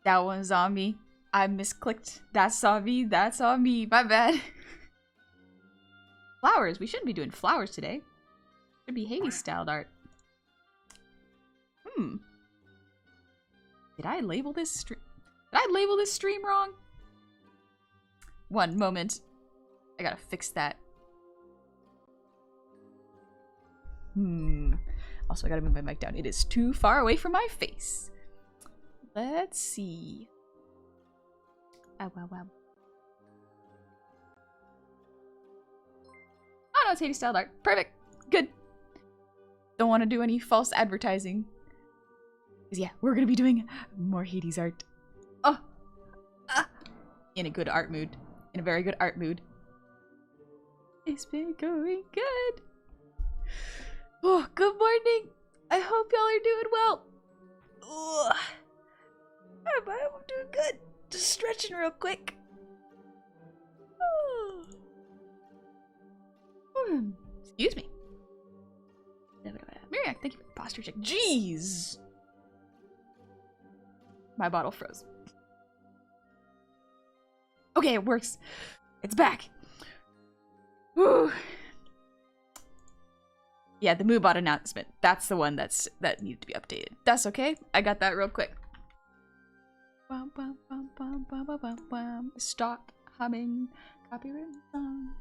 That one's on me. I misclicked. That's on me. That's on me. My bad. Flowers. We shouldn't be doing flowers today. Should be Hades styled art. Did I label this stream? Did I label this stream wrong? One moment. I gotta fix that. Also, I gotta move my mic down. It is too far away from my face. Let's see. Oh, wow, wow. Oh, no, it's Hades styled art. Perfect. Good. Don't want to do any false advertising. Because, yeah, we're going to be doing more Hades art. Oh. In a good art mood. In a very good art mood. It's been going good. Oh, good morning. I hope y'all are doing well. Ugh. I'm doing good. Just stretching real quick. Excuse me. Miriam, thank you for the posture check. Jeez! My bottle froze. Okay, it works. It's back. Woo! Yeah, the Moonbtch announcement. That's the one that needed to be updated. That's okay. I got that real quick. Stop humming copyrighted songs.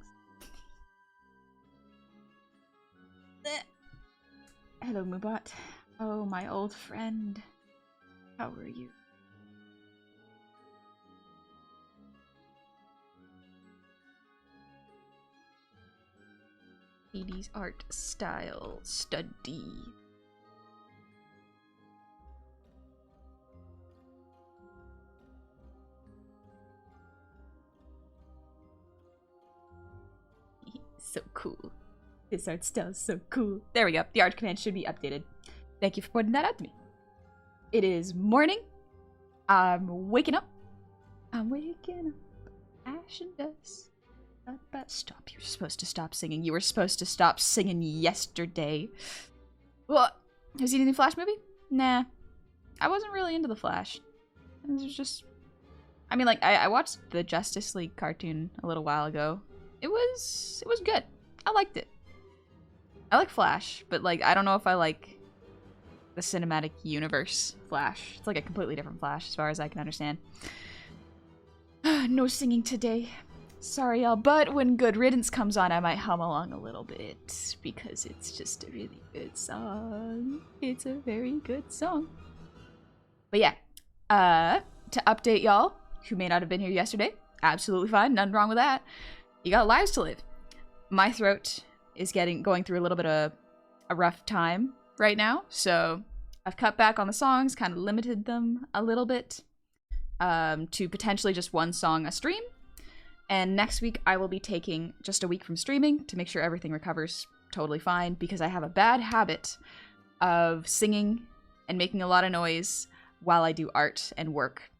Hello, Moonbtch. Oh, my old friend. How are you? Hades art style study. So cool. This art style is so cool. There we go. The art command should be updated. Thank you for pointing that out to me. It is morning. I'm waking up. I'm waking up. Ash and dust. Stop. You're supposed to stop singing. You were supposed to stop singing yesterday. What? Have you seen any Flash movie? Nah. I wasn't really into the Flash. It was just... I mean, like, I watched the Justice League cartoon a little while ago. It was good. I liked it. I like Flash, but, like, I don't know if I like the cinematic universe Flash. It's like a completely different Flash, as far as I can understand. No singing today. Sorry, y'all, but when Good Riddance comes on, I might hum along a little bit, because it's just a really good song. It's a very good song. But yeah, to update y'all, who may not have been here yesterday, absolutely fine, nothing wrong with that. You got lives to live. My throat is going through a little bit of a rough time right now, so I've cut back on the songs, kind of limited them a little bit to potentially just one song a stream. And next week I will be taking just a week from streaming to make sure everything recovers totally fine, because I have a bad habit of singing and making a lot of noise while I do art and work.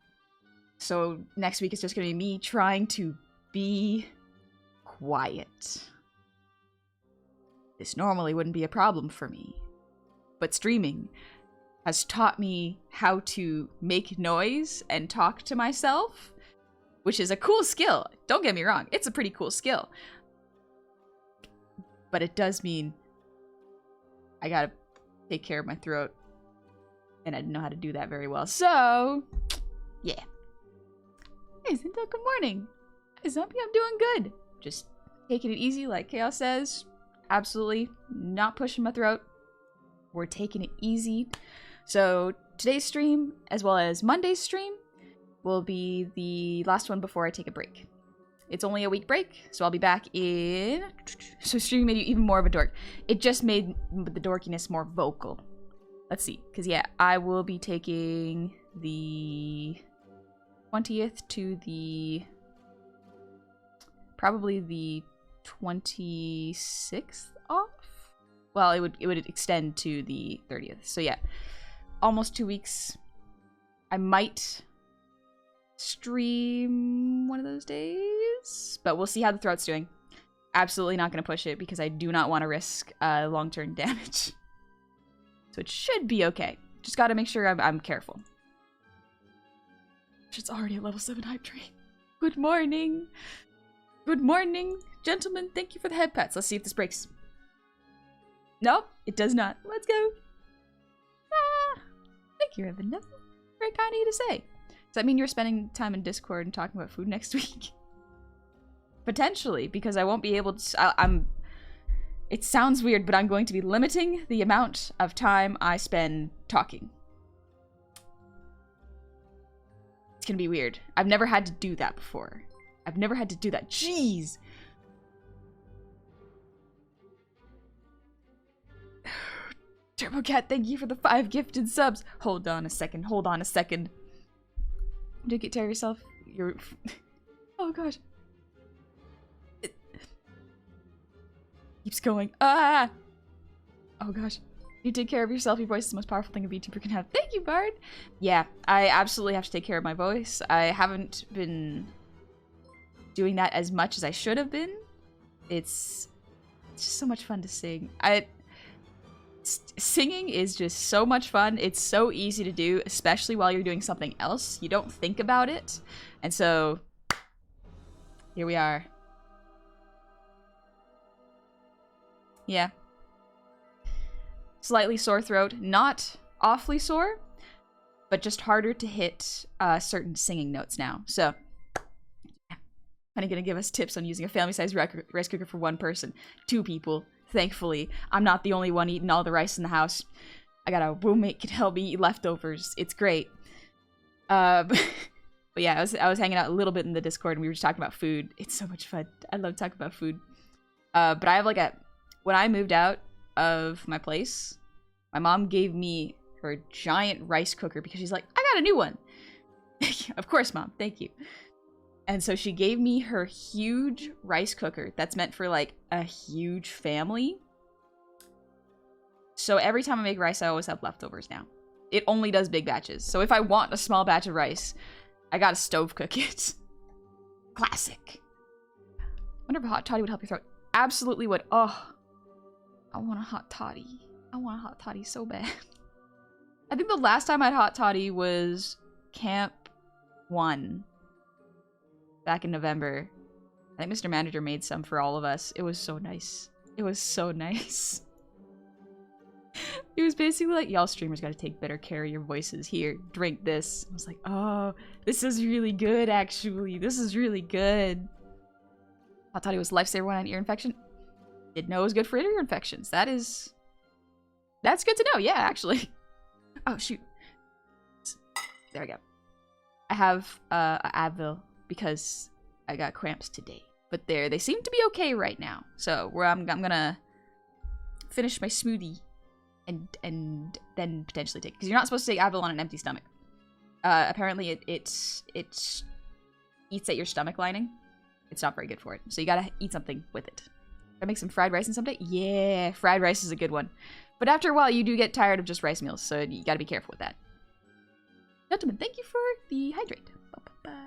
So next week is just going to be me trying to be quiet. This normally wouldn't be a problem for me, but streaming has taught me how to make noise and talk to myself, which is a cool skill. Don't get me wrong, it's a pretty cool skill. But it does mean I gotta take care of my throat, and I didn't know how to do that very well. So, yeah. Hey, Zinto, good morning. Hey, Zombie, I'm doing good. Just taking it easy, like Chaos says. Absolutely not pushing my throat. We're taking it easy. So today's stream, as well as Monday's stream, will be the last one before I take a break. It's only a week break, so I'll be back in... So streaming made you even more of a dork. It just made the dorkiness more vocal. Let's see, because yeah, I will be taking the 20th to the... probably the 26th off? Well, it would extend to the 30th. So yeah, almost 2 weeks. I might stream one of those days, but we'll see how the throat's doing. Absolutely not going to push it because I do not want to risk long-term damage. So it should be okay. Just got to make sure I'm careful. It's already a level 7 hype train. Good morning. Good morning, gentlemen. Thank you for the head pats. Let's see if this breaks. Nope, it does not. Let's go. Ah, thank you, Evan. That's very kind of you to say. Does that mean you're spending time in Discord and talking about food next week? Potentially, because I won't be able to. It sounds weird, but I'm going to be limiting the amount of time I spend talking. It's gonna be weird. I've never had to do that before. I've never had to do that. Jeez! Turbo Cat, thank you for the 5 gifted subs. Hold on a second. Hold on a second. Don't get tired of yourself. You're... Oh gosh. It keeps going. Ah! Oh gosh. You take care of yourself. Your voice is the most powerful thing a VTuber can have. Thank you, Bard! Yeah, I absolutely have to take care of my voice. I haven't been doing that as much as I should have been. It's just so much fun to sing. Singing is just so much fun. It's so easy to do, especially while you're doing something else. You don't think about it. And so, here we are. Yeah. Slightly sore throat. Not awfully sore, but just harder to hit certain singing notes now. So, Honey gonna give us tips on using a family-sized rice cooker for 1 person. 2 people. Thankfully, I'm not the only one eating all the rice in the house. I got a roommate can help me eat leftovers. It's great. But yeah, I was hanging out a little bit in the Discord and we were just talking about food. It's so much fun. I love talking about food. But I have like when I moved out of my place, my mom gave me her giant rice cooker because she's like, I got a new one. Of course, Mom. Thank you. And so she gave me her huge rice cooker that's meant for like a huge family. So every time I make rice, I always have leftovers now. It only does big batches. So if I want a small batch of rice, I gotta stove cook it. Classic. Wonder if a hot toddy would help your throat. Absolutely would. Oh, I want a hot toddy. I want a hot toddy so bad. I think the last time I had hot toddy was Camp 1. Back in November. I think Mr. Manager made some for all of us. It was so nice. It was so nice. It was basically like, y'all streamers gotta take better care of your voices. Here, drink this. I was like, oh, this is really good, actually. This is really good. I thought it was lifesaver when I had an ear infection. Didn't know it was good for ear infections. That's good to know, yeah, actually. Oh, shoot. There we go. I have Advil because I got cramps today. But they seem to be okay right now. So I'm gonna finish my smoothie and then potentially take, because you're not supposed to take Advil on an empty stomach. Apparently it eats at your stomach lining. It's not very good for it. So you gotta eat something with it. I make some fried rice and someday? Yeah, fried rice is a good one. But after a while, you do get tired of just rice meals, so you gotta be careful with that. Gentlemen, thank you for the hydrate. Ba-ba-ba.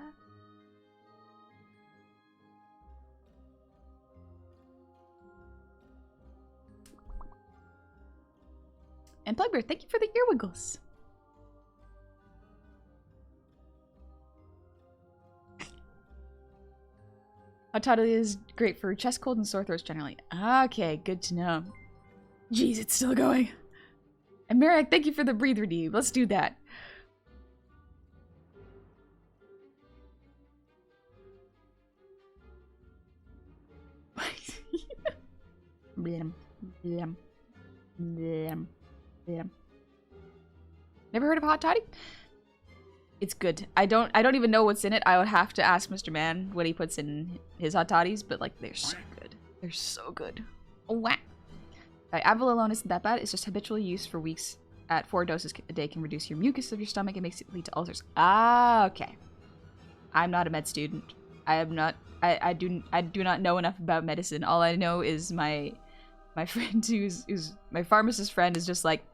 And Plugbear, thank you for the ear wiggles. Hot toddy is great for chest cold and sore throats generally. Okay, good to know. Jeez, it's still going. And Marek, thank you for the breathe redeem. Let's do that. Blam, blam, blam, blam. Never heard of hot toddy? It's good. I don't even know what's in it. I would have to ask Mr. Man what he puts in his hot toddies, but like they're so good. They're so good. Oh wow. Advil alone isn't that bad. It's just habitual use for weeks at 4 doses a day can reduce your mucus of your stomach and makes it lead to ulcers. Ah, okay. I'm not a med student. I am not. I do not know enough about medicine. All I know is my friend who's my pharmacist friend is just like,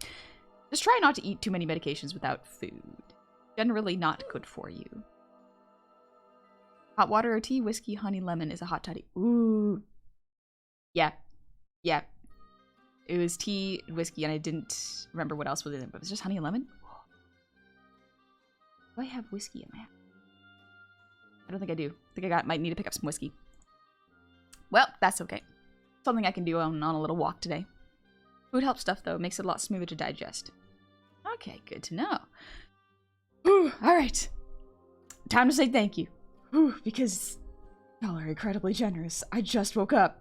just try not to eat too many medications without food. Generally not good for you. Hot water or tea, whiskey, honey, lemon is a hot toddy. Ooh. Yeah. Yeah. It was tea, whiskey, and I didn't remember what else was in it, but it was just honey and lemon. Do I have whiskey in my house? don't think I do. I think might need to pick up some whiskey. Well, that's okay. Something I can do on a little walk today. Food helps stuff, though. Makes it a lot smoother to digest. Okay, good to know. Whew, all right. Time to say thank you. Whew, because y'all are incredibly generous. I just woke up.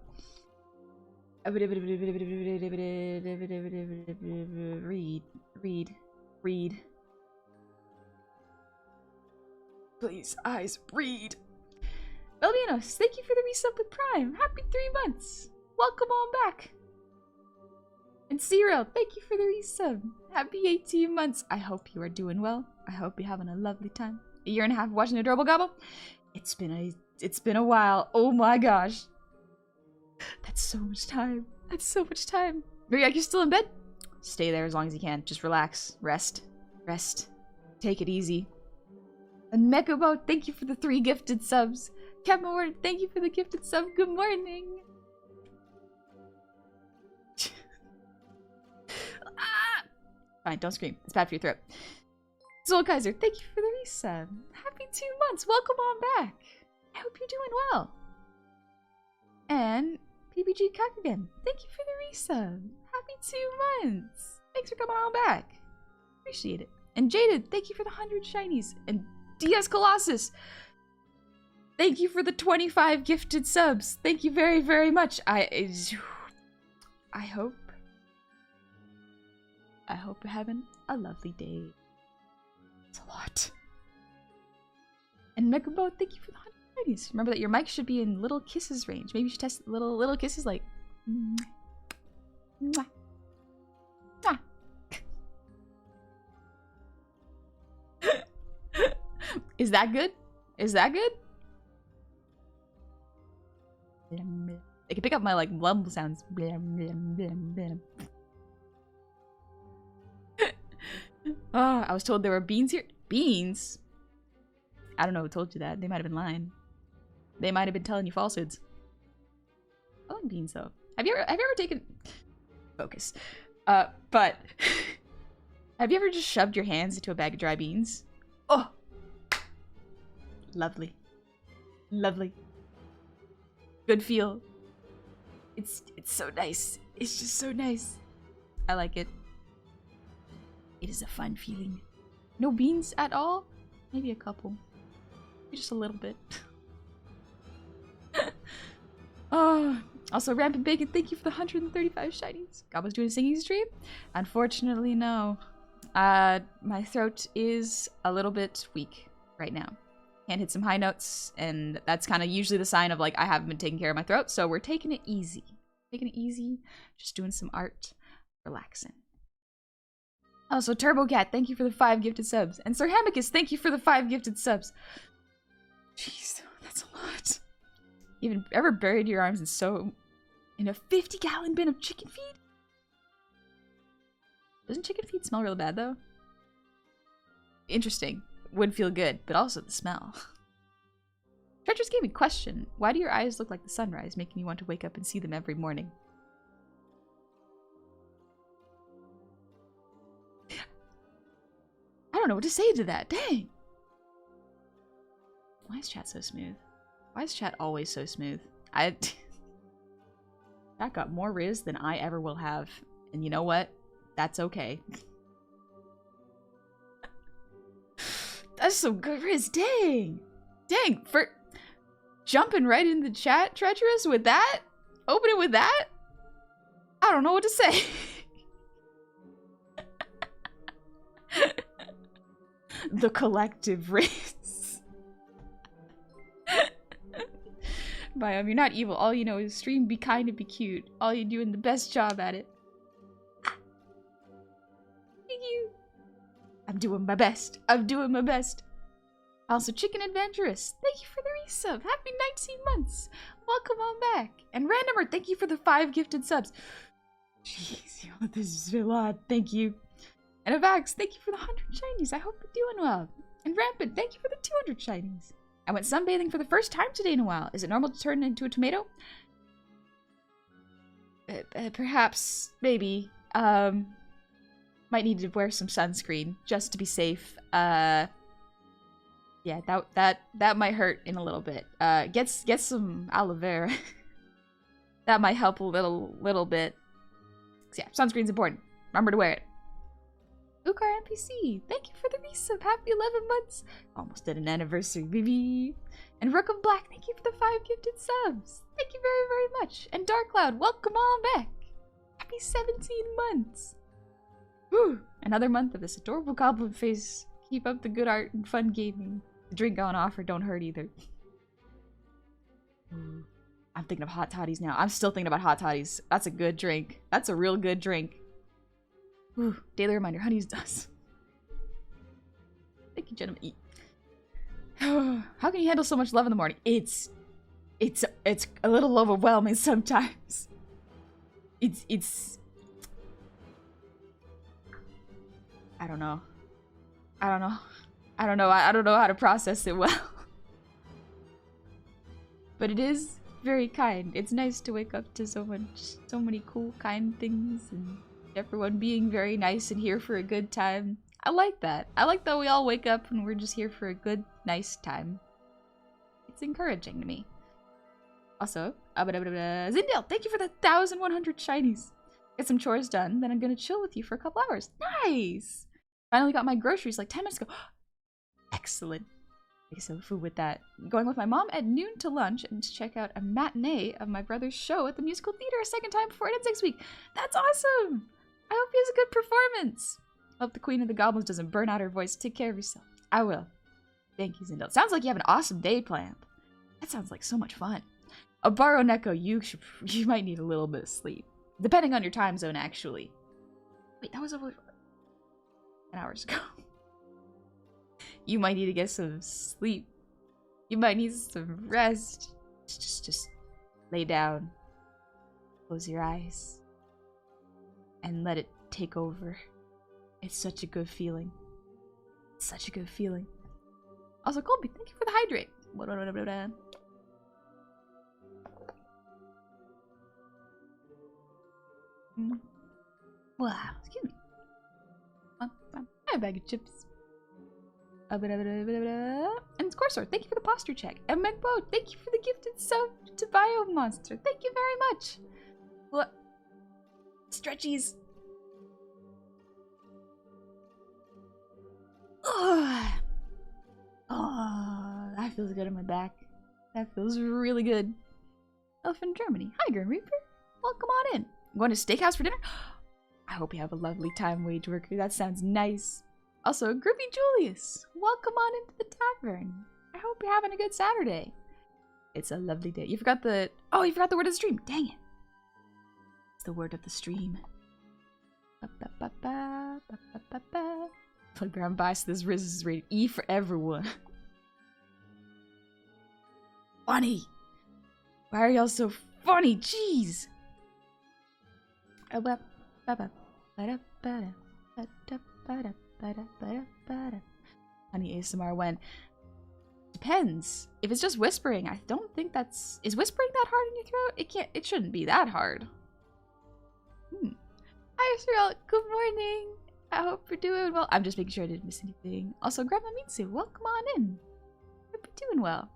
Read. Please, eyes, read. Belvianos, thank you for the resub with Prime. Happy 3 months. Welcome on back. And Cyril, thank you for the resub. Happy 18 months. I hope you are doing well. I hope you're having a lovely time. A year and a half watching Adorable Gobble. It's been a while. Oh my gosh. That's so much time. That's so much time. Maybe you're still in bed? Stay there as long as you can. Just relax. Rest. Take it easy. And Mekobo, thank you for the 3 gifted subs. Captain Ward, thank you for the gifted sub. Good morning. Ah! Fine, don't scream. It's bad for your throat. Zol Kaiser, thank you for the resub. Happy 2 months. Welcome on back. I hope you're doing well. And PBG Kakagen, thank you for the resub. Happy 2 months. Thanks for coming on back. Appreciate it. And Jaded, thank you for the 100 shinies. And DS Colossus, thank you for the 25 gifted subs. Thank you very, very much. I hope you're having a lovely day. It's a lot. And Megabo, thank you for the 100 shinies. Remember that your mic should be in little kisses range. Maybe you should test little kisses like mwah. Mwah. Is that good? Is that good? I can pick up my like mumble sounds. Oh, I was told there were beans here. Beans? I don't know who told you that. They might have been lying. They might have been telling you falsehoods. I like beans though. Have you ever taken focus? But have you ever just shoved your hands into a bag of dry beans? Oh, lovely, lovely. Good feel. It's so nice. It's just so nice. I like it. It is a fun feeling. No beans at all? Maybe a couple. Maybe just a little bit. Oh, also Rampant Bacon, thank you for the 135 shinies. God was doing a singing stream? Unfortunately, no. My throat is a little bit weak right now. Can't hit some high notes, and that's kind of usually the sign of like I haven't been taking care of my throat, so we're taking it easy. Taking it easy, just doing some art, relaxing. Also, Turbo Cat, thank you for the 5 gifted subs. And Sir Hamicus, thank you for the 5 gifted subs. Jeez, that's a lot. Even ever buried your arms in a 50-gallon bin of chicken feed? Doesn't chicken feed smell real bad, though? Interesting. Would feel good, but also the smell. Treacherous Gaming, question. Why do your eyes look like the sunrise, making you want to wake up and see them every morning? I don't know what to say to that. Dang. Why is chat so smooth? Why is chat always so smooth? Chat got more Riz than I ever will have. And you know what? That's okay. That's some good Riz. Dang. Dang. For jumping right in the chat, Treacherous, with that? Open it with that? I don't know what to say. The collective Riz. Biome, you're not evil. All you know is stream, be kind, and be cute. All you doing the best job at it. Thank you. I'm doing my best. I'm doing my best. Also, Chicken Adventurous, thank you for the resub. Happy 19 months. Welcome on back. And Randomer, thank you for the 5 gifted subs. Jeez, this is a lot. Thank you. And Avax, thank you for the 100 shinies. I hope you're doing well. And Rampant, thank you for the 200 shinies. I went sunbathing for the first time today in a while. Is it normal to turn into a tomato? Perhaps. Maybe. Might need to wear some sunscreen just to be safe. Yeah, that might hurt in a little bit. Get some aloe vera. That might help a little bit. Yeah, sunscreen's important. Remember to wear it. Ukar NPC, thank you for the resub. Happy 11 months. Almost at an anniversary, baby. And Rook of Black, thank you for the 5 gifted subs. Thank you very, very much. And Dark Cloud, welcome on back. Happy 17 months. Whew. Another month of this adorable goblin face. Keep up the good art and fun gaming. The drink on offer don't hurt either. Ooh. I'm thinking of hot toddies now. I'm still thinking about hot toddies. That's a good drink. That's a real good drink. Ooh, daily reminder, honey's dust. Thank you, gentlemen. Eat. How can you handle so much love in the morning? It's a little overwhelming sometimes. It's I don't know how to process it well. But it is very kind. It's nice to wake up to so many cool, kind things, and everyone being very nice and here for a good time. I like that. I like that we all wake up and we're just here for a good, nice time. It's encouraging to me. Also, Zindale, thank you for the 1,100 shinies. Get some chores done, then I'm gonna chill with you for a couple hours. Nice! Finally got my groceries like 10 minutes ago. Excellent. Make some food with that. Going with my mom at noon to lunch and to check out a matinee of my brother's show at the musical theater a second time before it ends next week. That's awesome! I hope he has a good performance. Hope the Queen of the Goblins doesn't burn out her voice. Take care of yourself. I will. Thank you, Zindel. Sounds like you have an awesome day planned. That sounds like so much fun. Abaro Neko, you might need a little bit of sleep. Depending on your time zone, actually. Wait, that was over 10 hours ago. You might need to get some sleep. You might need some rest. Just lay down. Close your eyes. And let it take over. It's such a good feeling. It's such a good feeling. Also, Colby, thank you for the hydrate. Wow, excuse me. I have a bag of chips. And Scorsor, thank you for the posture check. And Megbo, thank you for the gifted sub to Bio Monster. Thank you very much. What? Stretchies. Oh, that feels good on my back. That feels really good. Elf in Germany. Hi, Grim Reaper. Welcome on in. Going to steakhouse for dinner? I hope you have a lovely time, wage worker. That sounds nice. Also, Groupie Julius, welcome on into the tavern. I hope you're having a good Saturday. It's a lovely day. You forgot the word of the stream. Dang it. It's the word of the stream. Playground bias. This Riz is rated E for everyone. Funny. Why are y'all so funny? Jeez. Honey ASMR when? Depends. If it's just whispering, I don't think that's... Is whispering that hard in your throat? It shouldn't be that hard. Hi, Israel. Good morning. I hope you're doing well. I'm just making sure I didn't miss anything. Also, Grandma Mitsu, welcome on in. Hope you're doing well.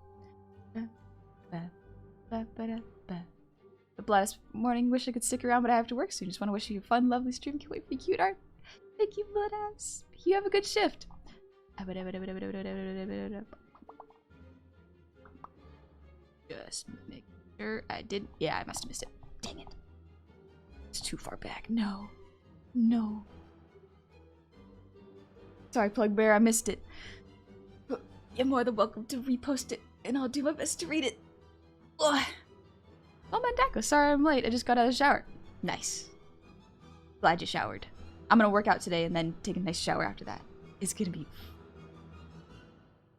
The blessed morning. Wish I could stick around, but I have to work soon. Just want to wish you a fun, lovely stream. Can't wait for the cute art. Thank you, Bloodass. You have a good shift. Just make sure I didn't. Yeah, I must have missed it. Dang it. It's too far back. No. No. Sorry, Plug Bear, I missed it. But you're more than welcome to repost it, and I'll do my best to read it. Ugh. Oh, Mandako, sorry I'm late. I just got out of the shower. Nice. Glad you showered. I'm gonna work out today and then take a nice shower after that. It's gonna be...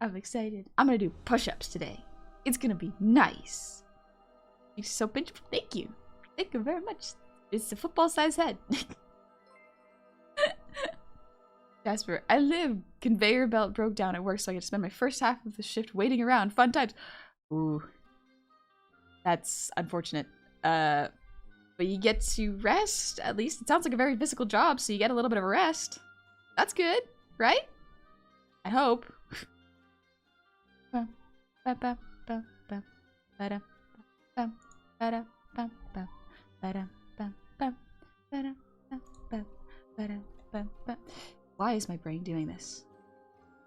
I'm excited. I'm gonna do push-ups today. It's gonna be nice. You're so pinchable. Thank you. Thank you very much. It's a football-sized head. Jasper, I live. Conveyor belt broke down at work, so I get to spend my first half of the shift waiting around. Fun times. Ooh. That's unfortunate. But you get to rest, at least. It sounds like a very physical job, so you get a little bit of a rest. That's good, right? I hope. Why is my brain doing this?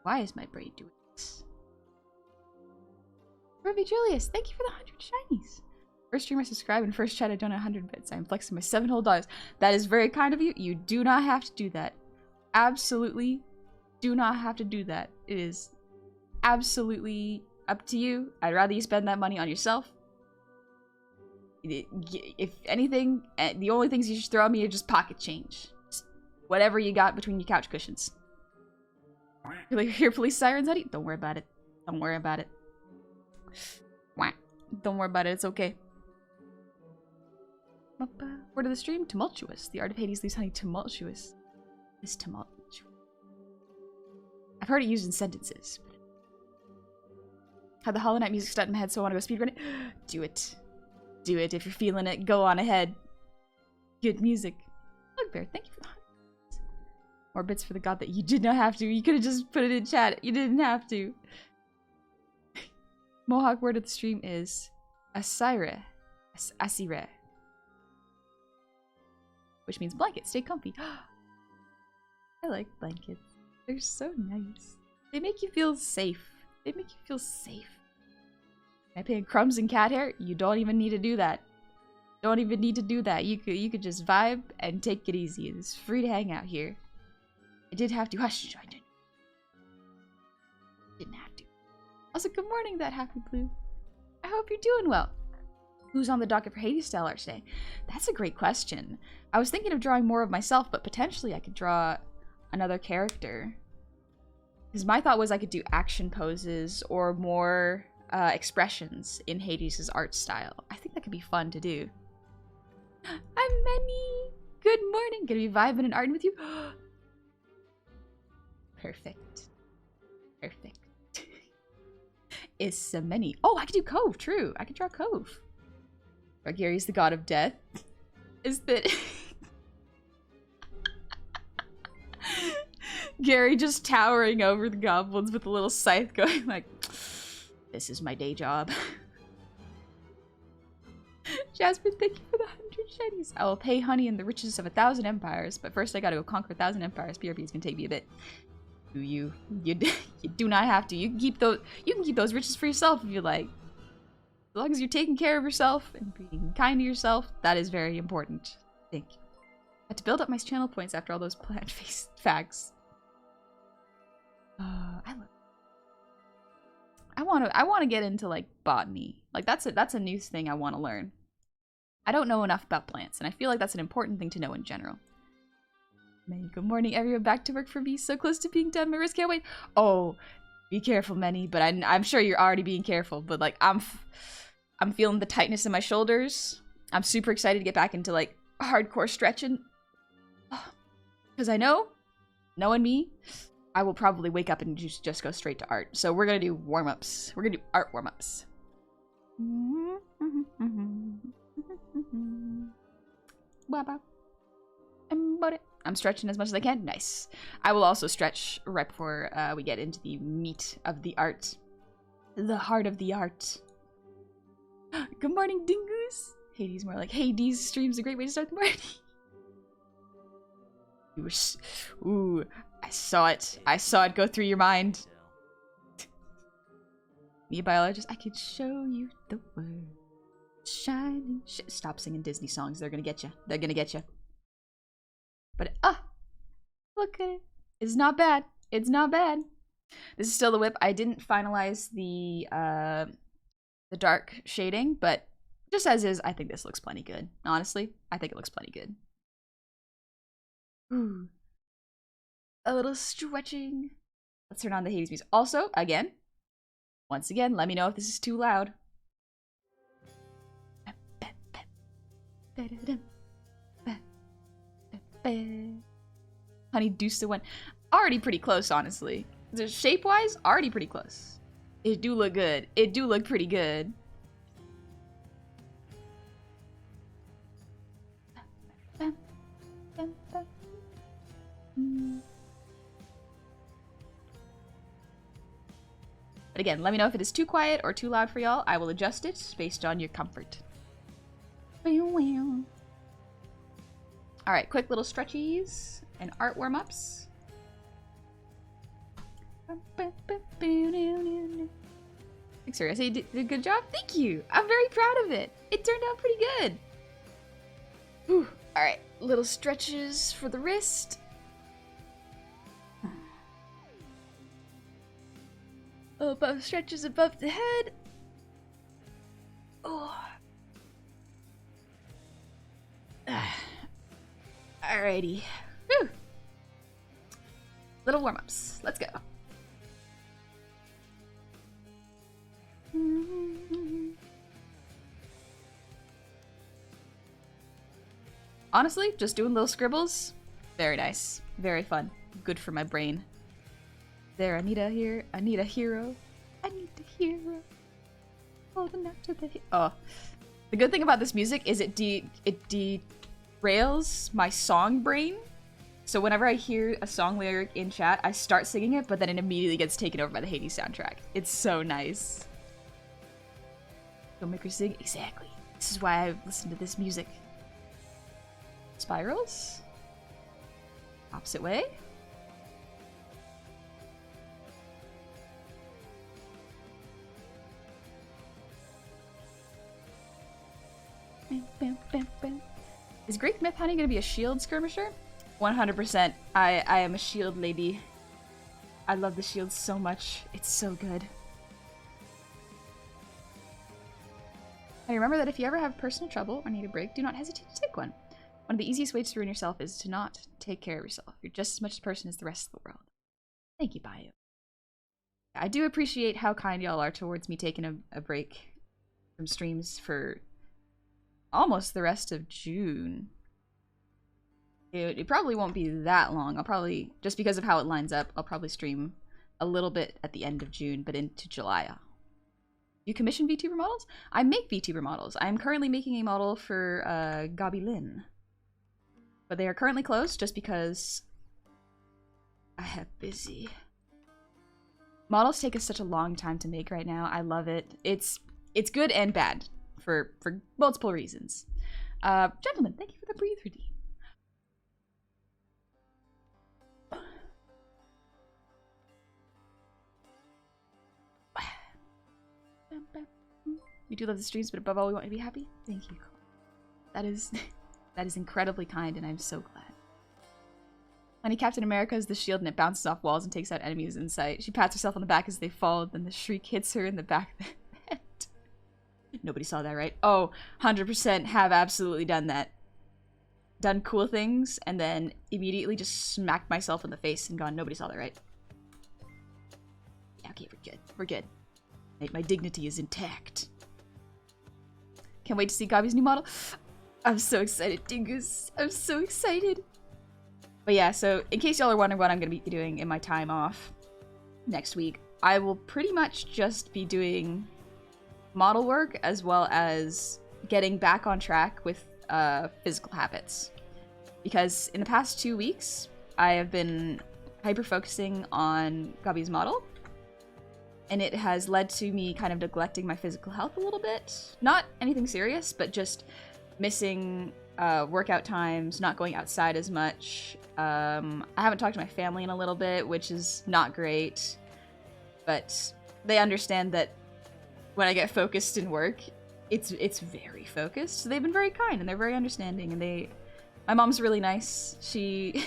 Why is my brain doing this? Ruby Julius, thank you for the 100 shinies. First streamer subscribe and first chat I donate 100 bits. I am flexing my $7 whole. That is very kind of you. You do not have to do that. Absolutely do not have to do that. It is absolutely up to you. I'd rather you spend that money on yourself. If anything, the only things you should throw at me are just pocket change. Just whatever you got between your couch cushions. You're like, hear police sirens, honey? Don't worry about it. Don't worry about it. Don't worry about it. It's okay. Word of the stream? Tumultuous. The art of Hades leaves honey tumultuous. It's tumultuous. I've heard it used in sentences. Had the Hollow Knight music stuck in my head, so I want to go speedrun it. Do it. Do it. If you're feeling it, go on ahead. Good music. Look, Bear, thank you for the 100. More bits for the god that you did not have to. You could have just put it in chat. You didn't have to. Mohawk word of the stream is Asire. Asire. Which means blanket. Stay comfy. I like blankets. They're so nice. They make you feel safe. They make you feel safe. Am I paying crumbs and cat hair? You don't even need to do that. Don't even need to do that. You could just vibe and take it easy. It's free to hang out here. I did have to. Hush, I didn't have to. Also, good morning, that happy blue. I hope you're doing well. Who's on the docket for Hades style art today? That's a great question. I was thinking of drawing more of myself, but potentially I could draw another character. Because my thought was I could do action poses or more expressions in Hades' art style. I think that could be fun to do. I'm Manny! Good morning! Gonna be vibing and arting with you? Perfect. Perfect. Is so many. Oh, I could do Cove, true. I could draw Cove. Gary's the god of death. Is that... Gary just towering over the goblins with a little scythe going like, this is my day job. Jasper, thank you for the 100 shinies. I will pay honey in the riches of 1,000 empires, but first I gotta go conquer 1,000 empires. PRP is gonna take me a bit. You do not have to. You can keep those riches for yourself if you like. As long as you're taking care of yourself and being kind to yourself, that is very important. Thank you. I had to build up my channel points after all those plant-faced facts. I want to get into like botany. Like that's a new thing I want to learn. I don't know enough about plants, and I feel like that's an important thing to know in general. Manny, good morning, everyone. Back to work for me. So close to being done. My wrist can't wait. Oh, be careful, Manny. But I'm sure you're already being careful. But like I'm feeling the tightness in my shoulders. I'm super excited to get back into like hardcore stretching. Because I know, knowing me, I will probably wake up and just go straight to art. So we're gonna do warm-ups. We're gonna do art warm-ups. I'm stretching as much as I can. Nice. I will also stretch right before we get into the meat of the art. The heart of the art. Good morning, dingoes. Hades more like Hades stream's a great way to start the morning. You were ooh, I saw it. I saw it go through your mind. Me, a biologist, I could show you the world. Shining. Stop singing Disney songs. They're gonna get you. They're gonna get you. But look at it. It's not bad. It's not bad. This is still the whip. I didn't finalize the dark shading, but just as is, I think this looks plenty good. Honestly, I think it looks plenty good. Ooh. A little stretching. Let's turn on the Hades music. Also, once again, let me know if this is too loud. Honey Deuce the one. Already pretty close, honestly. Shape-wise, already pretty close. It do look good. It do look pretty good. But again, let me know if it is too quiet or too loud for y'all. I will adjust it based on your comfort. Alright, quick little stretchies and art warm-ups. Thanks, I say you did a good job. Thank you. I'm very proud of it. It turned out pretty good. Whew. Alright, little stretches for the wrist. Above stretches above the head. Oh. Alrighty. Whew. Little warm-ups. Let's go. Honestly, just doing little scribbles. Very nice. Very fun. Good for my brain. There, I need a hero. I need a hero. Holding up to the oh. The good thing about this music is it derails my song brain. So whenever I hear a song lyric in chat, I start singing it, but then it immediately gets taken over by the Hades soundtrack. It's so nice. Filmmaker sing? Exactly. This is why I listen to this music. Spirals? Opposite way? Is Greek Myth Honey gonna be a shield skirmisher? 100%. I am a shield lady. I love the shield so much. It's so good. I remember that if you ever have personal trouble or need a break, do not hesitate to take one. One of the easiest ways to ruin yourself is to not take care of yourself. You're just as much a person as the rest of the world. Thank you, Bayou. I do appreciate how kind y'all are towards me taking a break from streams for almost the rest of June. It probably won't be that long. I'll probably, just because of how it lines up, I'll probably stream a little bit at the end of June, but into July. You commission VTuber models? I make VTuber models. I'm currently making a model for Goblin. But they are currently closed just because I have busy. Models take us such a long time to make right now. I love it. It's good and bad for multiple reasons. Gentlemen, thank you for the breathe redeem. We do love the streams, but above all, we want you to be happy. Thank you. That is incredibly kind, and I'm so glad. Honey Captain America is the shield, and it bounces off walls and takes out enemies in sight. She pats herself on the back as they fall, then the shriek hits her in the back of the head. Nobody saw that, right? Oh, 100% have absolutely done that. Done cool things, and then immediately just smacked myself in the face and gone, nobody saw that, right? Yeah, okay, we're good. We're good. My dignity is intact. Can't wait to see Gabi's new model. I'm so excited, Dingus. I'm so excited. But yeah, so in case y'all are wondering what I'm going to be doing in my time off next week, I will pretty much just be doing model work as well as getting back on track with physical habits. Because in the past 2 weeks, I have been hyper-focusing on Gabi's model. And it has led to me kind of neglecting my physical health a little bit. Not anything serious, but just missing workout times, not going outside as much. I haven't talked to my family in a little bit, which is not great. But they understand that when I get focused in work, it's very focused. So they've been very kind and they're very understanding. And my mom's really nice. She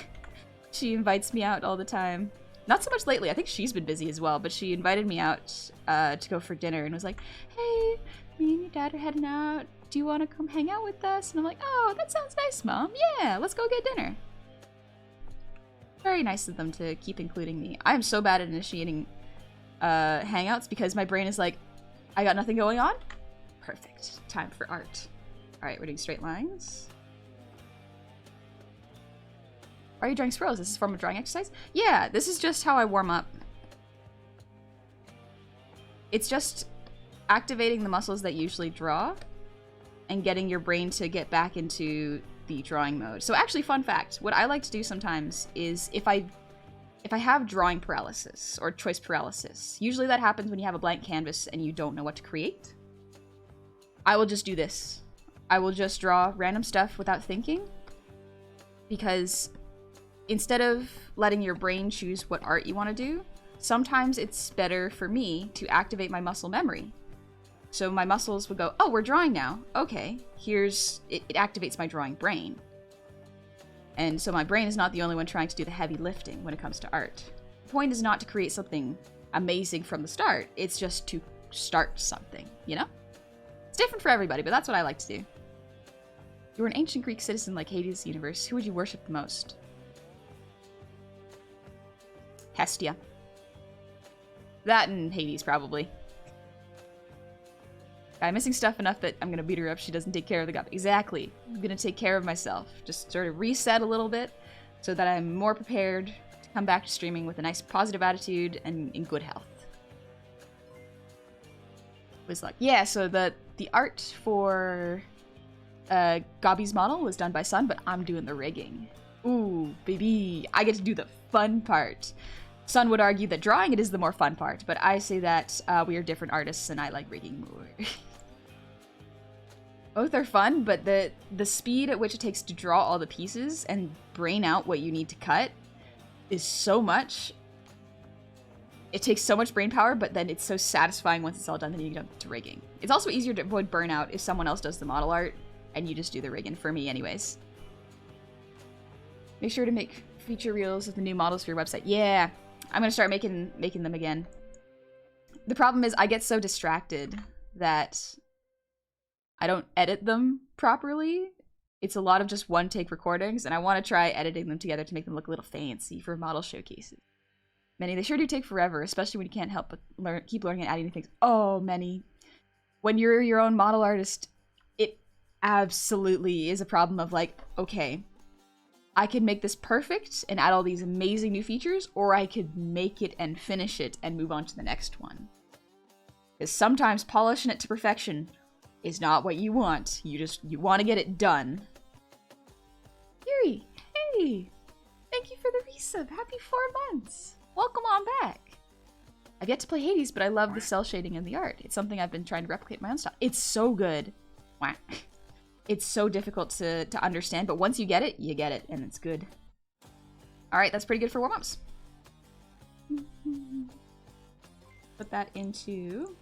invites me out all the time. Not so much lately. I think she's been busy as well, but she invited me out to go for dinner and was like, hey, me and your dad are heading out. Do you want to come hang out with us? And I'm like, oh, that sounds nice, Mom. Yeah, let's go get dinner. Very nice of them to keep including me. I am so bad at initiating hangouts because my brain is like, I got nothing going on? Perfect. Time for art. All right, we're doing straight lines. Why are you drawing squirrels? This is a form of drawing exercise? Yeah, this is just how I warm up. It's just activating the muscles that usually draw and getting your brain to get back into the drawing mode. So actually, fun fact, what I like to do sometimes is if I if I have drawing paralysis or choice paralysis, usually that happens when you have a blank canvas and you don't know what to create. I will just do this. I will just draw random stuff without thinking, because instead of letting your brain choose what art you want to do, sometimes it's better for me to activate my muscle memory. So my muscles would go, oh, we're drawing now. Okay, it activates my drawing brain. And so my brain is not the only one trying to do the heavy lifting when it comes to art. The point is not to create something amazing from the start. It's just to start something, you know? It's different for everybody, but that's what I like to do. You were an ancient Greek citizen like Hades' universe. Who would you worship the most? Hestia. That and Hades, probably. I'm missing stuff enough that I'm gonna beat her up. She doesn't take care of the god. Exactly. I'm gonna take care of myself. Just sort of reset a little bit so that I'm more prepared to come back to streaming with a nice positive attitude and in good health. Was like, yeah, so the art for Gobby's model was done by Sun, but I'm doing the rigging. Ooh, baby. I get to do the fun part. Sun would argue that drawing it is the more fun part, but I say that we are different artists and I like rigging more. Both are fun, but the speed at which it takes to draw all the pieces and brain out what you need to cut is so much. It takes so much brain power, but then it's so satisfying once it's all done, then you get to rigging. It's also easier to avoid burnout if someone else does the model art and you just do the rigging, for me anyways. Make sure to make feature reels of the new models for your website. Yeah, I'm gonna start making them again. The problem is I get so distracted that I don't edit them properly. It's a lot of just one-take recordings, and I want to try editing them together to make them look a little fancy for model showcases. Many, they sure do take forever, especially when you can't help but keep learning and adding new things. Oh, many. When you're your own model artist, it absolutely is a problem of like, okay, I could make this perfect and add all these amazing new features, or I could make it and finish it and move on to the next one. Because sometimes polishing it to perfection is not what you want. You want to get it done. Yuri, hey! Thank you for the resub. Happy 4 months. Welcome on back. I've yet to play Hades, but I love the cell shading in the art. It's something I've been trying to replicate in my own style. It's so good. It's so difficult to understand, but once you get it, and it's good. Alright, that's pretty good for warm-ups. Put that into...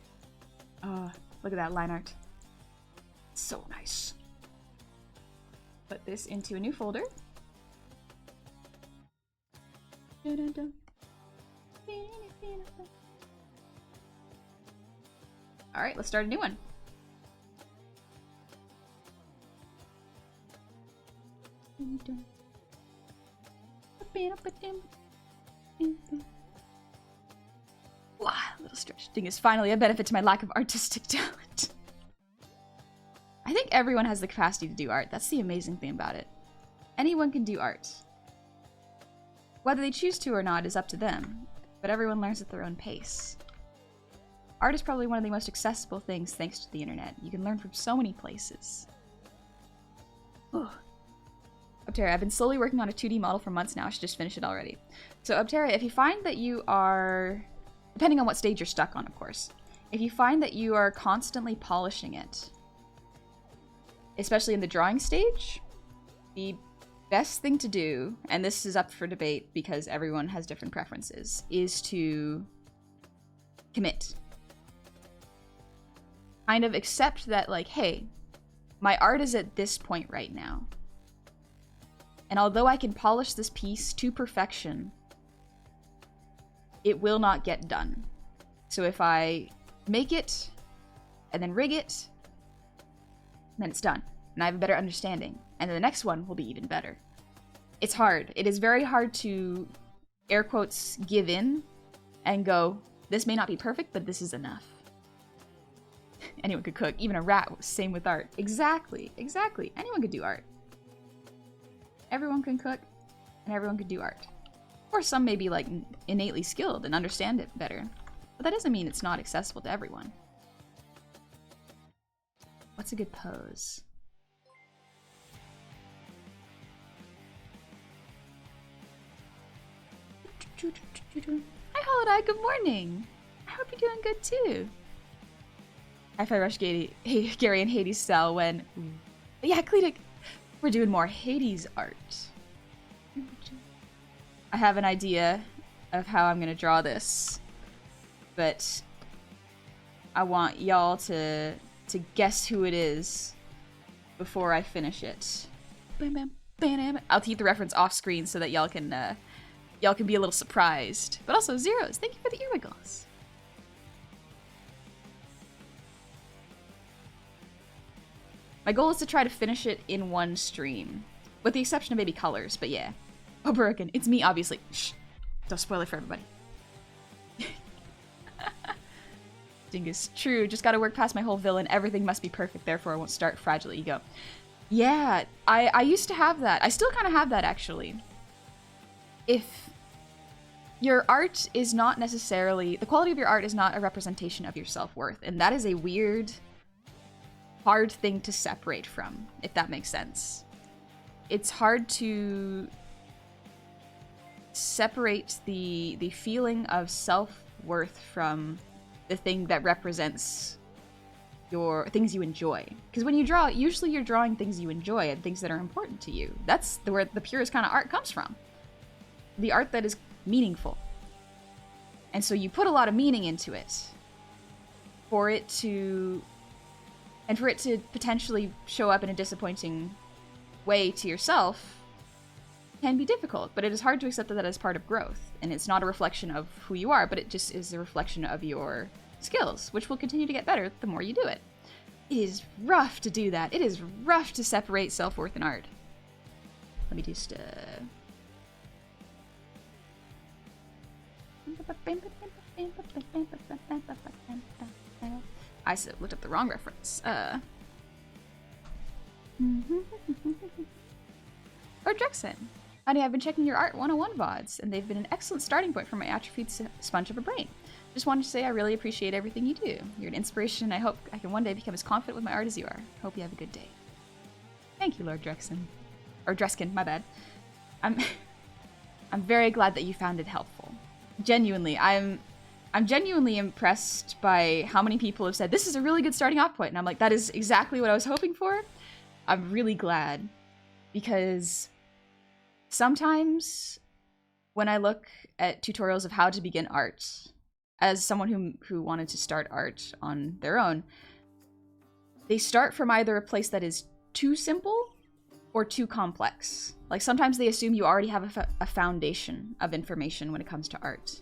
Oh, look at that line art. So nice. Put this into a new folder. Alright, let's start a new one. Wow, little stretch thing is finally a benefit to my lack of artistic talent. I think everyone has the capacity to do art. That's the amazing thing about it. Anyone can do art. Whether they choose to or not is up to them, but everyone learns at their own pace. Art is probably one of the most accessible things thanks to the internet. You can learn from so many places. Ugh. Uptera, I've been slowly working on a 2D model for months now. I should just finish it already. So Uptera, if you find that you are, depending on what stage you're stuck on, of course, if you find that you are constantly polishing it, especially in the drawing stage, the best thing to do, and this is up for debate because everyone has different preferences, is to commit. Kind of accept that, like, hey, my art is at this point right now. And although I can polish this piece to perfection, it will not get done. So if I make it, and then rig it, then it's done. And I have a better understanding. And then the next one will be even better. It's hard. It is very hard to, air quotes, give in and go, this may not be perfect, but this is enough. Anyone could cook, even a rat, same with art. Exactly, exactly. Anyone could do art. Everyone can cook, and everyone could do art. Or some may be like innately skilled and understand it better. But that doesn't mean it's not accessible to everyone. What's a good pose? Hi, Holiday. Good morning. I hope you're doing good too. If I rush Gary and Hades style when... Yeah, Cletic, we're doing more Hades art. I have an idea of how I'm gonna draw this, but I want y'all to guess who it is before I finish it. Bam, bam, bam. I'll keep the reference off screen so that y'all can be a little surprised. But also, Zeros, thank you for the earwiggles. My goal is to try to finish it in one stream, with the exception of maybe colors, but yeah. Oh, Burrican, it's me, obviously. Shh, don't spoil it for everybody. Dingus, true, just gotta work past my whole villain, everything must be perfect, therefore I won't start fragile ego. Yeah, I used to have that. I still kind of have that, actually. If your art is not necessarily... The quality of your art is not a representation of your self-worth, and that is a weird... hard thing to separate from, if that makes sense. It's hard to separate the feeling of self-worth from the thing that represents your things you enjoy. Because when you draw, usually you're drawing things you enjoy and things that are important to you. That's where the purest kind of art comes from. The art that is meaningful. And so you put a lot of meaning into it for it to... And for it to potentially show up in a disappointing way to yourself can be difficult, but it is hard to accept that as part of growth. And it's not a reflection of who you are, but it just is a reflection of your skills, which will continue to get better the more you do it. It is rough to do that. It is rough to separate self-worth and art. Let me just, I looked up the wrong reference. Or Drexen. Honey, I've been checking your Art 101 VODs, and they've been an excellent starting point for my atrophied sponge of a brain. Just wanted to say I really appreciate everything you do. You're an inspiration, and I hope I can one day become as confident with my art as you are. Hope you have a good day. Thank you, Lord Drexen. Or Dreskin, my bad. I'm very glad that you found it helpful. Genuinely, I'm genuinely impressed by how many people have said, this is a really good starting off point. And I'm like, that is exactly what I was hoping for. I'm really glad. Because sometimes when I look at tutorials of how to begin art, as someone who wanted to start art on their own, they start from either a place that is too simple or too complex. Like sometimes they assume you already have a foundation of information when it comes to art.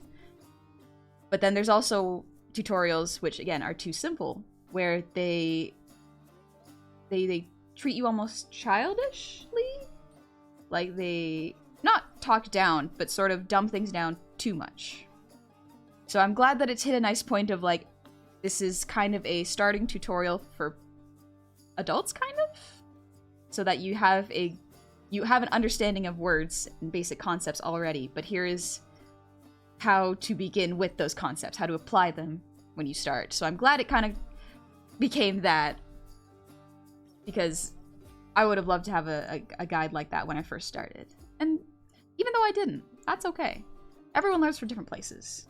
But then there's also tutorials which, again, are too simple, where they treat you almost childishly? Like they, not talk down, but sort of dumb things down too much. So I'm glad that it's hit a nice point of like, this is kind of a starting tutorial for adults, kind of? So that you have an understanding of words and basic concepts already, but here is how to begin with those concepts, how to apply them when you start. So I'm glad it kind of became that, because I would have loved to have a guide like that when I first started. And even though I didn't, that's okay. Everyone learns from different places.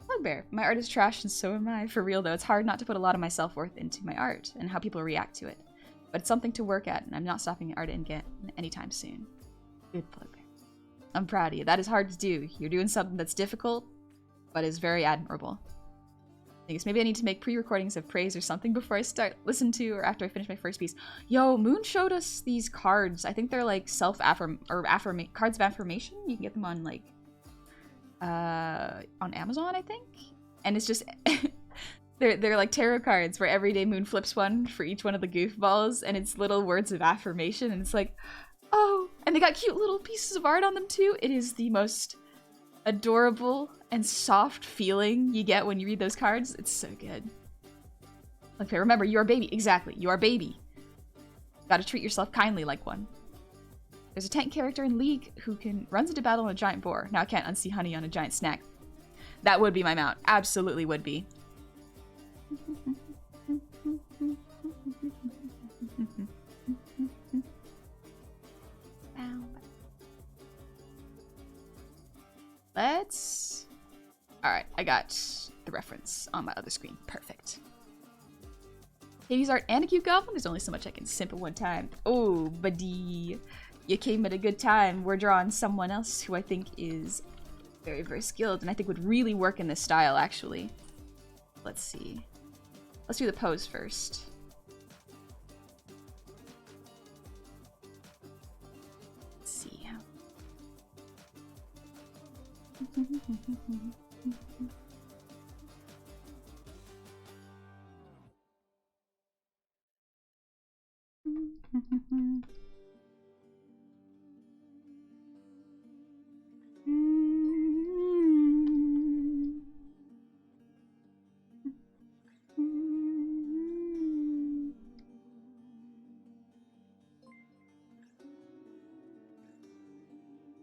Bugbear, my art is trash and so am I. For real though, it's hard not to put a lot of my self-worth into my art and how people react to it. But it's something to work at, and I'm not stopping art and get anytime soon. Good, Bugbear. I'm proud of you. That is hard to do. You're doing something that's difficult, but is very admirable. I guess maybe I need to make pre-recordings of praise or something before I start listen to or after I finish my first piece. Yo, Moon showed us these cards. I think they're like cards of affirmation. You can get them on like on Amazon, I think. And it's just they're like tarot cards where every day Moon flips one for each one of the goofballs, and it's little words of affirmation, and it's like, oh, and they got cute little pieces of art on them too. It is the most adorable and soft feeling you get when you read those cards. It's so good. Okay, remember, you are a baby. Exactly, you are a baby. Gotta treat yourself kindly like one. There's a tank character in League who runs into battle on a giant boar. Now I can't unsee Honey on a giant snack. That would be my mount. Absolutely would be. Let's... Alright, I got the reference on my other screen. Perfect. Hades art and a cute goblin? There's only so much I can simp at one time. Oh, buddy. You came at a good time. We're drawing someone else who I think is very, very skilled and I think would really work in this style, actually. Let's see. Let's do the pose first. Let's see.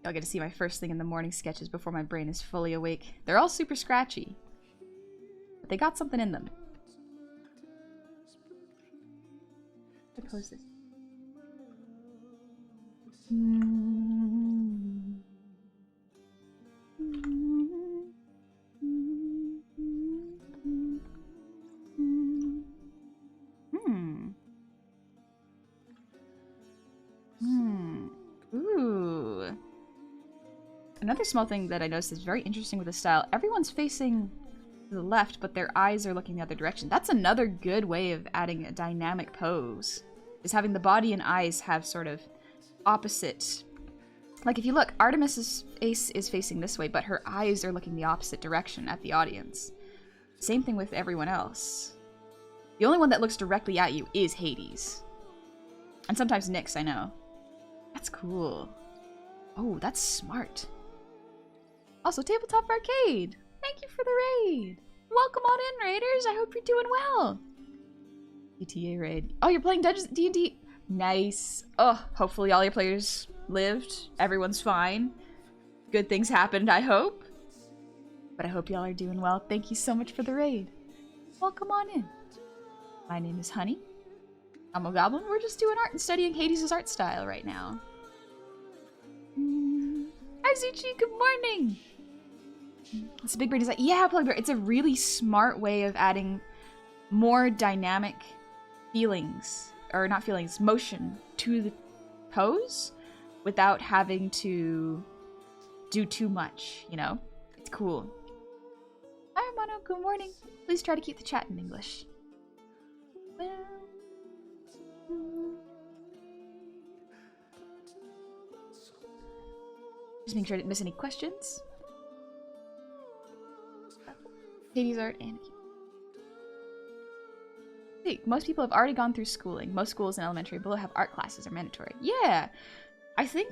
I'll get to see my first thing in the morning sketches before my brain is fully awake. They're all super scratchy, but they got something in them. Let's pose this. Ooh. Another small thing that I noticed is very interesting with the style. Everyone's facing to the left, but their eyes are looking the other direction. That's another good way of adding a dynamic pose, is having the body and eyes have sort of opposite. Like if you look, Artemis's face is facing this way, but her eyes are looking the opposite direction at the audience. Same thing with everyone else. The only one that looks directly at you is Hades. And sometimes Nyx, I know. That's cool. Oh, that's smart. Also, Tabletop Arcade! Thank you for the raid! Welcome on in, raiders! I hope you're doing well! ETA raid. Oh, you're playing Dungeons D&D? Nice. Oh, hopefully all your players lived. Everyone's fine. Good things happened, I hope. But I hope y'all are doing well. Thank you so much for the raid. Welcome on in. My name is Honey. I'm a goblin. We're just doing art and studying Hades' art style right now. Hi, Zuchi. Good morning. It's a big brain design. Yeah, Plugbear. It's a really smart way of adding more dynamic feelings, or not feelings, motion to the pose without having to do too much, you know? It's cool. Hi, Mono. Good morning. Please try to keep the chat in English. Just make sure I didn't miss any questions. Hades art and hey, most people have already gone through schooling. Most schools in elementary below have art classes are mandatory. Yeah, I think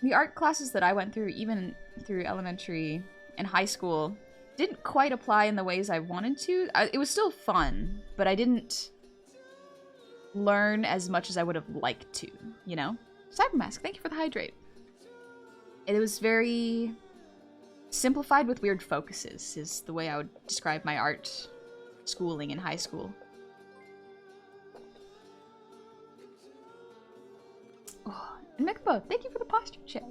the art classes that I went through, even through elementary and high school, didn't quite apply in the ways I wanted to. It was still fun, but I didn't learn as much as I would have liked to, you know? Cybermask, thank you for the hydrate. It was very simplified with weird focuses, is the way I would describe my art schooling in high school. Oh, and Mikbo, thank you for the posture check.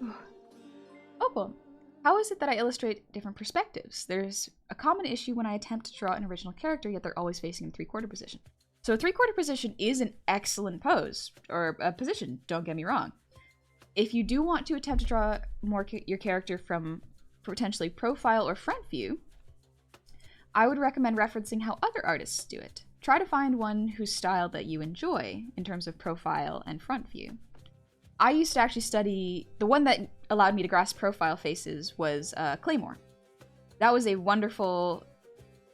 Oh, well. How is it that I illustrate different perspectives? There's a common issue when I attempt to draw an original character, yet they're always facing in 3/4 position. So a 3/4 position is an excellent pose, or a position, don't get me wrong. If you do want to attempt to draw more your character from potentially profile or front view, I would recommend referencing how other artists do it. Try to find one whose style that you enjoy in terms of profile and front view. I used to actually study, the one that allowed me to grasp profile faces was Claymore. That was a wonderful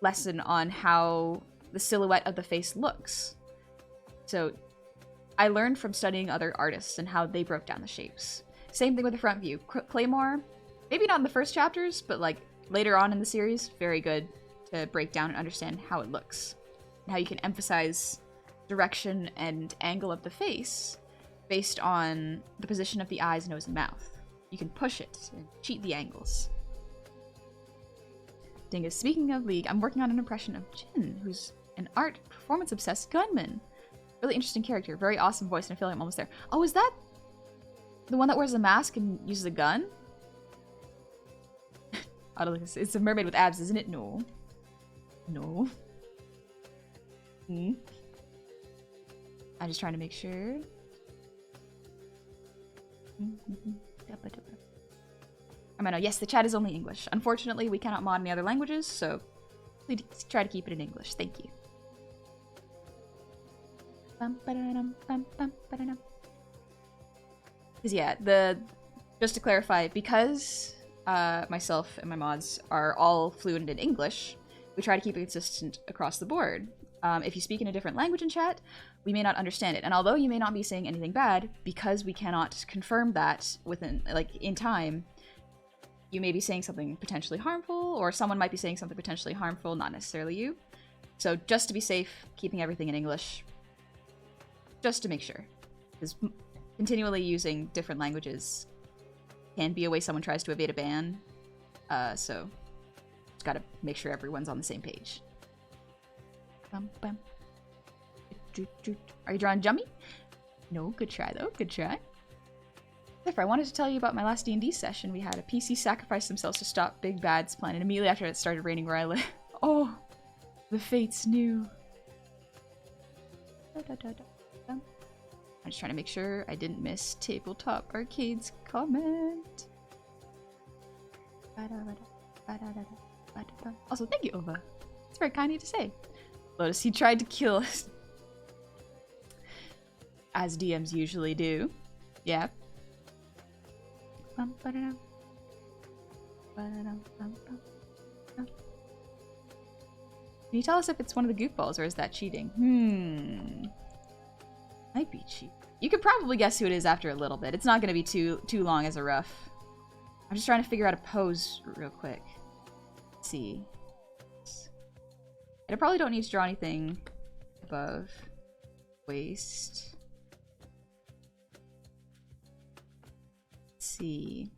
lesson on how the silhouette of the face looks. So I learned from studying other artists and how they broke down the shapes. Same thing with the front view. Claymore, maybe not in the first chapters, but like later on in the series, very good to break down and understand how it looks. And how you can emphasize direction and angle of the face based on the position of the eyes, nose, and mouth. You can push it and cheat the angles. Dingus, speaking of League, I'm working on an impression of Jin, who's an art performance-obsessed gunman. Really interesting character, very awesome voice, and I feel like I'm almost there. Oh, is that The one that wears a mask and uses a gun? It's a mermaid with abs, isn't it? No. No. I'm just trying to make sure. Yes, the chat is only English. Unfortunately, we cannot mod any other languages, so please try to keep it in English. Thank you. Because yeah, just to clarify, because myself and my mods are all fluent in English, we try to keep it consistent across the board. If you speak in a different language in chat, we may not understand it. And although you may not be saying anything bad, because we cannot confirm that within, in time, you may be saying something potentially harmful, or someone might be saying something potentially harmful, not necessarily you. So just to be safe, keeping everything in English, just to make sure. Because continually using different languages can be a way someone tries to evade a ban. So just gotta make sure everyone's on the same page. Are you drawing Jummy? No, good try though, good try. I wanted to tell you about my last D&D session. We had a PC sacrifice themselves to stop Big Bad's plan, and immediately after it started raining where I live. Oh, the fates knew. I'm just trying to make sure I didn't miss Tabletop Arcade's comment. Also, thank you, Ova. It's very kind of you to say. Lotus, he tried to kill us. As DMs usually do. Yeah. Can you tell us if it's one of the goofballs or is that cheating? Might be cheating. You could probably guess who it is after a little bit. It's not going to be too long as a rough. I'm just trying to figure out a pose real quick. Let's see. I probably don't need to draw anything above waist. Let's see.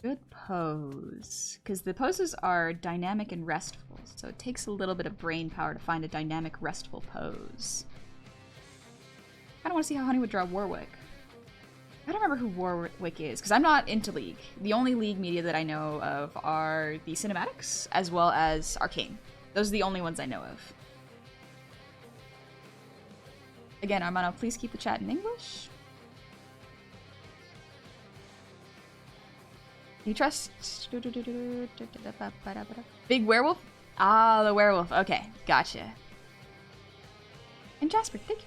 Good pose. Because the poses are dynamic and restful, so it takes a little bit of brain power to find a dynamic, restful pose. I don't want to see how Honey would draw Warwick. I don't remember who Warwick is, because I'm not into League. The only League media that I know of are the cinematics, as well as Arcane. Those are the only ones I know of. Again, Armano, please keep the chat in English. You trust... Big werewolf? Ah, the werewolf. Okay, gotcha. And Jasper, thank you.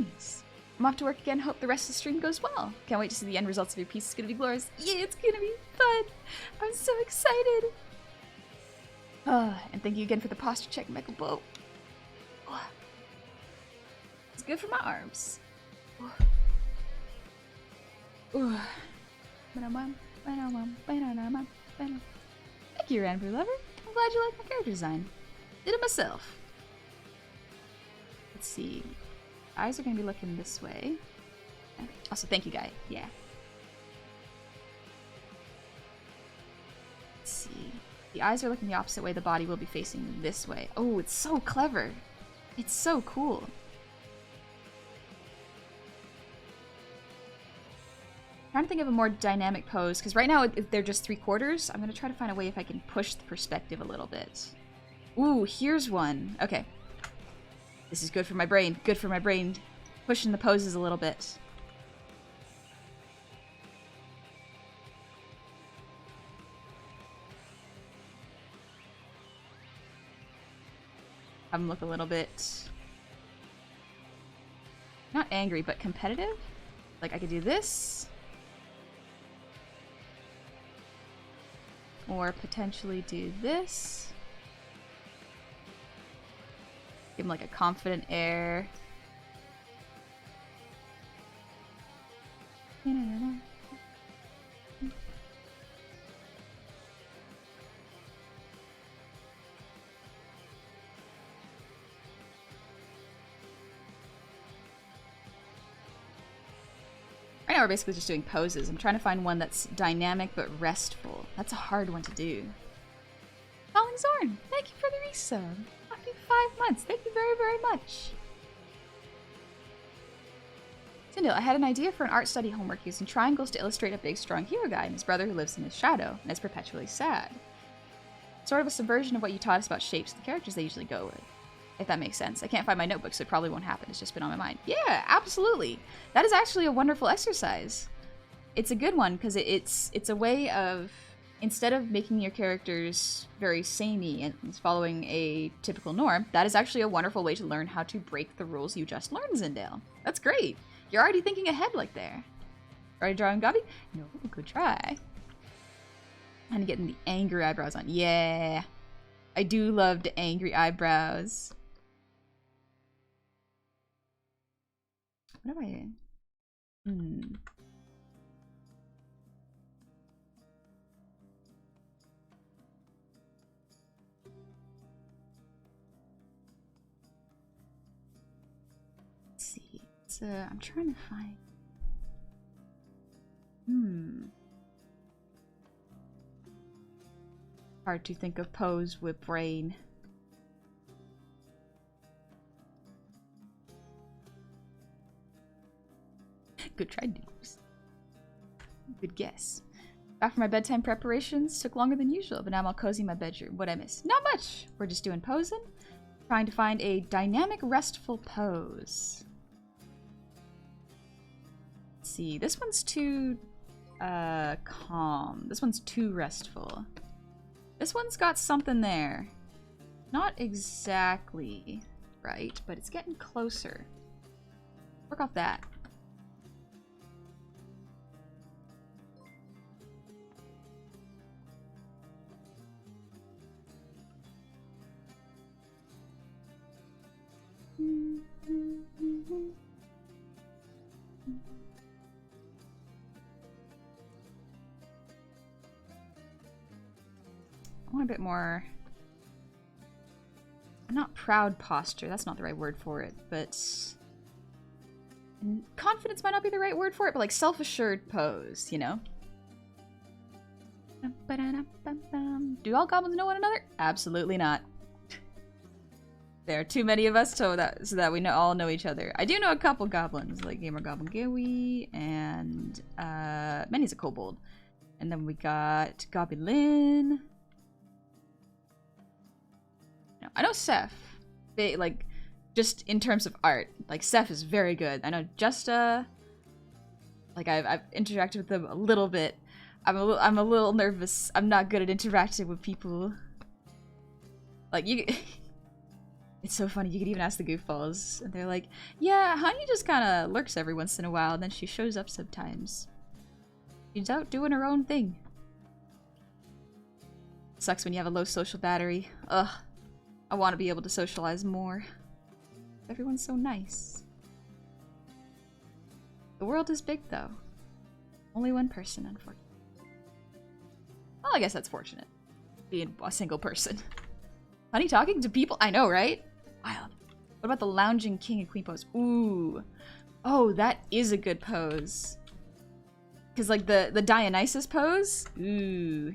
Nice. I'm off to work again. Hope the rest of the stream goes well. Can't wait to see the end results of your piece. It's gonna be glorious. Yeah, it's gonna be fun. I'm so excited. And thank you again for the posture check, Michael Bow. It's good for my arms. Thank you, Ranbrew Lover. I'm glad you like my character design. Did it myself. Let's see. Eyes are gonna be looking this way. Also, thank you, Guy. Yeah. Let's see. The eyes are looking the opposite way. The body will be facing this way. Oh, it's so clever. It's so cool. I'm trying to think of a more dynamic pose, because right now they're just 3/4. I'm gonna try to find a way if I can push the perspective a little bit. Ooh, here's one. Okay. This is good for my brain. Good for my brain. Pushing the poses a little bit. Have them look a little bit... not angry, but competitive. Like, I could do this. Or potentially do this. Give him like a confident air. Right now we're basically just doing poses. I'm trying to find one that's dynamic but restful. That's a hard one to do. Calling Zorn, thank you for the resub. 5 months. Thank you very, very much. Tyndall, I had an idea for an art study homework using triangles to illustrate a big, strong hero guy and his brother who lives in his shadow and is perpetually sad. Sort of a subversion of what you taught us about shapes and the characters they usually go with. If that makes sense. I can't find my notebook, so it probably won't happen. It's just been on my mind. Yeah, absolutely. That is actually a wonderful exercise. It's a good one, because it's a way of, instead of making your characters very samey and following a typical norm, that is actually a wonderful way to learn how to break the rules you just learned, Zindale. That's great. You're already thinking ahead like there. Already drawing Gabi? No, good try. And getting the angry eyebrows on. Yeah. I do love the angry eyebrows. What am I in? Let's see. I'm trying to find. Hard to think of pose with brain. Good try, dudes. Good guess. Back from my bedtime preparations. Took longer than usual, but now I'm all cozy in my bedroom. What'd I miss? Not much! We're just doing posing. Trying to find a dynamic, restful pose. Let's see. This one's too calm. This one's too restful. This one's got something there. Not exactly right, but it's getting closer. Work off that. I want a bit more, not proud posture, that's not the right word for it, but confidence might not be the right word for it, but like self-assured pose, you know? Do all goblins know one another? Absolutely not. There are too many of us so that we all know each other. I do know a couple goblins, like Gamer Goblin Gawi, and Manny's a kobold. And then we got Goblin. No, I know Seth. They like just in terms of art, like Seth is very good. I know Justa. Like I've interacted with them a little bit. I'm a little nervous. I'm not good at interacting with people. Like you. It's so funny, you could even ask the goofballs, and they're like, yeah, Honey just kinda lurks every once in a while, and then she shows up sometimes. She's out doing her own thing. Sucks when you have a low social battery. Ugh. I want to be able to socialize more. Everyone's so nice. The world is big, though. Only one person, unfortunately. Well, I guess that's fortunate. Being a single person. Honey talking to people? I know, right? Wild. What about the lounging king and queen pose? Ooh. Oh, that is a good pose. Because like the Dionysus pose? Ooh.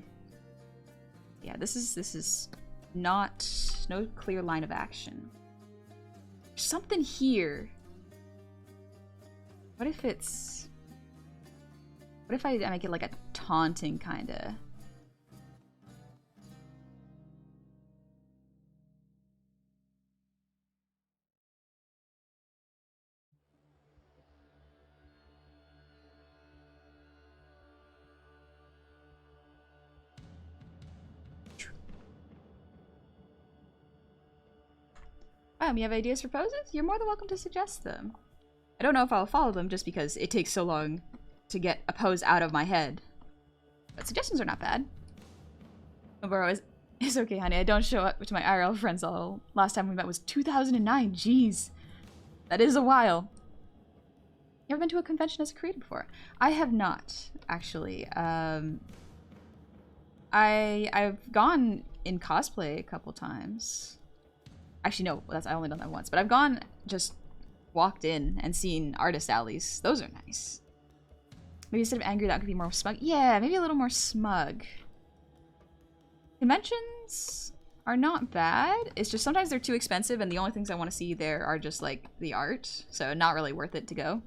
Yeah, this is not no clear line of action. There's something here. What if it's what if I make it like a taunting kinda? You have ideas for poses? You're more than welcome to suggest them. I don't know if I'll follow them just because it takes so long to get a pose out of my head. But suggestions are not bad. Mobaro is okay, honey. I don't show up to my IRL friends all. Last time we met was 2009. Jeez. That is a while. You ever been to a convention as a creator before? I have not, actually. I've gone in cosplay a couple times. Actually, no, I only done that once. But I've gone, just walked in and seen artist alleys. Those are nice. Maybe instead of angry, that could be more smug. Yeah, maybe a little more smug. Conventions are not bad. It's just sometimes they're too expensive, and the only things I want to see there are just, like, the art. So not really worth it to go.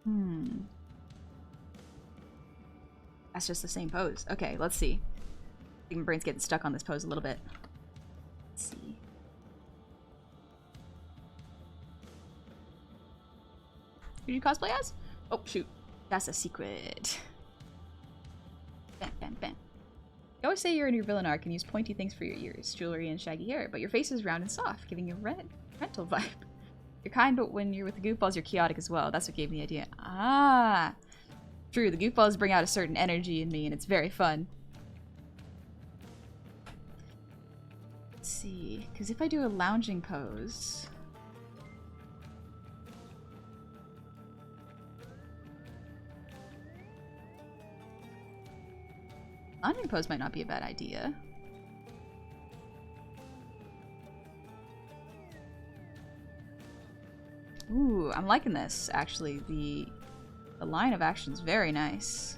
Hmm. That's just the same pose. Okay, let's see. I think my brain's getting stuck on this pose a little bit. Let's see. Who do you cosplay as? Oh, shoot. That's a secret. Bam, bam, bam. You always say you're in your villain arc and use pointy things for your ears, jewelry, and shaggy hair, but your face is round and soft, giving you a rental vibe. You're kind, but when you're with the goofballs, you're chaotic as well. That's what gave me the idea. Ah! True, the goofballs bring out a certain energy in me, and it's very fun. Let's see, because if I do a lounging pose... Lounging pose might not be a bad idea. Ooh, I'm liking this, actually. The line of action is very nice.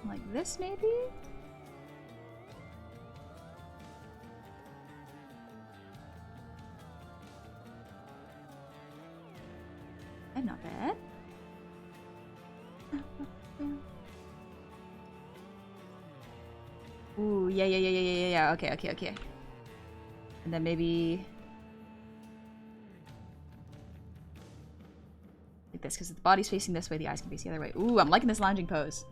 Like this, maybe? And not bad. Ooh, yeah. Okay. And then maybe... like this, because the body's facing this way, the eyes can face the other way. Ooh, I'm liking this lounging pose.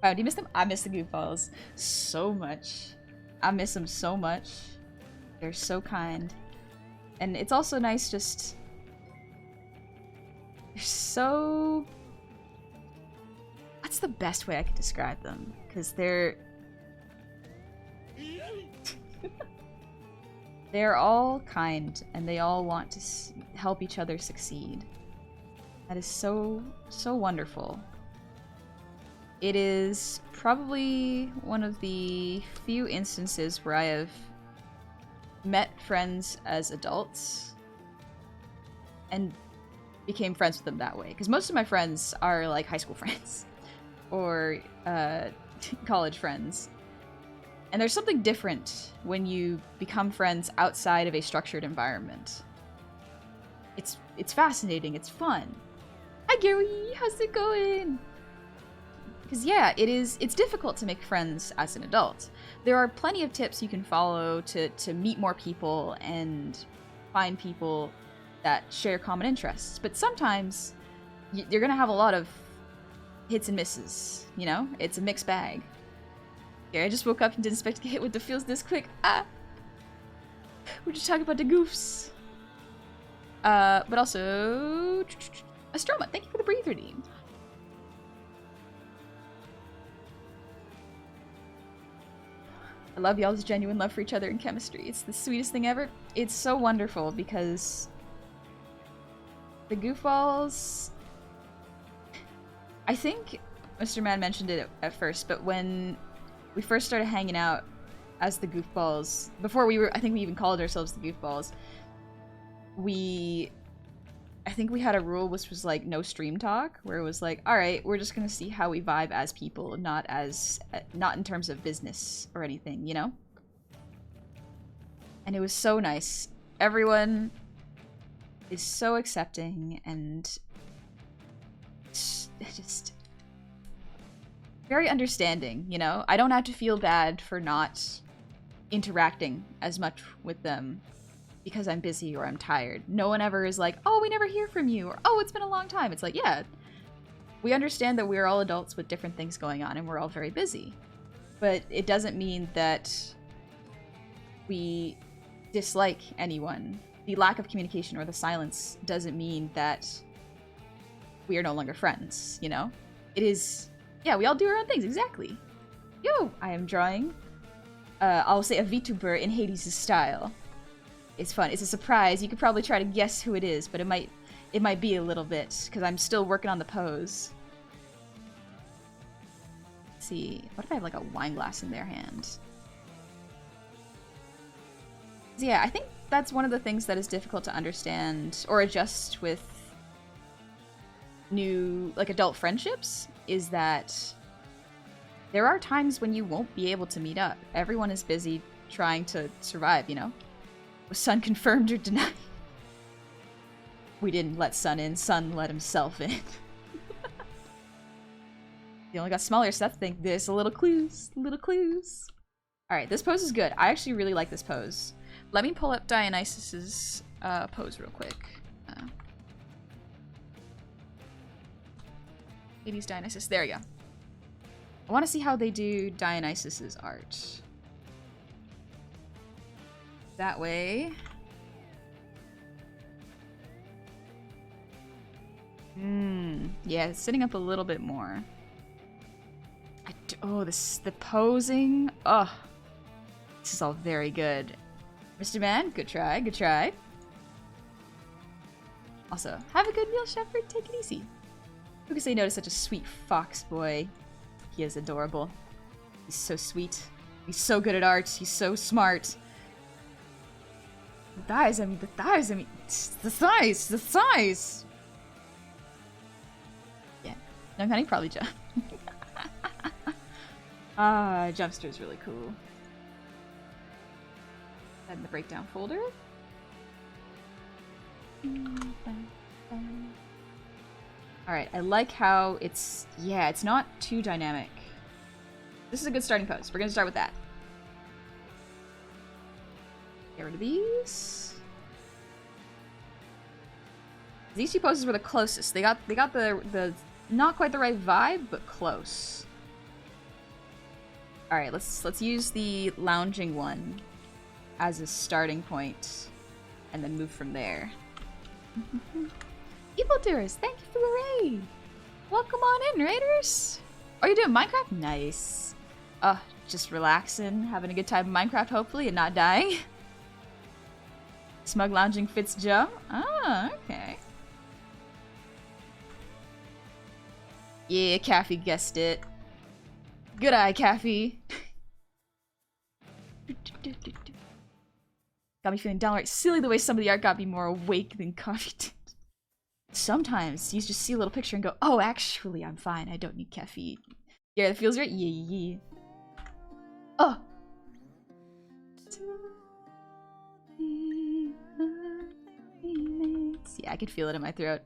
Wow, do you miss them? I miss the goofballs so much. I miss them so much. They're so kind. And it's also nice just... they're so... what's the best way I could describe them? Because they're... they're all kind, and they all want to help each other succeed. That is so, so wonderful. It is probably one of the few instances where I have met friends as adults and became friends with them that way. Because most of my friends are like high school friends or college friends. And there's something different when you become friends outside of a structured environment. It's fascinating, it's fun. Hi Gary, how's it going? Because yeah, it's difficult to make friends as an adult. There are plenty of tips you can follow to meet more people and find people that share common interests. But sometimes you're gonna have a lot of hits and misses, you know? It's a mixed bag. Yeah, I just woke up and didn't expect to get hit with the feels this quick. Ah! We're just talking about the goofs. But also... Astroma, thank you for the breather redeem. I love y'all's genuine love for each other and chemistry. It's the sweetest thing ever. It's so wonderful because the goofballs... I think Mr. Man mentioned it at first, but when we first started hanging out as the goofballs, before I think we even called ourselves the goofballs, I think we had a rule which was like no stream talk, where it was like, all right, we're just gonna see how we vibe as people, not in terms of business or anything, you know? And it was so nice. Everyone is so accepting and just very understanding, you know? I don't have to feel bad for not interacting as much with them because I'm busy or I'm tired. No one ever is like, oh, we never hear from you, or oh, it's been a long time. It's like, yeah, we understand that we're all adults with different things going on and we're all very busy. But it doesn't mean that we dislike anyone. The lack of communication or the silence doesn't mean that we are no longer friends, you know? It is, yeah, we all do our own things, exactly. Yo, I am drawing, I'll say a VTuber in Hades' style. It's fun. It's a surprise. You could probably try to guess who it is, but it might be a little bit, because I'm still working on the pose. Let's see. What if I have like a wine glass in their hand? So yeah, I think that's one of the things that is difficult to understand or adjust with new, like, adult friendships is that there are times when you won't be able to meet up. Everyone is busy trying to survive, you know? Was Sun confirmed or denied? We didn't let Sun in. Sun let himself in. He only got smaller, so that's the thing. There's a little clues. Little clues. Alright, this pose is good. I actually really like this pose. Let me pull up Dionysus's pose real quick. 80s Dionysus. There we go. I want to see how they do Dionysus's art. That way. Yeah, it's sitting up a little bit more. Oh, the posing. Oh, this is all very good. Mr. Man, good try, good try. Also, have a good meal, Shepherd. Take it easy. Who can say no to such a sweet fox boy? He is adorable. He's so sweet. He's so good at art. He's so smart. The thighs, I mean, the thighs, I mean, the thighs, the thighs. Yeah, no, honey, probably jump. Jumpster's really cool. And the breakdown folder. Alright, I like how it's, yeah, it's not too dynamic. This is a good starting pose. We're gonna start with that. Get rid of these. These two poses were the closest. They got the not quite the right vibe, but close. Alright, let's use the lounging one as a starting point and then move from there. Evildoers, thank you for the raid! Welcome on in, raiders! Are you doing Minecraft? Nice. Just relaxing, having a good time in Minecraft, hopefully, and not dying. Smug lounging fits jump? Ah, okay. Yeah, Caffey guessed it. Good eye, Caffey. Got me feeling downright silly the way some of the art got me more awake than coffee did. Sometimes you just see a little picture and go, oh, actually, I'm fine. I don't need caffeine. Yeah, that feels right. Yeah. Oh. Yeah, I can feel it in my throat.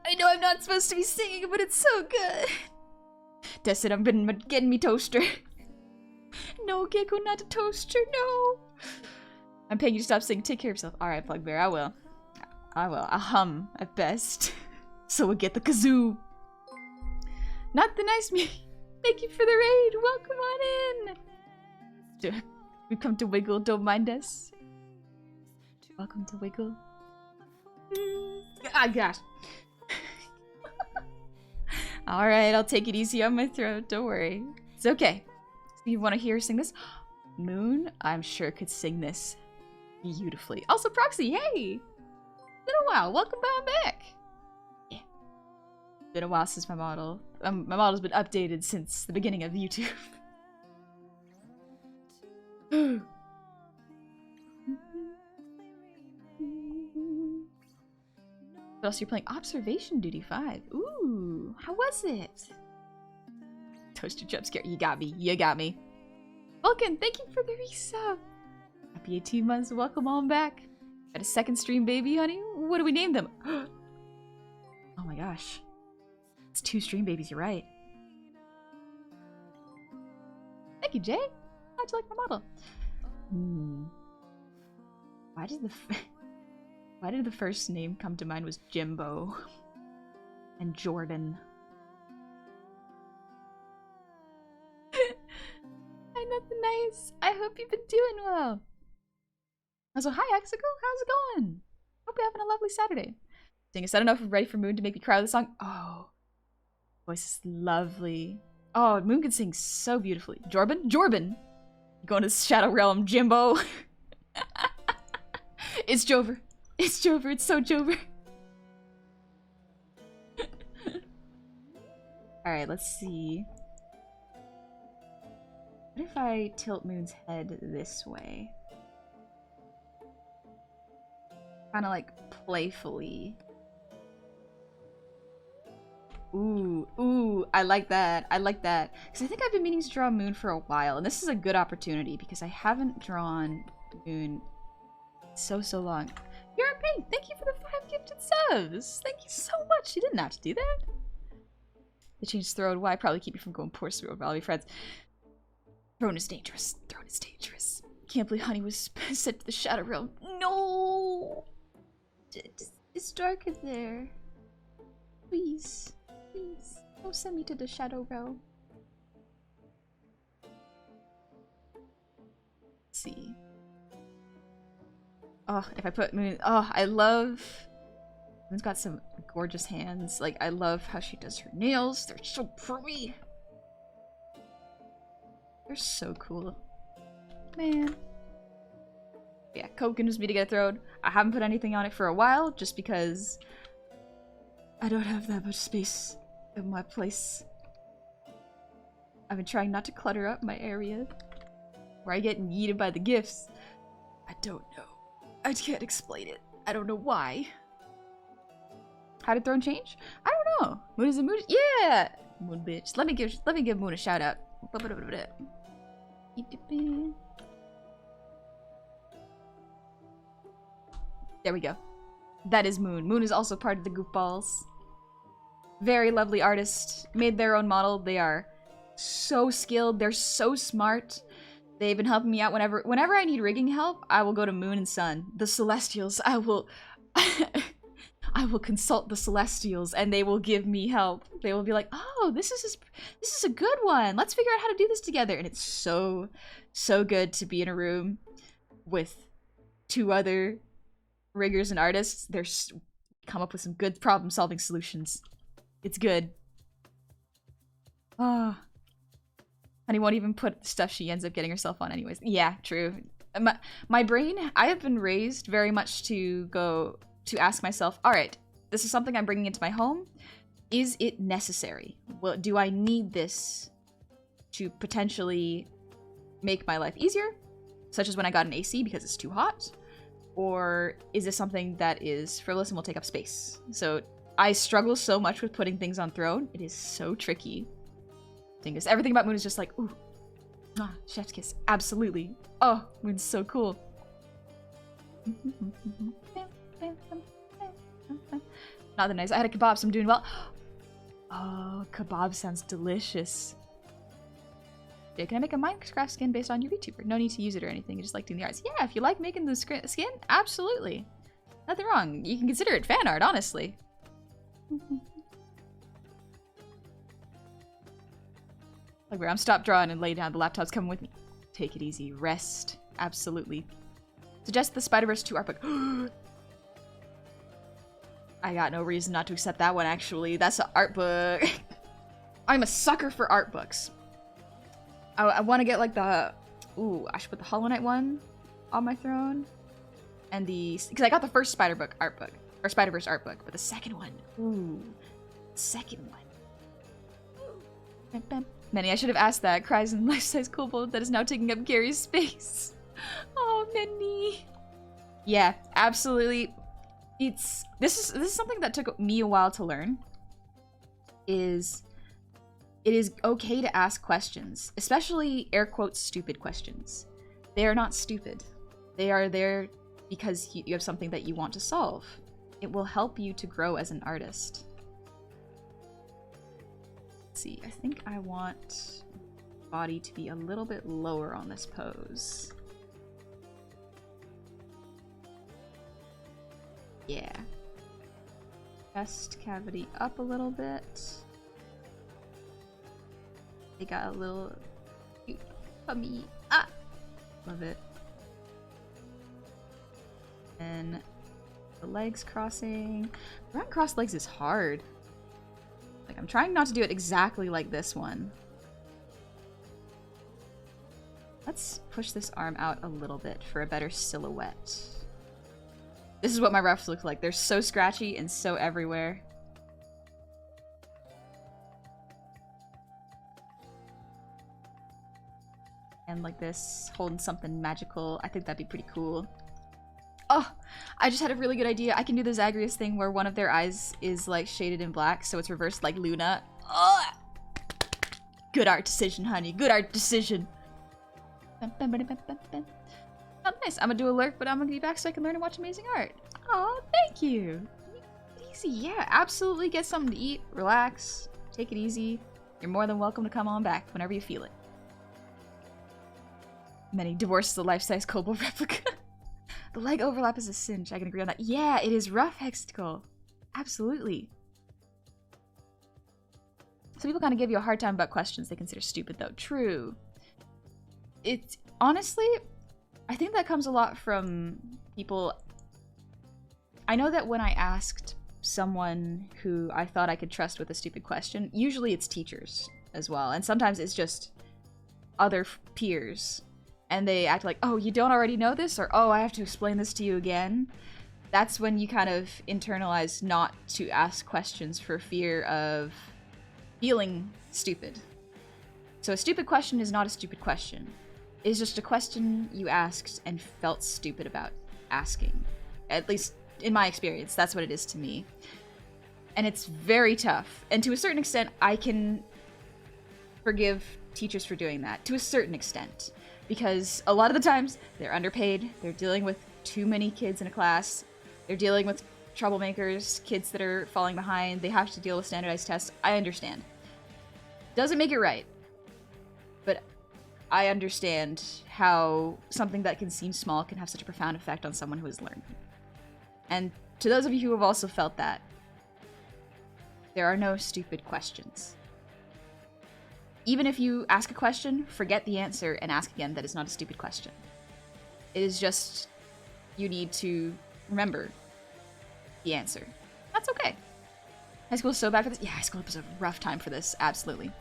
I know I'm not supposed to be singing, but it's so good. That's it, I've been getting me toaster. No, Gecko, not a toaster, no. I'm paying you to stop singing. Take care of yourself. Alright, Plugbear, I will. I'll hum at best. So we'll get the kazoo. Not the nice me. Thank you for the raid. Welcome on in. We've come to Wiggle, don't mind us. Welcome to Wiggle. Ah, gosh. Alright, I'll take it easy on my throat. Don't worry. It's okay. You want to hear her sing this? Moon, I'm sure, could sing this beautifully. Also, Proxy, hey! Been a while. Welcome back. Yeah. Been a while since my model. My model's been updated since the beginning of YouTube. What else are you playing? Observation Duty 5. Ooh, how was it? Toaster jump scare. You got me. You got me. Vulcan, thank you for the resub. Happy 18 months. Welcome on back. Got a second stream baby, honey. What do we name them? Oh my gosh. It's 2 stream babies, you're right. Thank you, Jay. How'd you like my model? Why did the first name come to mind was Jimbo and Jordan? Hi, nothing nice. I hope you've been doing well. Also, hi, Exicle. How's it going? Hope you're having a lovely Saturday. Dang, is that enough ready for Moon to make me cry with the song? Oh, voice is lovely. Oh, Moon can sing so beautifully. Jorban? Jorban! Going to Shadow Realm, Jimbo. It's Jover. It's Jover. It's so Jover. Alright, let's see. What if I tilt Moon's head this way? Kind of like playfully. Ooh, I like that. I like that. Because I think I've been meaning to draw Moon for a while, and this is a good opportunity because I haven't drawn Moon so long. You're a pink! Thank you for the 5 gifted subs! Thank you so much! You didn't have to do that. They changed Throne. Why? Probably keep you from going poor through Valley friends. Throne is dangerous. Throne is dangerous. Can't believe Honey was sent to the Shadow Realm. No! It's dark in there. Please. Please. Don't send me to the Shadow Realm. Let's see. Oh, if I put Moon... Oh, I love... Moon's got some gorgeous hands. Like, I love how she does her nails. They're so pretty. They're so cool. Man. Yeah, Coke induced me to get a throne. I haven't put anything on it for a while, just because I don't have that much space in my place. I've been trying not to clutter up my area where I get yeeted by the gifts. I don't know. I can't explain it. I don't know why. How did Throne change? I don't know. Moon is a moon. Yeah, Moonbtch. Let me give Moon a shout out. There we go. That is Moon. Moon is also part of the Goofballs. Very lovely artist. Made their own model. They are so skilled. They're so smart. They've been helping me out whenever I need rigging help. I will go to Moon and Sun, the Celestials. I will I will consult the Celestials and they will give me help. They will be like, "Oh, this is a good one. Let's figure out how to do this together." And it's so good to be in a room with 2 other riggers and artists. They're come up with some good problem-solving solutions. It's good. Ah. Honey won't even put the stuff she ends up getting herself on anyways. Yeah, true. My brain, I have been raised very much to ask myself, all right, this is something I'm bringing into my home. Is it necessary? Well, do I need this to potentially make my life easier? Such as when I got an AC because it's too hot? Or is this something that is frivolous and will take up space? So I struggle so much with putting things on Throne. It is so tricky. Everything about Moon is just like, ooh, chef's kiss, absolutely. Oh, Moon's so cool. Not that nice. I had a kebab, so I'm doing well. Oh, kebab sounds delicious. Yeah, can I make a Minecraft skin based on your VTuber? No need to use it or anything. I just like doing the arts. Yeah, if you like making the skin, absolutely. Nothing wrong. You can consider it fan art, honestly. Like where I'm stop drawing and lay down. The laptop's coming with me. Take it easy. Rest. Absolutely. Suggest the Spider-Verse 2 art book. I got no reason not to accept that one, actually. That's an art book. I'm a sucker for art books. I want to get like the... Ooh, I should put the Hollow Knight one on my throne. And the... Because I got the first Spider-Book art book. Or Spider-Verse art book. But the second one... Ooh. Second one. Manny, I should have asked that. Cries in life-size kobold that is now taking up Gary's space. Oh, Manny. Yeah, absolutely. This is something that took me a while to learn. It is okay to ask questions, especially air quotes stupid questions. They are not stupid. They are there because you have something that you want to solve. It will help you to grow as an artist. Let's see, I think I want body to be a little bit lower on this pose. Yeah. Chest cavity up a little bit. They got a little cute tummy. Ah! Love it. And the legs crossing. Running crossed legs is hard. Like, I'm trying not to do it exactly like this one. Let's push this arm out a little bit for a better silhouette. This is what my roughs look like. They're so scratchy and so everywhere. And like this, holding something magical. I think that'd be pretty cool. Oh, I just had a really good idea. I can do the Zagreus thing where one of their eyes is like shaded in black, so it's reversed like Luna. Oh! Good art decision, honey. Good art decision. Oh, nice. I'm gonna do a lurk, but I'm gonna be back so I can learn and watch amazing art. Oh, thank you. Easy. Yeah, absolutely. Get something to eat, relax, take it easy. You're more than welcome to come on back whenever you feel it. Many divorces a life-size kobold replica. The leg overlap is a cinch. I can agree on that. Yeah, it is rough, Hexticle. Absolutely. Some people kind of give you a hard time about questions they consider stupid, though. True. It's honestly, I think that comes a lot from people. I know that when I asked someone who I thought I could trust with a stupid question, usually it's teachers as well, and sometimes it's just other peers. And they act like, oh, you don't already know this? Or, oh, I have to explain this to you again. That's when you kind of internalize not to ask questions for fear of feeling stupid. So a stupid question is not a stupid question. It's just a question you asked and felt stupid about asking. At least in my experience, that's what it is to me. And it's very tough. And to a certain extent, I can forgive teachers for doing that. To a certain extent. Because a lot of the times, they're underpaid, they're dealing with too many kids in a class, they're dealing with troublemakers, kids that are falling behind, they have to deal with standardized tests. I understand. Doesn't make it right. But I understand how something that can seem small can have such a profound effect on someone who has learned. And to those of you who have also felt that, there are no stupid questions. Even if you ask a question, forget the answer and ask again. That is not a stupid question. It is just, you need to remember the answer. That's okay. High school is so bad for this. Yeah, high school was a rough time for this. Absolutely.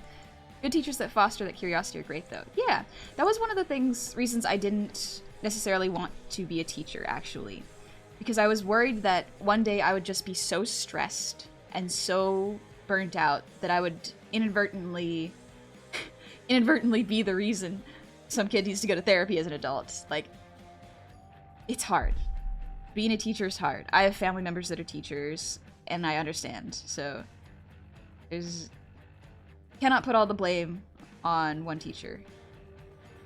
Good teachers that foster that curiosity are great, though. Yeah, that was one of the reasons I didn't necessarily want to be a teacher, actually. Because I was worried that one day I would just be so stressed and so burnt out that I would inadvertently be the reason some kid needs to go to therapy as an adult. Like, it's hard. Being a teacher is hard. I have family members that are teachers, and I understand. So, cannot put all the blame on one teacher.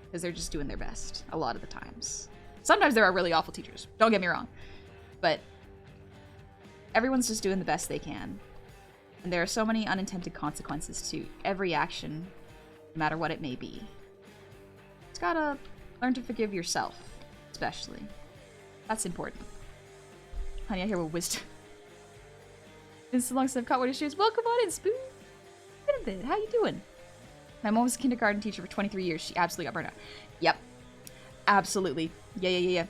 Because they're just doing their best a lot of the times. Sometimes there are really awful teachers. Don't get me wrong. But everyone's just doing the best they can. And there are so many unintended consequences to every action, no matter what it may be. It's gotta learn to forgive yourself, especially. That's important. Honey, I hear with wisdom. Been so long since I've caught one of your shoes. Welcome on in, Spoon. Been a bit. How you doing? My mom was a kindergarten teacher for 23 years. She absolutely got burned out. Yep. Absolutely. Yeah.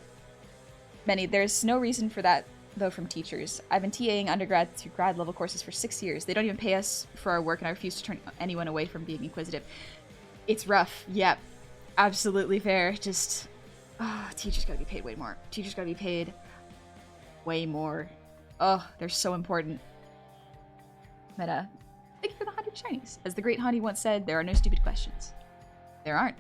Many. There's no reason for that, though, from teachers. I've been TAing undergrad through grad level courses for 6 years. They don't even pay us for our work, and I refuse to turn anyone away from being inquisitive. It's rough. Yep. Absolutely fair. Just, teachers gotta be paid way more. Teachers gotta be paid way more. Oh, they're so important. Meta. Thank you for the 100 shinies. As the great Hani once said, there are no stupid questions. There aren't.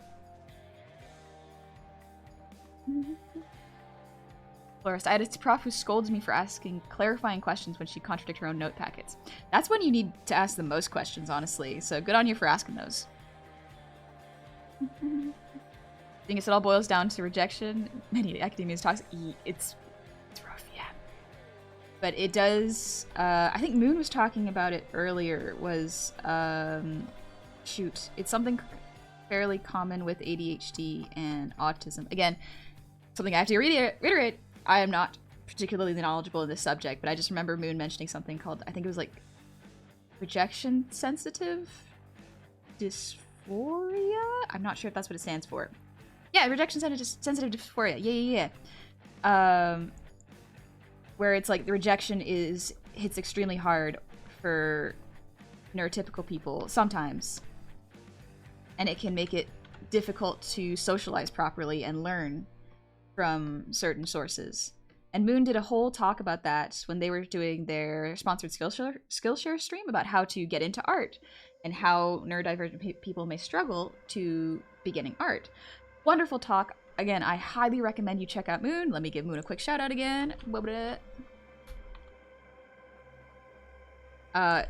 Florist, I had a prof who scolds me for asking clarifying questions when she contradicted her own note packets. That's when you need to ask the most questions, honestly. So good on you for asking those. I guess it all boils down to rejection. Many academians talk. It's rough, yeah. But it does. I think Moon was talking about it earlier. Was shoot, it's something fairly common with ADHD and autism. Again, something I have to reiterate. I am not particularly knowledgeable in this subject, but I just remember Moon mentioning something called, I think it was like rejection sensitive dysphoria. I'm not sure if that's what it stands for. Yeah, rejection sensitive dysphoria. Yeah. Where it's like the rejection hits extremely hard for neurotypical people sometimes, and it can make it difficult to socialize properly and learn from certain sources. And Moon did a whole talk about that when they were doing their sponsored Skillshare stream about how to get into art and how neurodivergent people may struggle to beginning art. Wonderful talk. Again, I highly recommend you check out Moon. Let me give Moon a quick shout out again.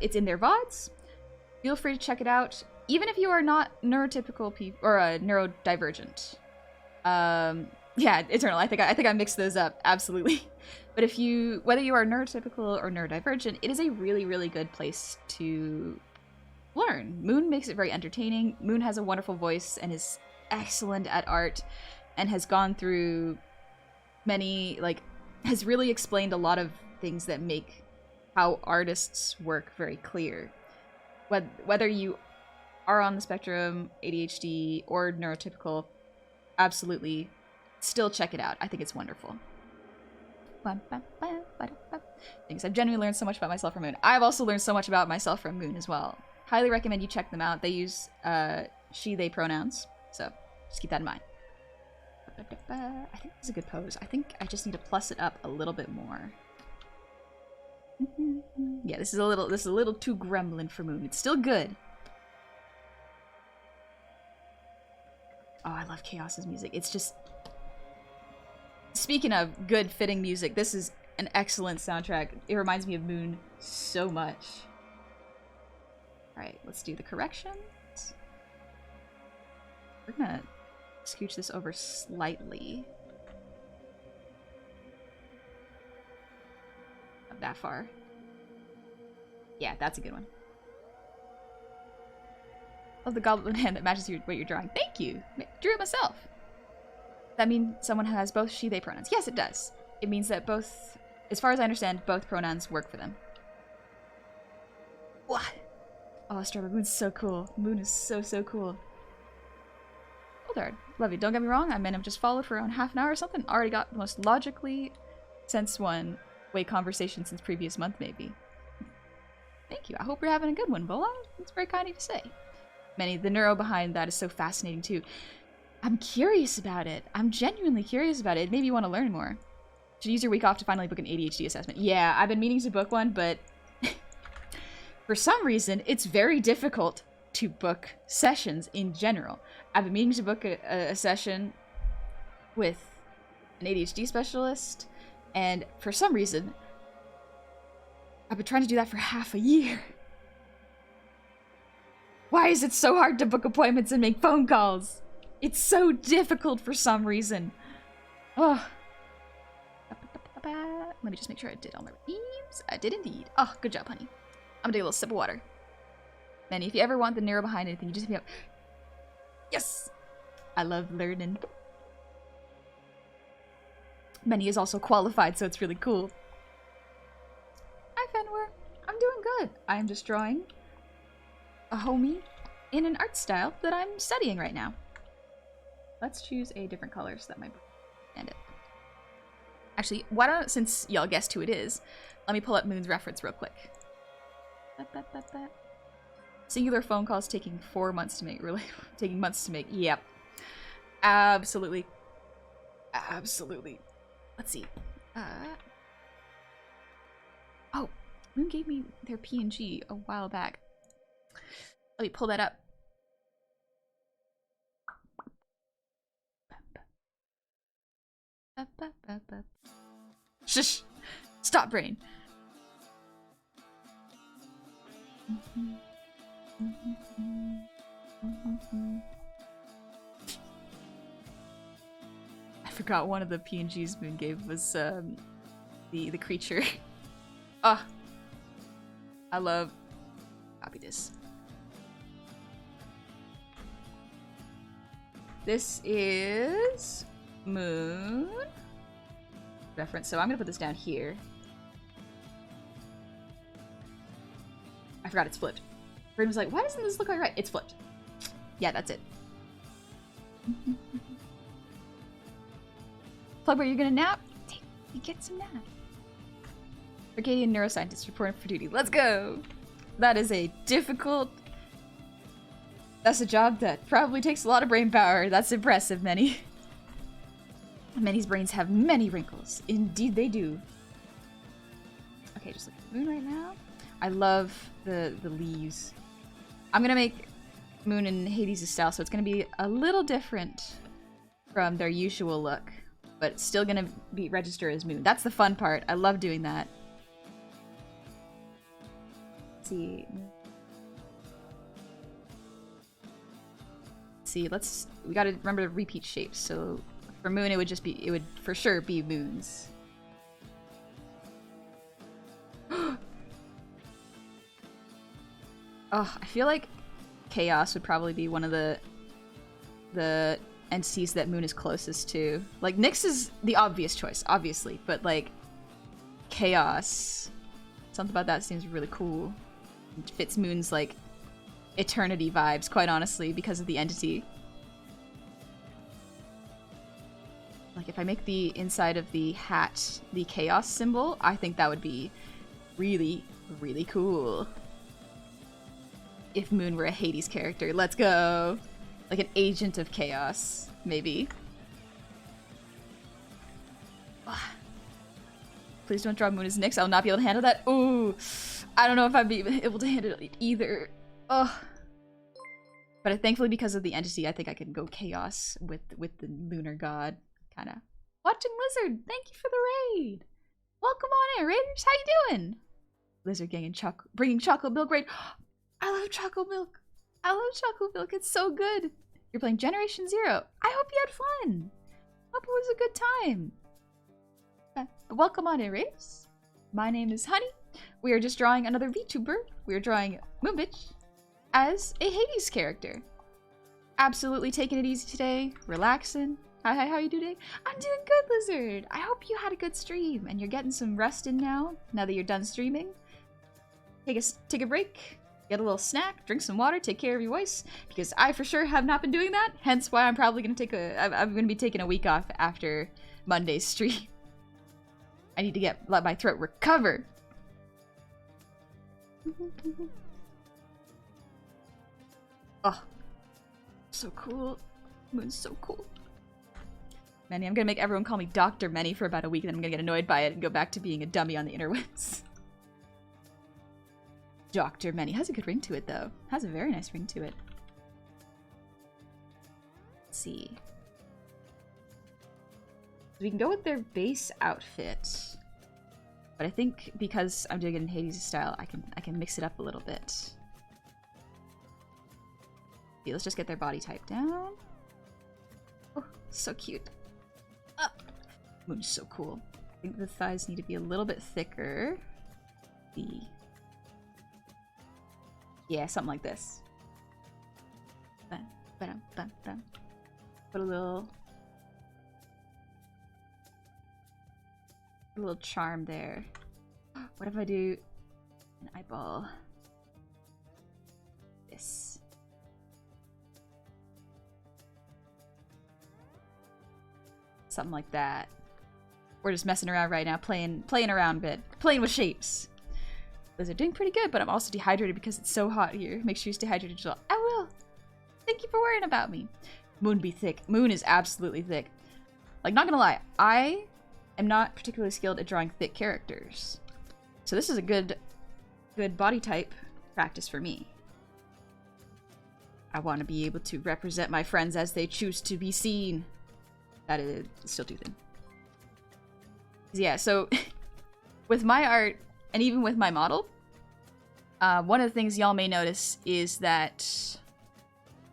It's in their VODs. Feel free to check it out, even if you are not neurotypical or neurodivergent. Yeah, Eternal. I think I mixed those up absolutely. But whether you are neurotypical or neurodivergent, it is a really, really good place to learn. Moon makes it very entertaining. Moon has a wonderful voice and is excellent at art, and has gone through many, has really explained a lot of things that make how artists work very clear. Whether you are on the spectrum, ADHD, or neurotypical, absolutely still check it out. I think it's wonderful. Thanks. I've genuinely learned so much about myself from Moon. I've also learned so much about myself from Moon as well. Highly recommend you check them out. They use she, they pronouns, so just keep that in mind. I think this is a good pose. I think I just need to plus it up a little bit more. Yeah, this is a little too gremlin for Moon. It's still good. Oh, I love Chaos's music. It's just... Speaking of good fitting music, this is an excellent soundtrack. It reminds me of Moon so much. Alright, let's do the corrections. We're gonna scooch this over slightly. Not that far. Yeah, that's a good one. Love the goblin hand that matches what you're drawing. Thank you! Drew it myself. That means someone has both she, they pronouns. Yes, it does. It means that both, as far as I understand, both pronouns work for them. What? Oh, Strawberry Moon's so cool. Moon is so, so cool. Oh, there. Love you. Don't get me wrong. I may have just followed for around half an hour or something. Already got the most logically sense one way conversation since previous month, maybe. Thank you. I hope you're having a good one, Vola. That's very kind of you to say. The neuro behind that is so fascinating, too. I'm curious about it. I'm genuinely curious about it. Maybe you want to learn more. Should use your week off to finally book an ADHD assessment. Yeah, I've been meaning to book one, but for some reason, it's very difficult to book sessions in general. I've been meaning to book a session with an ADHD specialist, and for some reason, I've been trying to do that for half a year. Why is it so hard to book appointments and make phone calls? It's so difficult for some reason. Oh. Let me just make sure I did all my reams. I did indeed. Oh, good job, honey. I'm gonna take a little sip of water. Manny, if you ever want the neuro behind anything, you just hit me up. Yes! I love learning. Manny is also qualified, so it's really cool. Hi, Fenwer. I'm doing good. I'm just drawing a homie in an art style that I'm studying right now. Let's choose a different color so that might end it. Actually, why don't, since y'all guessed who it is, let me pull up Moon's reference real quick. Singular phone calls taking 4 months to make, really? Taking months to make. Yep. Absolutely. Absolutely. Let's see. Oh, Moon gave me their PNG a while back. Let me pull that up. Shush! Stop, brain. forgot one of the PNGs Moon gave was the creature. Ah, I love. Copy this. This is Moon reference, so I'm gonna put this down here. I forgot it's flipped. Braden was like, why doesn't this look quite right? It's flipped. Yeah, that's it. Plug, where you're gonna nap? You get some nap. Circadian neuroscientist reporting for duty. Let's go! That is a difficult... That's a job that probably takes a lot of brain power. That's impressive, Many. Many's brains have many wrinkles. Indeed they do. Okay, just look at the moon right now. I love the leaves. I'm gonna make Moon and Hades' style, so it's gonna be a little different from their usual look, but it's still gonna be register as Moon. That's the fun part. I love doing that. Let's see. We gotta remember to repeat shapes. So for Moon, it would for sure be moons. Oh, I feel like Chaos would probably be one of the entities that Moon is closest to. Like, Nyx is the obvious choice, obviously, but like Chaos, something about that seems really cool. It fits Moon's like eternity vibes, quite honestly, because of the entity. Like, if I make the inside of the hat the Chaos symbol, I think that would be really, really cool. If Moon were a Hades character. Let's go! Like an agent of chaos, maybe. Ugh. Please don't draw Moon as Nyx. I will not be able to handle that. Ooh! I don't know if I'd be able to handle it either. Ugh. But thankfully, because of the entity, I think I can go chaos with the lunar god. Kinda. Watching Lizard! Thank you for the raid! Welcome on in, Raiders! How you doing? Lizard gang and bringing chocolate milk raid. I love chocolate milk. I love chocolate milk. It's so good. You're playing Generation Zero. I hope you had fun. Hope it was a good time. Welcome on in, Raiders. My name is Honey. We are just drawing another VTuber. We are drawing Moonbtch as a Hades character. Absolutely taking it easy today. Relaxing. Hi, how you doing today? I'm doing good, Lizard. I hope you had a good stream and you're getting some rest in now that you're done streaming. Take a break. Get a little snack, drink some water, take care of your voice, because I for sure have not been doing that, hence why I'm probably going to I'm going to be taking a week off after Monday's stream. I need to let my throat recover. Oh, so cool. Moon's so cool. Manny, I'm going to make everyone call me Dr. Manny for about a week, and then I'm going to get annoyed by it and go back to being a dummy on the interwebs. Dr. Manny has a good ring to it, though. Has a very nice ring to it. Let's see. We can go with their base outfit, but I think because I'm doing it in Hades' style, I can mix it up a little bit. Okay, let's just get their body type down. Oh, so cute. Moon's so cool. I think the thighs need to be a little bit thicker. Yeah, something like this. Put a little charm there. What if I do an eyeball? This. Something like that. We're just messing around right now, playing around a bit. Playing with shapes. Those are doing pretty good, but I'm also dehydrated because it's so hot here. Make sure you stay hydrated as well. I will! Thank you for worrying about me. Moon be thick. Moon is absolutely thick. Like, not gonna lie, I am not particularly skilled at drawing thick characters. So this is a good body type practice for me. I want to be able to represent my friends as they choose to be seen. That is still too thin. Yeah, so with my art, and even with my model, one of the things y'all may notice is that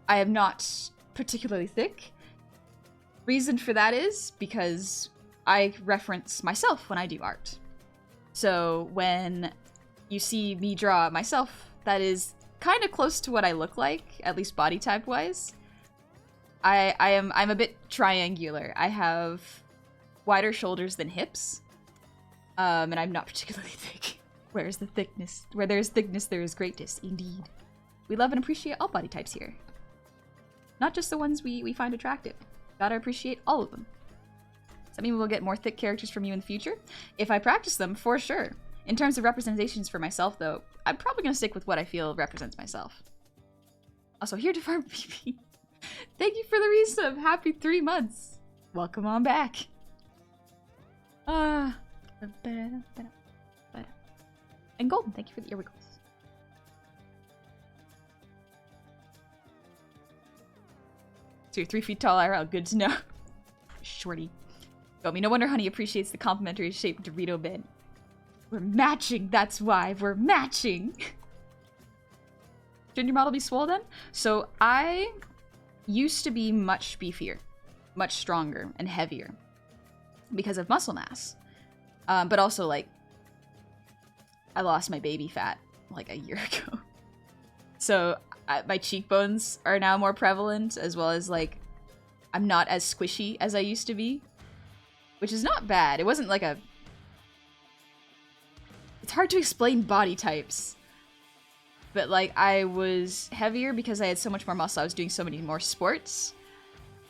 I am not particularly thick. Reason for that is because I reference myself when I do art. So when you see me draw myself, that is kind of close to what I look like, at least body type wise. I'm a bit triangular. I have wider shoulders than hips, and I'm not particularly thick. Where's the thickness? Where there's thickness, there is greatness, indeed. We love and appreciate all body types here. Not just the ones we find attractive. Gotta appreciate all of them. Does that mean we'll get more thick characters from you in the future? If I practice them, for sure. In terms of representations for myself, though, I'm probably gonna stick with what I feel represents myself. Also, here to farm PP. Thank you for the resub. Happy 3 months. Welcome on back. And Golden, thank you for the earwiggles. So you're 3 feet tall, IRL. Good to know. Shorty. Gomi, no wonder Honey appreciates the complimentary shaped Dorito bed. We're matching, that's why. We're matching. Shouldn't your model be swole then? So I used to be much beefier, much stronger and heavier because of muscle mass. But also, like, I lost my baby fat like a year ago. So my cheekbones are now more prevalent, as well as, like, I'm not as squishy as I used to be, which is not bad. It wasn't like a... It's hard to explain body types. But, like, I was heavier because I had so much more muscle. I was doing so many more sports.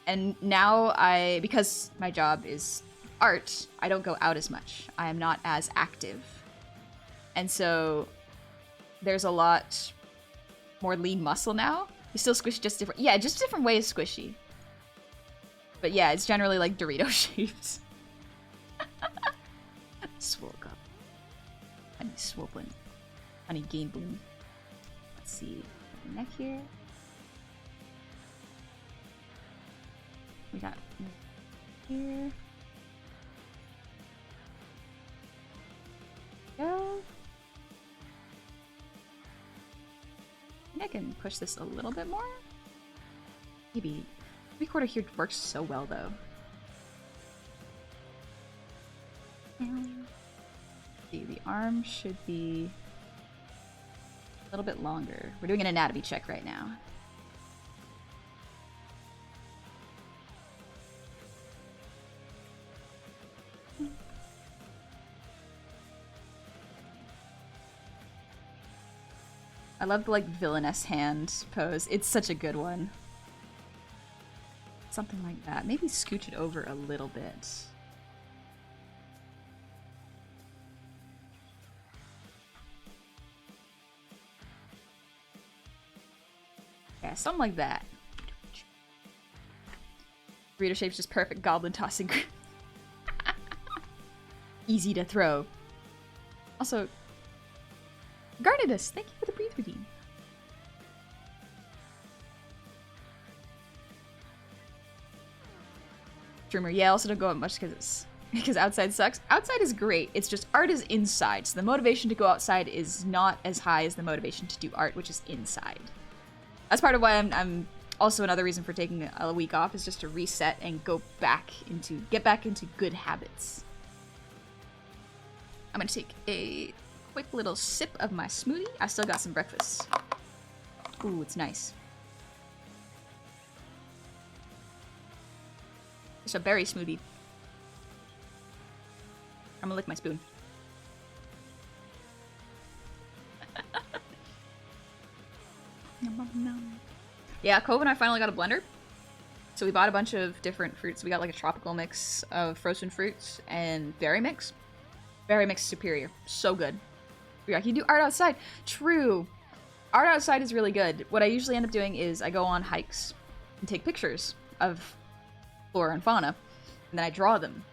And now because my job is art, I don't go out as much. I am not as active. And so there's a lot more lean muscle now. You still squish just different... Yeah, just different ways squishy. But yeah, it's generally, like, Dorito shaped. Swole up. Honey swoplin. Honey gainblin. Let's see. Neck here. We got here. Go. I think I can push this a little bit more. Maybe 3/4 here works so well though. See, the arm should be a little bit longer. We're doing an anatomy check right now. I love the, like, villainess hand pose. It's such a good one. Something like that. Maybe scooch it over a little bit. Yeah, something like that. Burrito shape's just perfect goblin tossing. Easy to throw. Also, Garnidus, thank you for the breathe redeem. Streamer, yeah, I also don't go out much because outside sucks. Outside is great. It's just art is inside, so the motivation to go outside is not as high as the motivation to do art, which is inside. That's part of why I'm also another reason for taking a week off is just to reset and get back into good habits. I'm gonna take a quick little sip of my smoothie. I still got some breakfast. Ooh, it's nice. It's a berry smoothie. I'm gonna lick my spoon. Yeah, Cove and I finally got a blender. So we bought a bunch of different fruits. We got like a tropical mix of frozen fruits and berry mix. Berry mix superior. So good. Yeah, you do art outside. True. Art outside is really good. What I usually end up doing is I go on hikes and take pictures of flora and fauna, and then I draw them.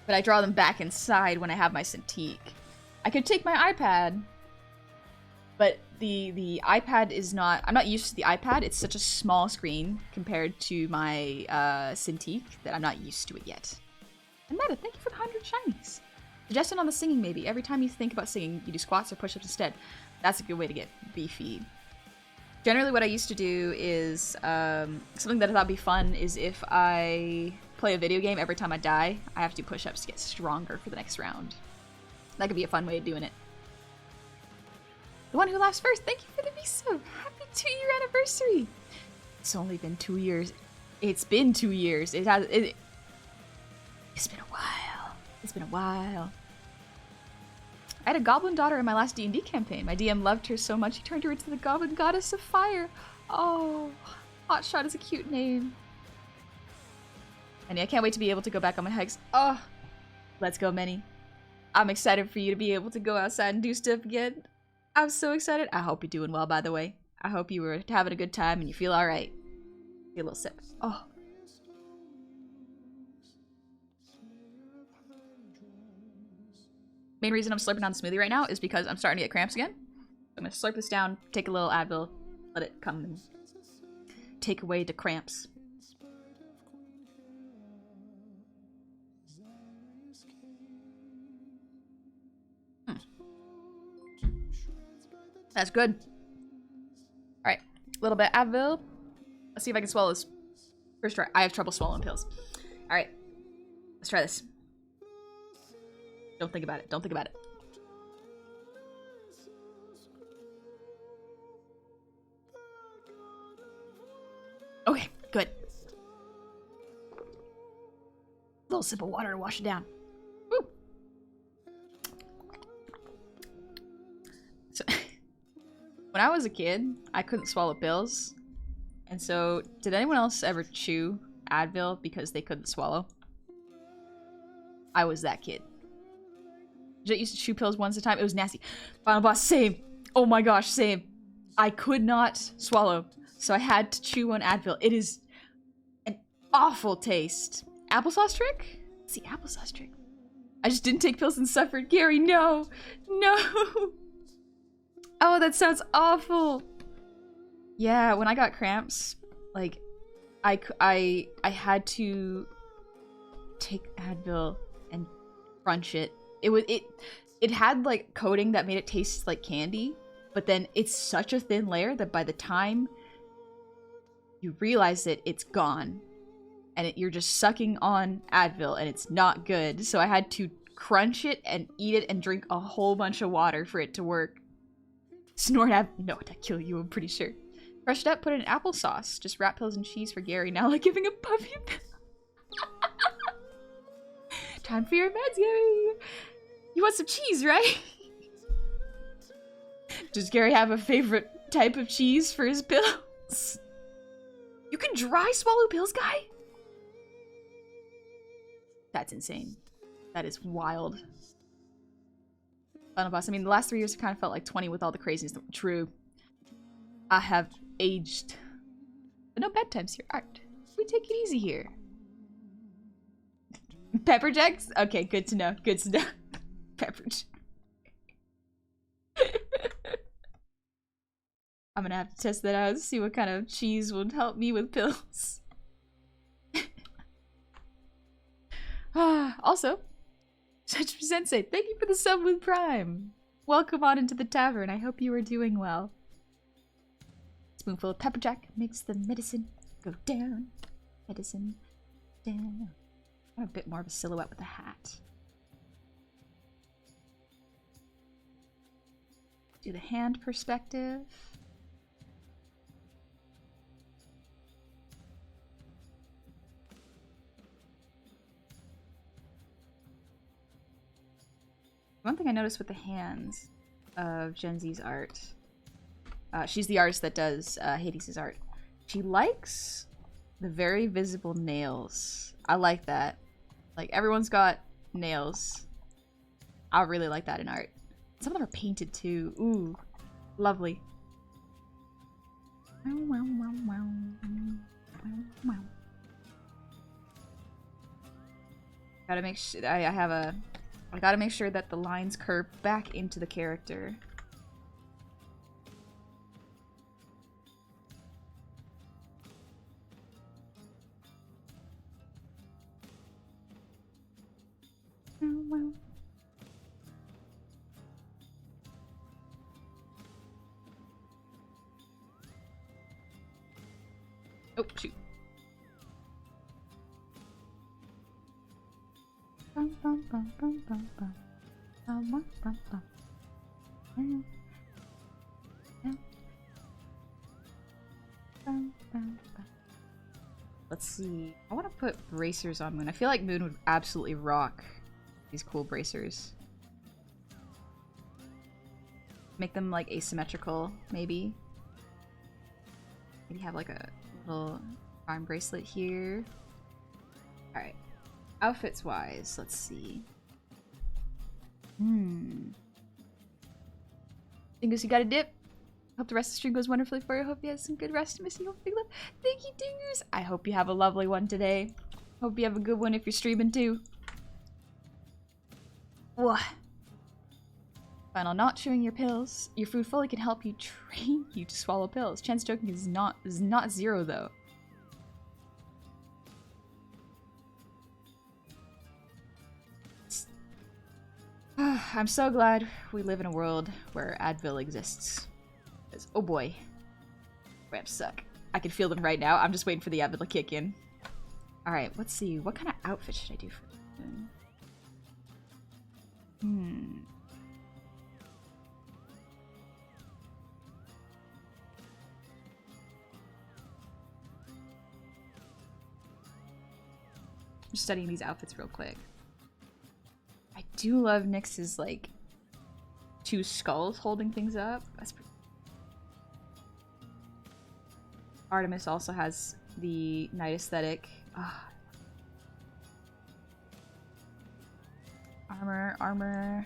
But I draw them back inside when I have my Cintiq. I could take my iPad, but the iPad is not... I'm not used to the iPad. It's such a small screen compared to my Cintiq that I'm not used to it yet. And Meta, thank you for the 100 shinies. Suggestion on the singing, maybe. Every time you think about singing, you do squats or push-ups instead. That's a good way to get beefy. Generally what I used to do is, something that I thought would be fun is if I play a video game, every time I die, I have to do push-ups to get stronger for the next round. That could be a fun way of doing it. The one who laughs first, thank you for the resub! Happy 2-year anniversary! It's only been 2 years. It's been 2 years. It's been a while. It's been a while. I had a goblin daughter in my last D&D campaign. My DM loved her so much he turned her into the goblin goddess of fire. Oh, Hotshot is a cute name. And I can't wait to be able to go back on my hikes. Oh, let's go, Minnie. I'm excited for you to be able to go outside and do stuff again. I'm so excited. I hope you're doing well, by the way. I hope you were having a good time and you feel alright. Get a little sip. Oh. Main reason I'm slurping down the smoothie right now is because I'm starting to get cramps again. I'm gonna slurp this down, take a little Advil, let it come and take away the cramps. That's good. Alright, a little bit Advil. Let's see if I can swallow this. First try. I have trouble swallowing pills. Alright, let's try this. Don't think about it. Don't think about it. Okay, good. A little sip of water to wash it down. Woo! So, when I was a kid, I couldn't swallow pills. And so, did anyone else ever chew Advil because they couldn't swallow? I was that kid. I used to chew pills once at a time. It was nasty. Final boss, same. Oh my gosh, same. I could not swallow, so I had to chew on Advil. It is an awful taste. Applesauce trick? Let's see, applesauce trick. I just didn't take pills and suffered. Gary, no! No! Oh, that sounds awful! Yeah, when I got cramps, like, I had to take Advil and crunch it. It had like coating that made it taste like candy, but then it's such a thin layer that by the time you realize it, it's gone. And you're just sucking on Advil and it's not good. So I had to crunch it and eat it and drink a whole bunch of water for it to work. Snort Advil. No, that'd kill you, I'm pretty sure. Crushed up, put it in applesauce. Just wrap pills and cheese for Gary. Now like giving a puppy a pill. Time for your meds, Gary! You want some cheese, right? Does Gary have a favorite type of cheese for his pills? You can dry swallow pills, guy? That's insane. That is wild. Final boss. I mean, the last 3 years have kind of felt like 20 with all the craziness. True. I have aged. But no bedtimes here. Alright. We take it easy here. Pepper jacks? Okay, good to know. Good to know. Pepper jack. I'm gonna have to test that out and see what kind of cheese would help me with pills. Also, Judge Sensei, thank you for the sub with Prime. Welcome on into the tavern. I hope you are doing well. Spoonful of pepper jack makes the medicine go down. Medicine down. I want a bit more of a silhouette with the hat. Do the hand perspective. One thing I noticed with the hands of Gen Z's art, she's the artist that does Hades' art. She likes the very visible nails. I like that. Like, everyone's got nails. I really like that in art. Some of them are painted too. Ooh, lovely. Gotta make sure I gotta make sure that the lines curve back into the character. Oh, shoot. Let's see. I want to put bracers on Moon. I feel like Moon would absolutely rock these cool bracers. Make them like asymmetrical, maybe. Maybe have like a little arm bracelet here. Alright. Outfits wise, let's see. Dingus, you got a dip? Hope the rest of the stream goes wonderfully for you. Hope you have some good rest. Missing you. Big love. Thank you, Dingus. I hope you have a lovely one today. Hope you have a good one if you're streaming too. What? Final, not chewing your pills. Your food fully can help you train you to swallow pills. Chance joking is not zero though. I'm so glad we live in a world where Advil exists. Oh boy. Ramps suck. I can feel them right now. I'm just waiting for the Advil to kick in. Alright, let's see. What kind of outfit should I do for them? I'm just studying these outfits real quick. I do love Nyx's, like, two skulls holding things up. That's pretty. Artemis also has the night aesthetic. Armor.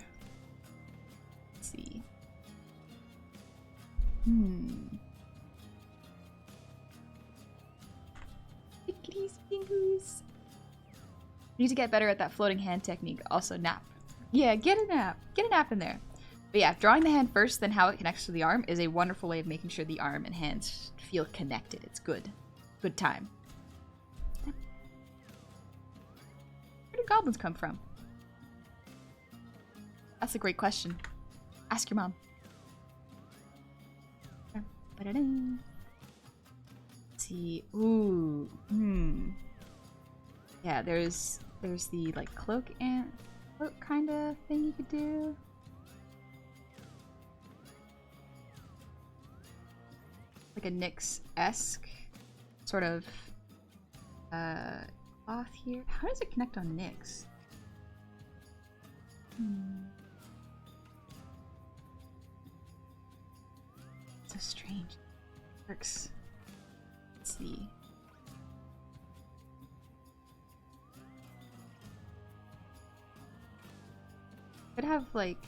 Let's see. Pickities, fingers. Need to get better at that floating hand technique. Also, nap. Yeah, get a nap. Get a nap in there. But yeah, drawing the hand first, then how it connects to the arm is a wonderful way of making sure the arm and hands feel connected. It's good. Good time. Where do goblins come from? That's a great question. Ask your mom. Let's see. Ooh. Yeah, there's the like cloak kind of thing you could do. Like a Nyx-esque sort of cloth here. How does it connect on Nyx? So strange. Works. Let's see. Could have like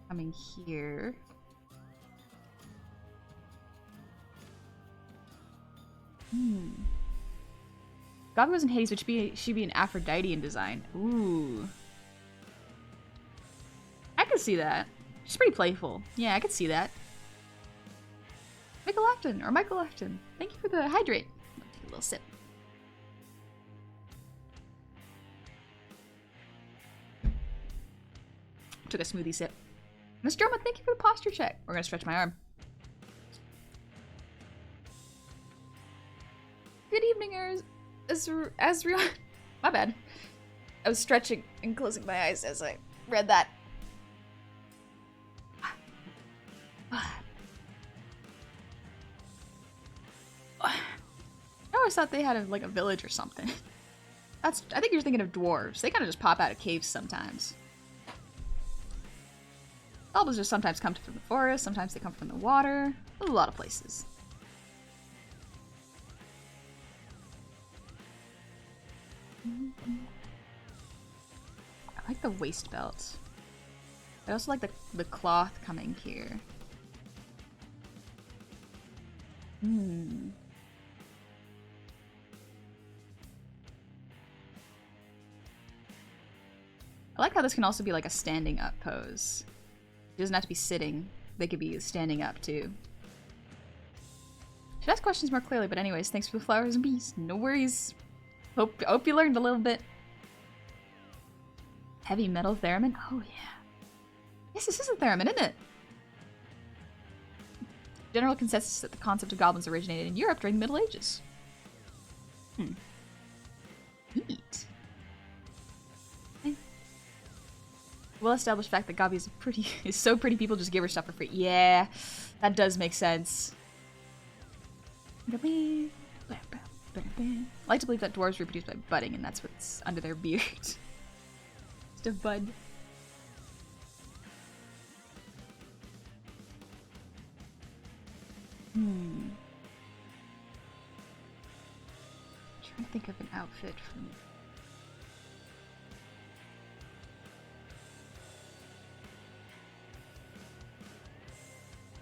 coming here. Goblin was in Hades, which should be an Aphrodite in design. Ooh. I could see that. She's pretty playful. Yeah, I could see that. Michael Acton. Thank you for the hydrate. Take a little sip. Took a smoothie sip. Miss Droma, thank you for the posture check. We're gonna stretch my arm. Good evening, Azriel. My bad. I was stretching and closing my eyes as I read that. I always thought they had a village or something. I think you're thinking of dwarves. They kind of just pop out of caves sometimes. Goblins just sometimes come from the forest, sometimes they come from the water. There's a lot of places. I like the waist belt. I also like the cloth coming here. I like how this can also be like a standing up pose. It doesn't have to be sitting. They could be standing up too. Should ask questions more clearly, but anyways, thanks for the flowers and bees. No worries. Hope you learned a little bit. Heavy metal theremin? Oh yeah. Yes, this is a theremin, isn't it? General consensus that the concept of goblins originated in Europe during the Middle Ages. Neat. Okay. Well-established fact that Gabi is so pretty people just give her stuff for free. Yeah, that does make sense. I like to believe that dwarves reproduce by budding, and that's what's under their beard. Just a bud. Trying to think of an outfit for me.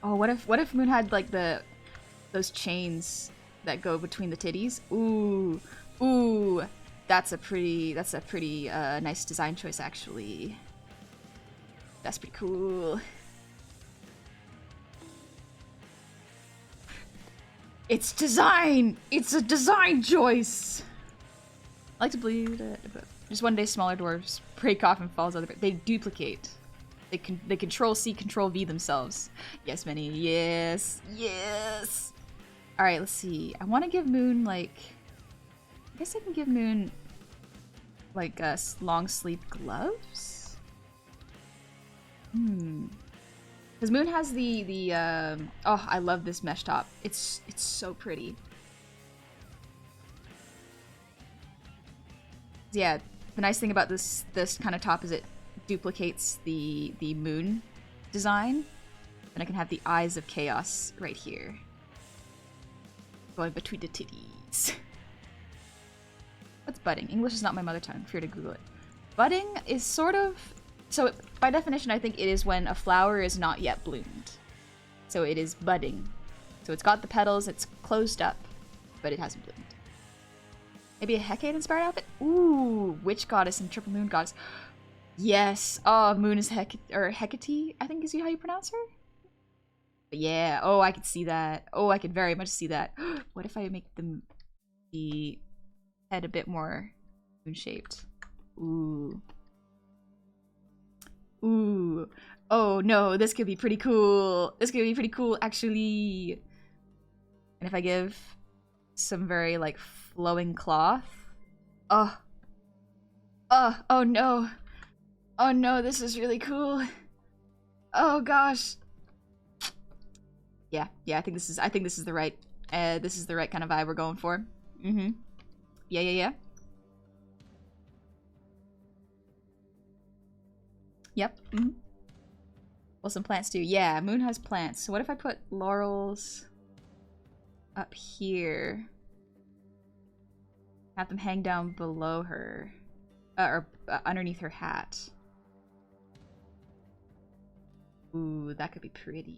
Oh, what if Moon had like those chains that go between the titties? Ooh, ooh, that's a pretty nice design choice actually. That's pretty cool. It's design! It's a design choice! I like to believe that just one day smaller dwarves break off and falls other. They duplicate. They control C, control V themselves. Yes, Minnie. Yes. Yes! Alright, let's see. I want to give Moon, like... I guess I can give Moon, like, long sleeve gloves? Because Moon has the oh, I love this mesh top. It's so pretty. Yeah, the nice thing about this kind of top is it duplicates the Moon design. And I can have the eyes of chaos right here. Going between the titties. What's budding? English is not my mother tongue. Fear to Google it. Budding is sort of... So, by definition, I think it is when a flower is not yet bloomed. So it is budding. So it's got the petals, it's closed up, but it hasn't bloomed. Maybe a Hecate-inspired outfit? Ooh, witch goddess and triple moon goddess. Yes! Oh, Moon is Hecate, I think is how you pronounce her? But yeah, oh, I could see that. Oh, I could very much see that. What if I make the head a bit more moon-shaped? Ooh. Ooh. Oh no, this could be pretty cool. This could be pretty cool, actually. And if I give some very, like, flowing cloth. Oh. Oh, oh no. Oh no, this is really cool. Oh gosh. Yeah, I think this is the right kind of vibe we're going for. Yeah. Yep. Well, some plants too. Yeah, Moon has plants. So what if I put laurels up here? Have them hang down below her. Or underneath her hat. Ooh, that could be pretty.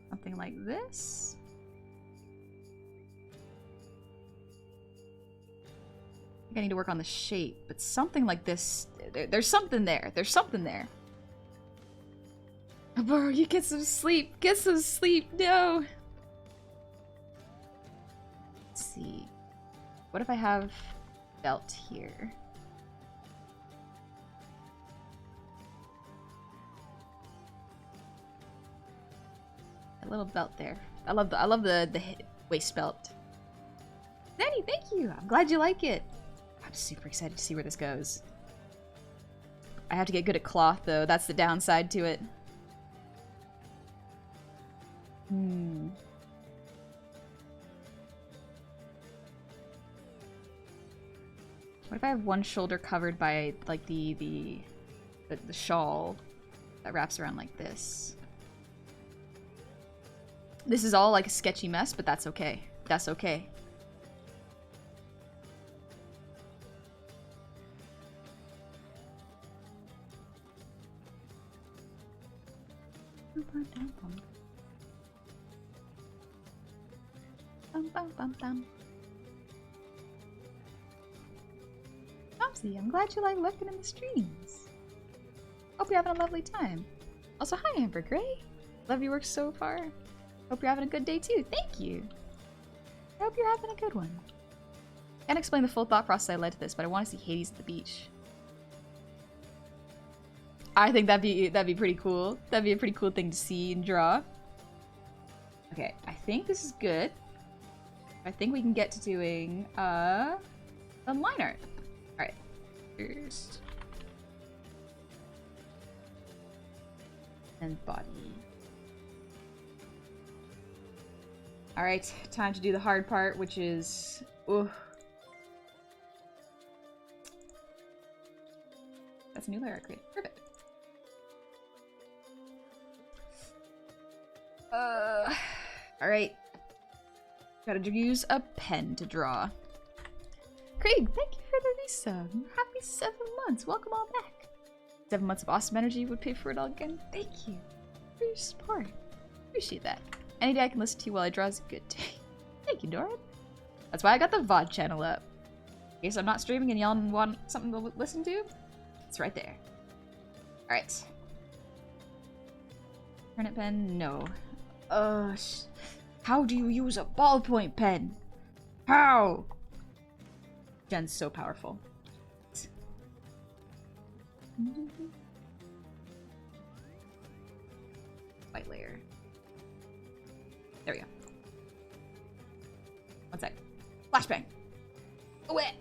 Something like this? I need to work on the shape, but something like this. There's something there. There's something there. Bro, you get some sleep. Get some sleep. No. Let's see. What if I have belt here? A little belt there. I love the waist belt. Danny, thank you. I'm glad you like it. I'm super excited to see where this goes. I have to get good at cloth, though. That's the downside to it. What if I have one shoulder covered by, like, the shawl that wraps around like this? This is all, like, a sketchy mess, but that's okay. That's okay. Tomsy, I'm glad you like lurking in the streams. Hope you're having a lovely time. Also, hi Amber Gray. Love your work so far. Hope you're having a good day too. Thank you. I hope you're having a good one. Can't explain the full thought process that led to this, but I want to see Hades at the beach. I think that'd be pretty cool. That'd be a pretty cool thing to see and draw. Okay, I think this is good. I think we can get to doing a line art. Alright. First. And body. Alright, time to do the hard part, which is... Ooh. That's a new layer I created. Perfect. Alright. Gotta use a pen to draw. Craig, thank you for the resub. Happy 7 months. Welcome all back. 7 months of awesome energy would pay for it all again. Thank you for your support. Appreciate that. Any day I can listen to you while I draw is a good day. Thank you, Doran. That's why I got the VOD channel up. In case I'm not streaming and y'all want something to listen to, it's right there. Alright. Turnip pen? No. How do you use a ballpoint pen? How? Jen's so powerful. White layer. There we go. One sec. Flashbang. Away.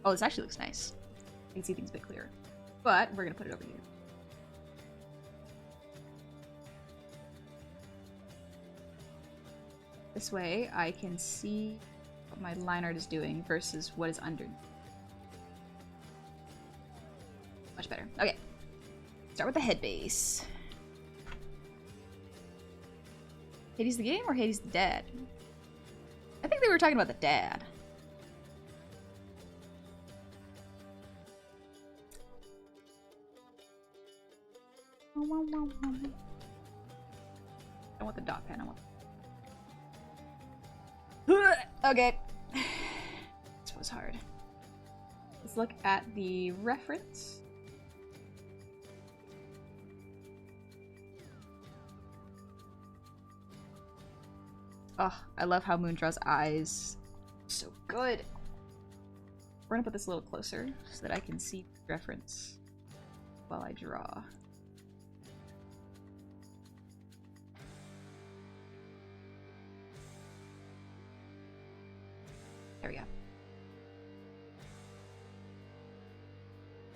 Oh, this actually looks nice. I can see things a bit clearer. But we're gonna put it over here. This way I can see what my line art is doing versus what is under. Much better. Okay. Start with the head base. Hades the game or Hades the dad? I think they were talking about the dad. I don't want the dot pen, I want... Okay. This was hard. Let's look at the reference. Oh, I love how Moon draws eyes. So good. We're gonna put this a little closer so that I can see the reference while I draw. There we go.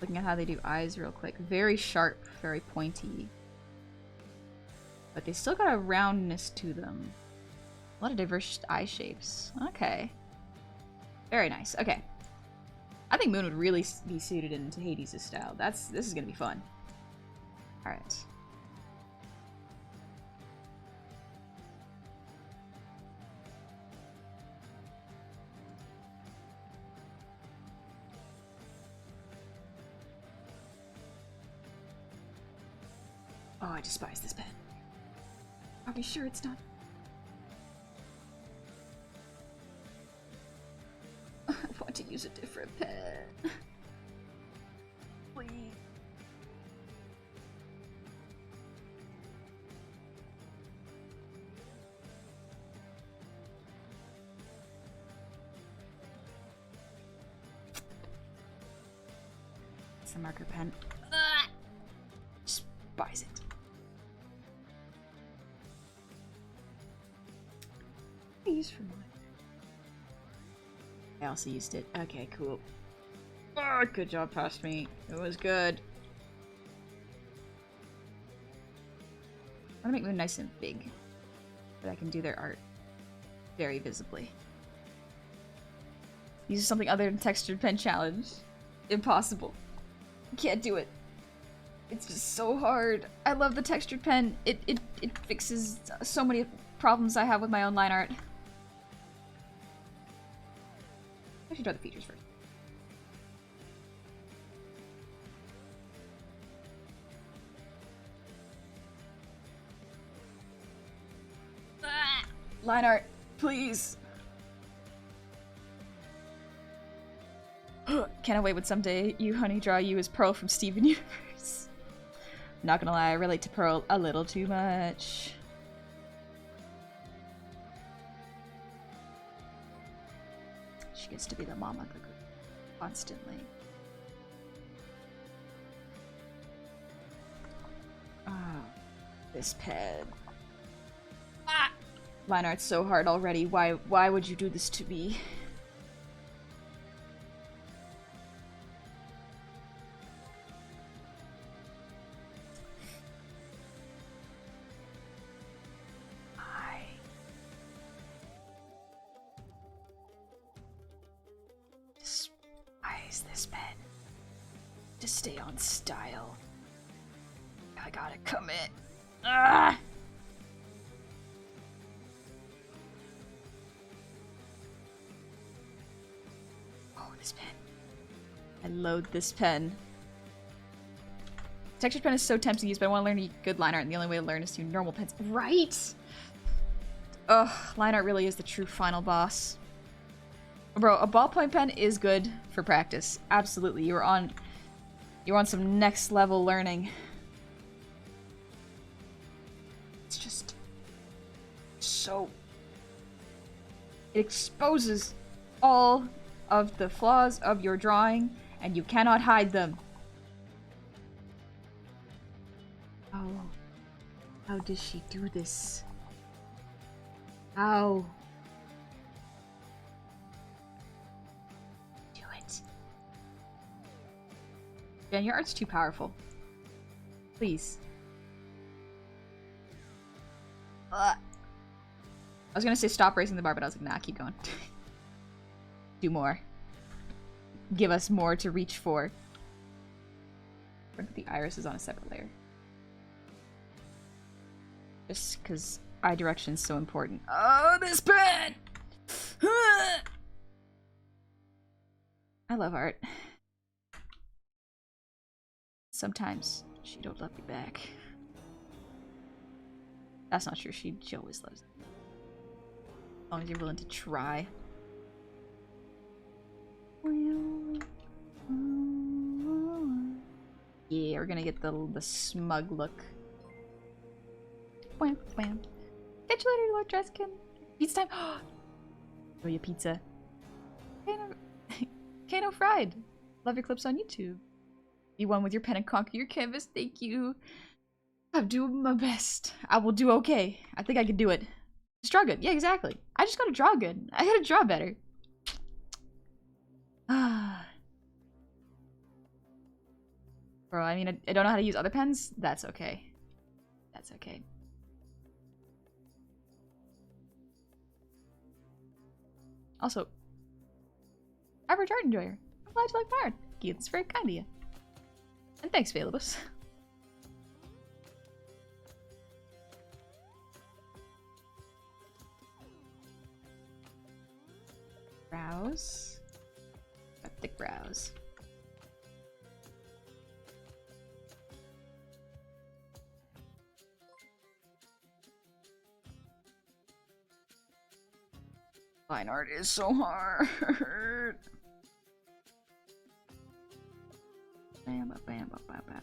Looking at how they do eyes real quick. Very sharp, very pointy. But they still got a roundness to them. A lot of diverse eye shapes. Okay. Very nice. Okay. I think Moon would really be suited into Hades' style. This is gonna be fun. Alright. Oh, I despise this pen. Are we sure it's not? I want to use a different pen. Please. It's a marker pen. Despise it. I use for mine. I also used it. Okay, cool. Oh, good job, past me. It was good. I want to make Moon nice and big, but I can do their art very visibly. Use something other than textured pen challenge. Impossible. Can't do it. It's just so hard. I love the textured pen. It fixes so many problems I have with my own line art. I should draw the features first. Line art, please. Can't wait when someday you honey draw you as Pearl from Steven Universe. Not gonna lie, I relate to Pearl a little too much. She gets to be the mama of the group constantly. Oh, this pen. Ah! Line art's so hard already. Why would you do this to me? Despise this pen. To stay on style. I gotta commit. Ah! Oh, this pen. I loathe this pen. Textured pen is so tempting to use, but I want to learn a good line art, and the only way to learn is to use normal pens. Right? Ugh, line art really is the true final boss. Bro, a ballpoint pen is good for practice. Absolutely. You're on some next level learning. It's just so... It exposes all of the flaws of your drawing, and you cannot hide them. Oh. How does she do this? How? Do it. Jen, your art's too powerful. Please. I was gonna say stop raising the bar, but I was like, nah, keep going. Do more. Give us more to reach for. The iris is on a separate layer. Just because eye direction is so important. Oh, this pen! I love art. Sometimes she don't love me back. That's not true. She always loves me. As long as you're willing to try. Yeah, we're gonna get the smug look. Wham, wham. Catch you later, Lord Dreskin. Pizza time. Enjoy your pizza. Kano Fried. Love your clips on YouTube. Be one with your pen and conquer your canvas. Thank you. I'm doing my best. I will do okay. I think I can do it. Just draw good. Yeah, exactly. I just gotta draw good. I gotta draw better. Bro, I mean, I don't know how to use other pens. That's okay. That's okay. Also, average art enjoyer. I'm glad you like my art. It's very kind of you. And thanks, Valibus. Brows. Got thick brows. Line art is so hard. Bam, bam, bam, bam, bam, bam.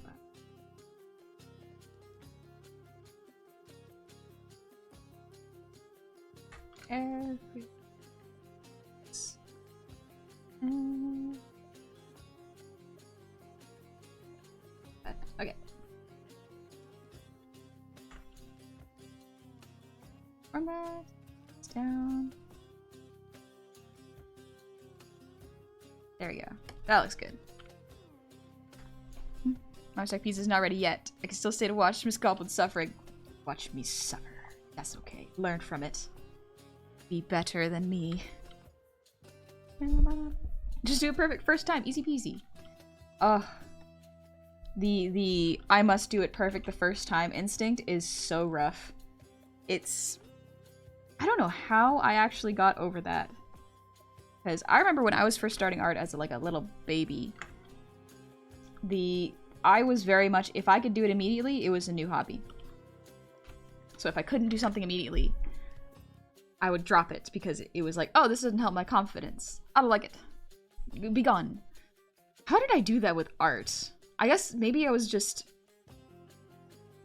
Every... Okay. Run that down. There we go. That looks good. My tech piece is not ready yet. I can still stay to watch Miss Goblin suffering. Watch me suffer. That's okay. Learn from it. Be better than me. Just do it perfect first time. Easy peasy. The I must do it perfect the first time instinct is so rough. It's... I don't know how I actually got over that. Because I remember when I was first starting art as like a little baby, I was very much, if I could do it immediately, it was a new hobby. So if I couldn't do something immediately, I would drop it because it was like, oh, this doesn't help my confidence. I don't like it. Be gone. How did I do that with art? I guess maybe I was just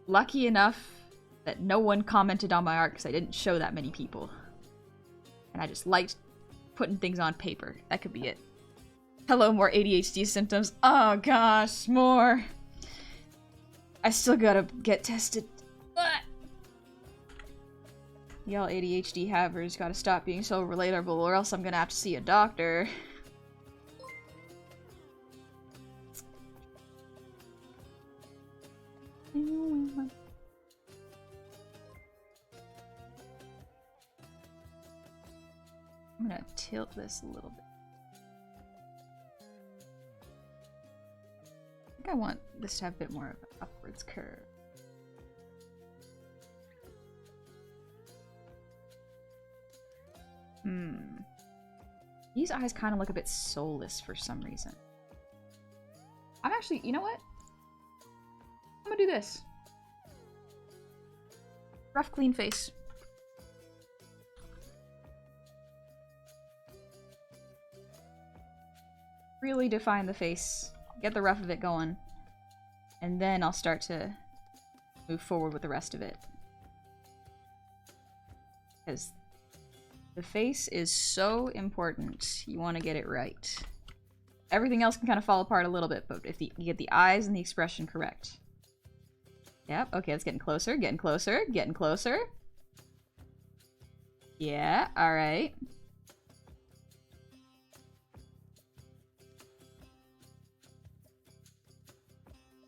lucky enough that no one commented on my art because I didn't show that many people. And I just liked putting things on paper. That could be it. Hello, more ADHD symptoms. Oh gosh, more. I still gotta get tested. Y'all ADHD havers gotta stop being so relatable or else I'm gonna have to see a doctor. I'm gonna tilt this a little bit. I think I want this to have a bit more of an upwards curve. These eyes kind of look a bit soulless for some reason. I'm actually, you know what? I'm gonna do this. Rough, clean face. Really define the face. Get the rough of it going. And then I'll start to move forward with the rest of it. Because the face is so important. You want to get it right. Everything else can kind of fall apart a little bit, but if you get the eyes and the expression correct. Yep, okay, it's getting closer, getting closer, getting closer. Yeah, alright.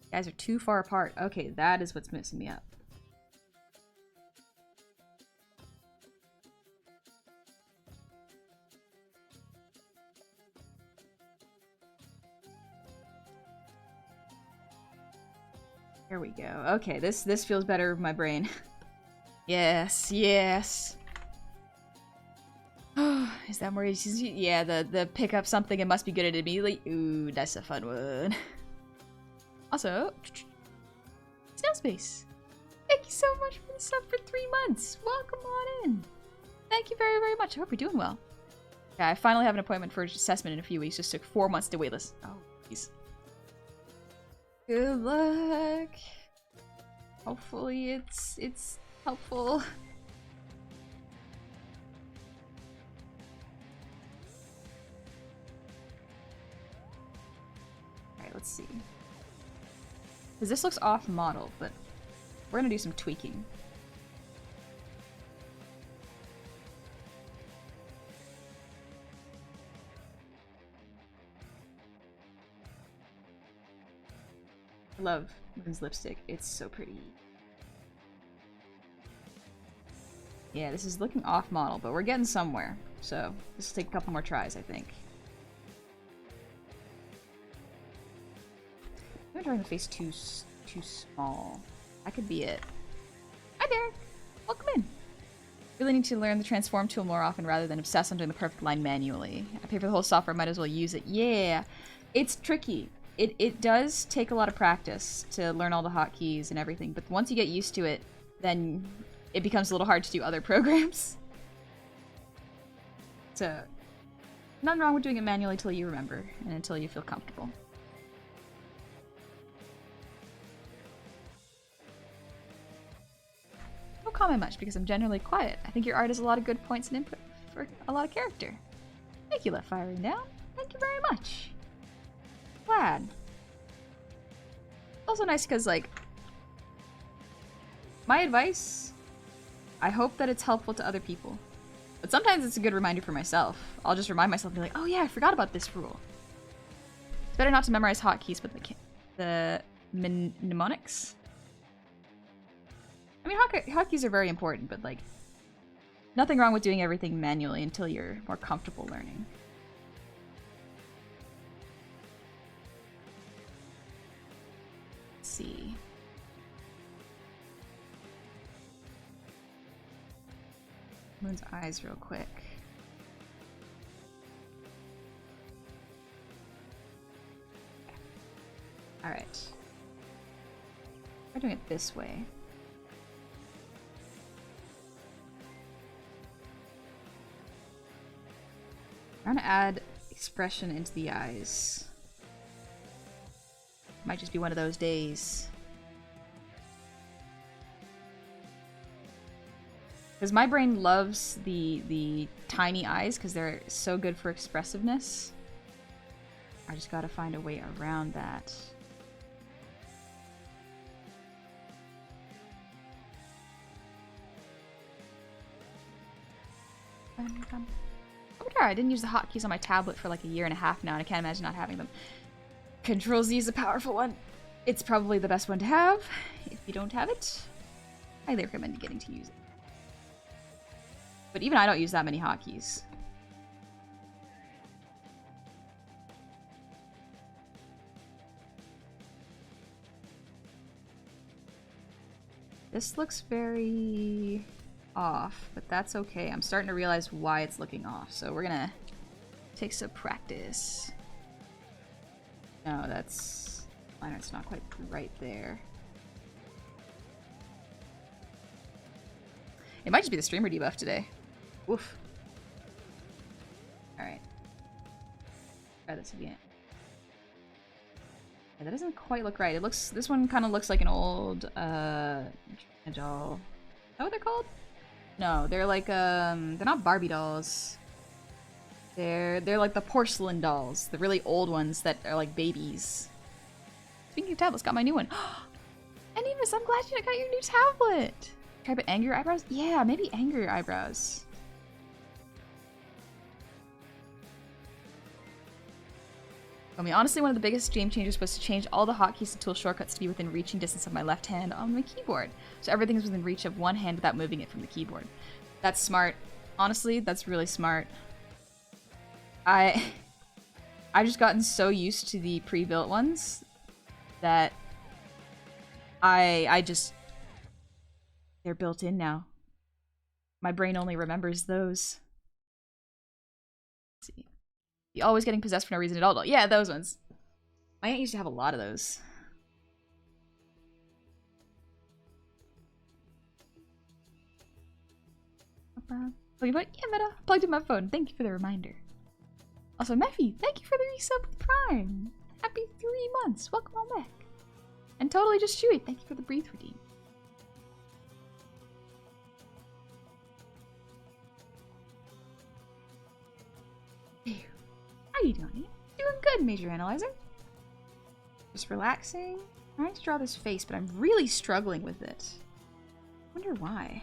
You guys are too far apart. Okay, that is what's messing me up. Here we go. Okay, this feels better with my brain. Yes, yes. Oh, is that more easy? Yeah, the pick up something and must be good at it immediately. Ooh, that's a fun one. Also, Snail Space. Thank you so much for the sub for 3 months. Welcome on in. Thank you very, very much. I hope you're doing well. Yeah, I finally have an appointment for assessment in a few weeks. Just took 4 months to waitlist. Oh, please. Good luck. Hopefully it's helpful. Alright, let's see. Because this looks off model, but we're gonna do some tweaking. I love Moon's lipstick. It's so pretty. Yeah, this is looking off model, but we're getting somewhere. So this will take a couple more tries, I think. I'm drawing the face too small. That could be it. Hi there! Welcome in! Really need to learn the transform tool more often rather than obsess on doing the perfect line manually. I pay for the whole software, might as well use it. Yeah! It's tricky. It does take a lot of practice to learn all the hotkeys and everything, but once you get used to it, then it becomes a little hard to do other programs. So, nothing wrong with doing it manually until you remember, and until you feel comfortable. Don't comment much, because I'm generally quiet. I think your art has a lot of good points and input for a lot of character. Thank you, Left Firing Down. Thank you very much. Glad. Also nice because, like, my advice, I hope that it's helpful to other people. But sometimes it's a good reminder for myself. I'll just remind myself and be like, oh yeah, I forgot about this rule. It's better not to memorize hotkeys, but the mnemonics. I mean, hotkeys are very important, but, like, nothing wrong with doing everything manually until you're more comfortable learning. See. Moon's eyes real quick. Alright. We're doing it this way. I'm gonna add expression into the eyes. Might just be one of those days. Because my brain loves the tiny eyes because they're so good for expressiveness. I just gotta find a way around that. I didn't use the hotkeys on my tablet for like a year and a half now, and I can't imagine not having them. Control-Z is a powerful one. It's probably the best one to have. If you don't have it, I highly recommend getting to use it. But even I don't use that many hotkeys. This looks very off, but that's okay. I'm starting to realize why it's looking off, so we're gonna take some practice. No, that's... It's not quite right there. It might just be the streamer debuff today. Woof. Alright. Try this again. Yeah, that doesn't quite look right. It looks... This one kind of looks like an old, doll. Is that what they're called? No, they're like, they're not Barbie dolls. They're like the porcelain dolls. The really old ones that are like babies. Speaking of tablets, got my new one. Animus, I'm glad you got your new tablet! Try but angry eyebrows? Yeah, maybe angry eyebrows. I mean, honestly, one of the biggest game changers was to change all the hotkeys and tool shortcuts to be within reaching distance of my left hand on my keyboard. So everything is within reach of one hand without moving it from the keyboard. That's smart. Honestly, that's really smart. I've just gotten so used to the pre-built ones that I just... They're built in now. My brain only remembers those. Let's see. You always getting possessed for no reason at all. Yeah, those ones. My aunt used to have a lot of those. Yeah, Meta. Plugged in my phone. Thank you for the reminder. Also, Mephi, thank you for the resub with Prime. Happy 3 months. Welcome on back. And totally just Chewy. Thank you for the breathe redeem. How you doing? Doing good, Major Analyzer. Just relaxing. I'm trying to draw this face, but I'm really struggling with it. Wonder why.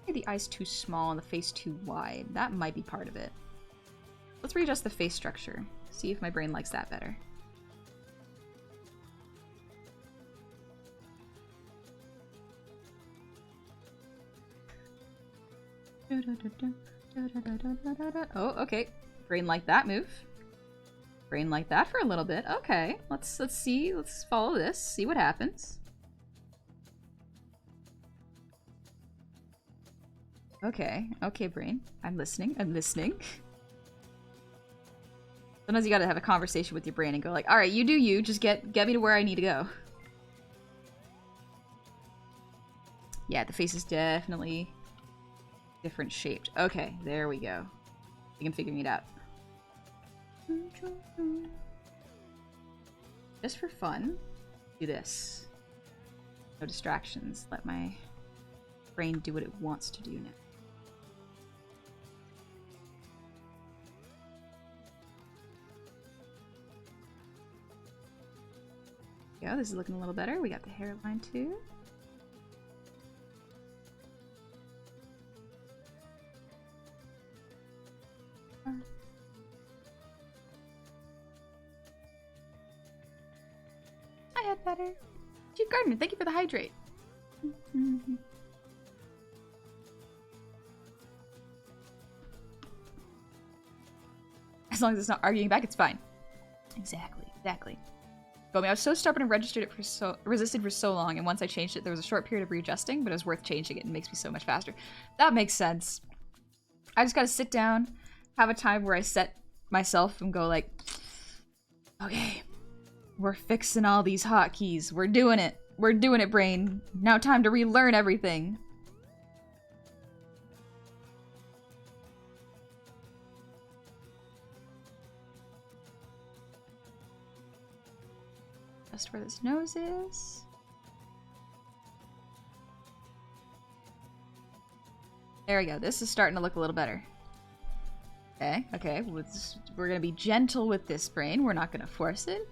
Maybe the eye's too small and the face too wide. That might be part of it. Let's readjust the face structure. See if my brain likes that better. Oh, okay. Brain like that move. Brain like that for a little bit. Okay, let's see. Let's follow this. See what happens. Okay, okay, brain. I'm listening. I'm listening. Sometimes you gotta have a conversation with your brain and go like, all right, you do you. Just get me to where I need to go. Yeah, the face is definitely different shaped. Okay, there we go. I can figure it out. Just for fun, do this. No distractions. Let my brain do what it wants to do now. Yeah, this is looking a little better. We got the hairline too. I had better. Chief Gardener, thank you for the hydrate. As long as it's not arguing back, it's fine. Exactly, exactly. I was so stubborn and resisted for so long, and once I changed it, there was a short period of readjusting, but it was worth changing it and it makes me so much faster. That makes sense. I just gotta sit down, have a time where I set myself and go like, okay, we're fixing all these hotkeys. We're doing it. We're doing it, brain. Now time to relearn everything. Just where this nose is. There we go. This is starting to look a little better. Okay, okay. We're gonna be gentle with this brain. We're not gonna force it.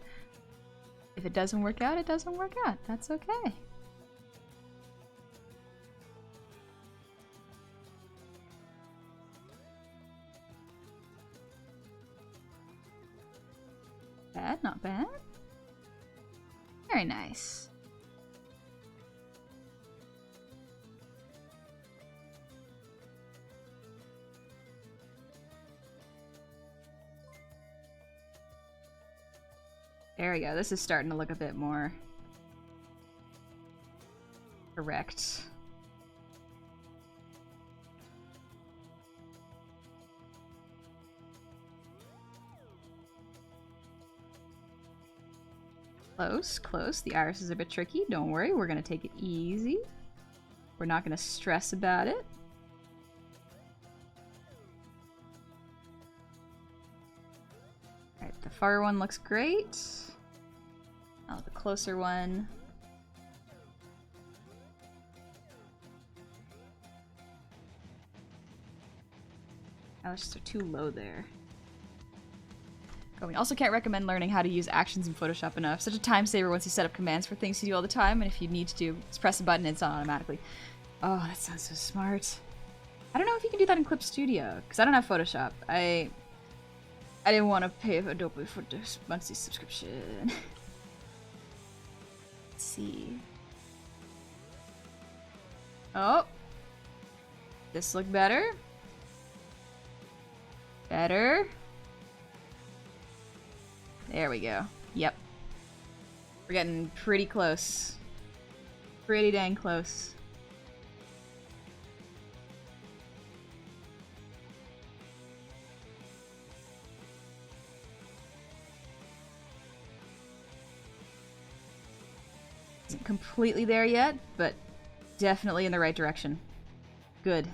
If it doesn't work out, it doesn't work out. That's okay. Bad, not bad. Very nice. There we go. This is starting to look a bit more correct. Close, close. The iris is a bit tricky. Don't worry, we're gonna take it easy. We're not gonna stress about it. Alright, the far one looks great. Now the closer one. Eyelashes are too low there. Oh, we also can't recommend learning how to use actions in Photoshop enough. Such a time saver once you set up commands for things you do all the time, and if you need to just press a button, it's on automatically. Oh, that sounds so smart. I don't know if you can do that in Clip Studio, because I don't have Photoshop. I didn't want to pay Adobe for this monthly subscription. Let's see. Oh. This look better. Better. There we go. Yep. We're getting pretty close. Pretty dang close. Isn't completely there yet, but definitely in the right direction. Good.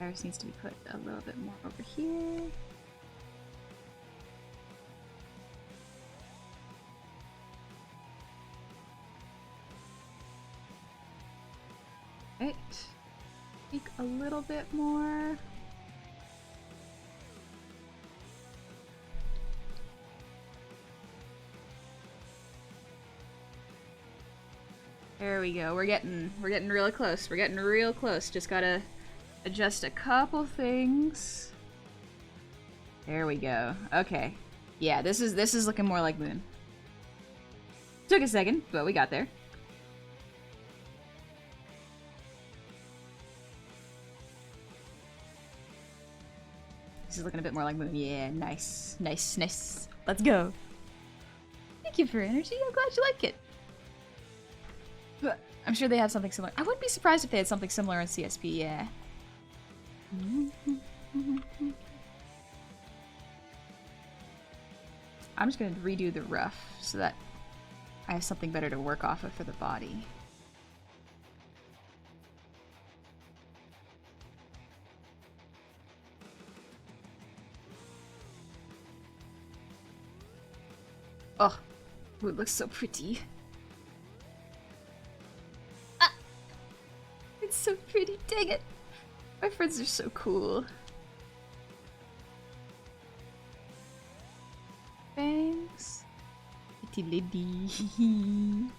Iris needs to be put a little bit more over here. Right. Tweak a little bit more. There we go. We're getting really close. We're getting real close. Just gotta adjust a couple things. There we go. Okay. Yeah, this is looking more like Moon. Took a second, but we got there. This is looking a bit more like Moon. Yeah, nice. Nice, nice. Let's go. Thank you for your energy. I'm glad you like it. But I'm sure they have something similar. I wouldn't be surprised if they had something similar in CSP, yeah. I'm just going to redo the rough so that I have something better to work off of for the body. Oh, ooh, it looks so pretty. Ah! It's so pretty, dang it. My friends are so cool. Thanks. Pretty lady.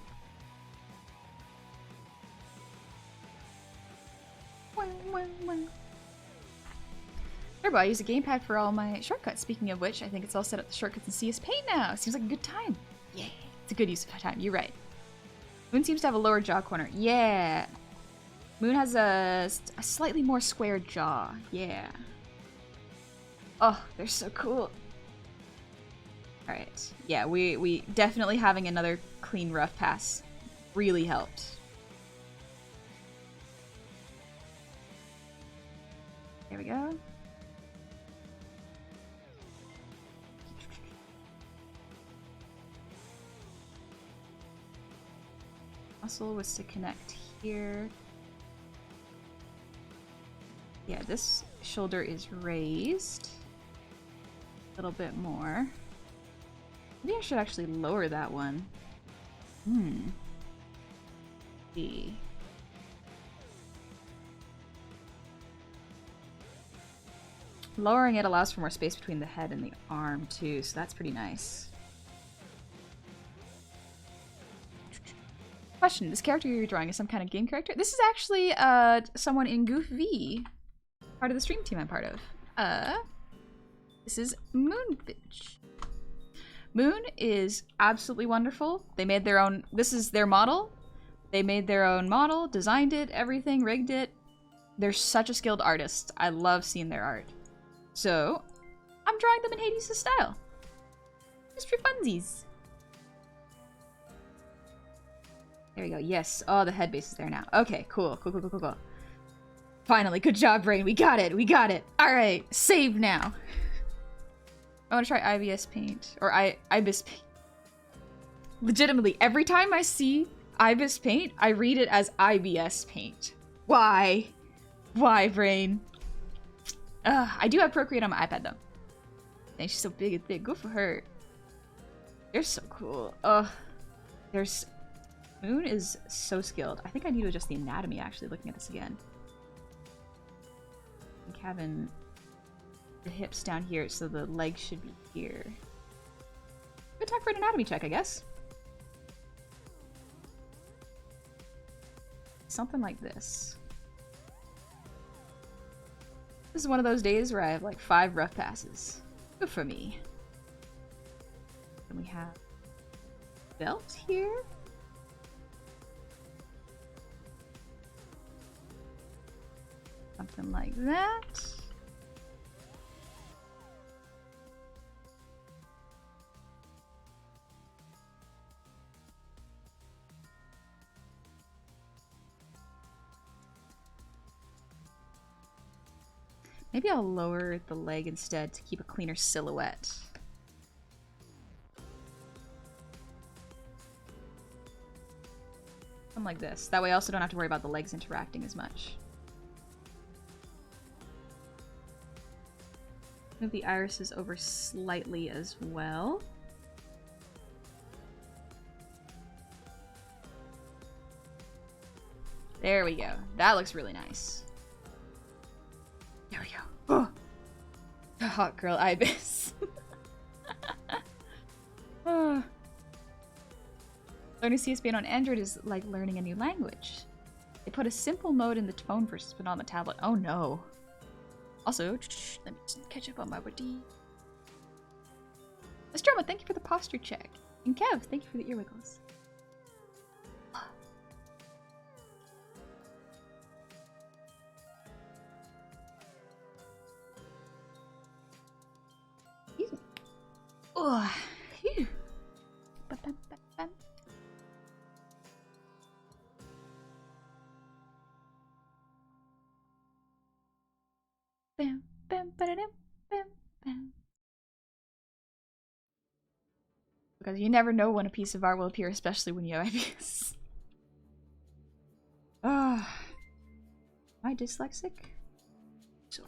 Turbo, I use a gamepad for all my shortcuts. Speaking of which, I think it's all set up the shortcuts in CS Paint now. Seems like a good time. Yeah, it's a good use of time. You're right. Moon seems to have a lower jaw corner. Yeah. Moon has a slightly more square jaw. Yeah. Oh, they're so cool. Alright. Yeah, we definitely having another clean rough pass really helped. There we go. Muscle was to connect here. Yeah, this shoulder is raised a little bit more. Maybe I should actually lower that one. See. Lowering it allows for more space between the head and the arm too, so that's pretty nice. Question, this character you're drawing is some kind of game character? This is actually someone in Goof V, part of the stream team I'm part of. This is Moonbtch. Moon is absolutely wonderful. They made their own, this is their model. They made their own model, designed it, everything, rigged it. They're such a skilled artist. I love seeing their art. So, I'm drawing them in Hades' style. Just for funsies. There we go, yes. Oh, the head base is there now. Okay, cool. Finally, good job, Brain. We got it. Alright, save now. I want to try IBS Paint. Or Ibis Paint. Legitimately, every time I see Ibis Paint, I read it as IBS Paint. Why? Why, Brain? I do have Procreate on my iPad, though. Dang, she's so big and thick. Good for her. They're so cool. There's... Moon is so skilled. I think I need to adjust the anatomy, actually, looking at this again. I think having the hips down here, so the legs should be here. Good talk for an anatomy check, I guess. Something like this. This is one of those days where I have like 5 rough passes. Good for me. And we have belt here. Something like that. Maybe I'll lower the leg instead to keep a cleaner silhouette. Something like this. That way I also don't have to worry about the legs interacting as much. Move the irises over slightly as well. There we go. That looks really nice. There we go. Oh, the hot girl ibis. Oh. Learning CS Paint on Android is like learning a new language. They put a simple mode in the phone versus but on the tablet. Oh no. Also, let me just catch up on my body. Astroma, thank you for the posture check. And Kev, thank you for the ear wiggles. Oh, phew. Bam, bam, ba-da-dum, bam, bam. Because you never know when a piece of art will appear, especially when you have ideas. Am I dyslexic? So,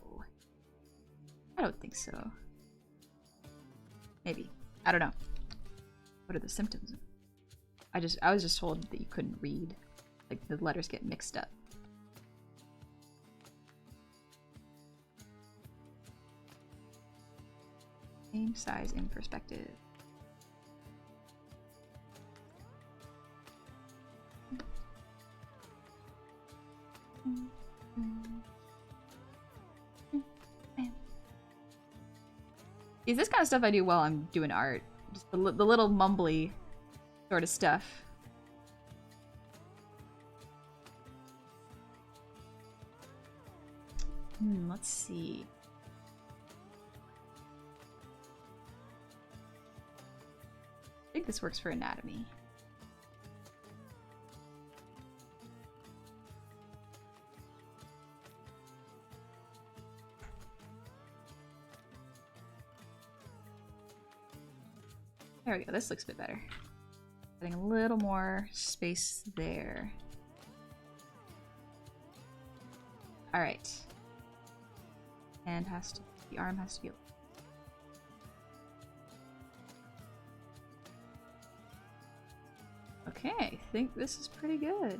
I don't think so. Maybe. I don't know. What are the symptoms? I was just told that you couldn't read. Like, the letters get mixed up. Same size in perspective. Is this kind of stuff I do while I'm doing art? Just the little mumbly sort of stuff. Let's see. I think this works for anatomy. There we go, this looks a bit better. Getting a little more space there. Alright. And the arm has to be... Okay, I think this is pretty good.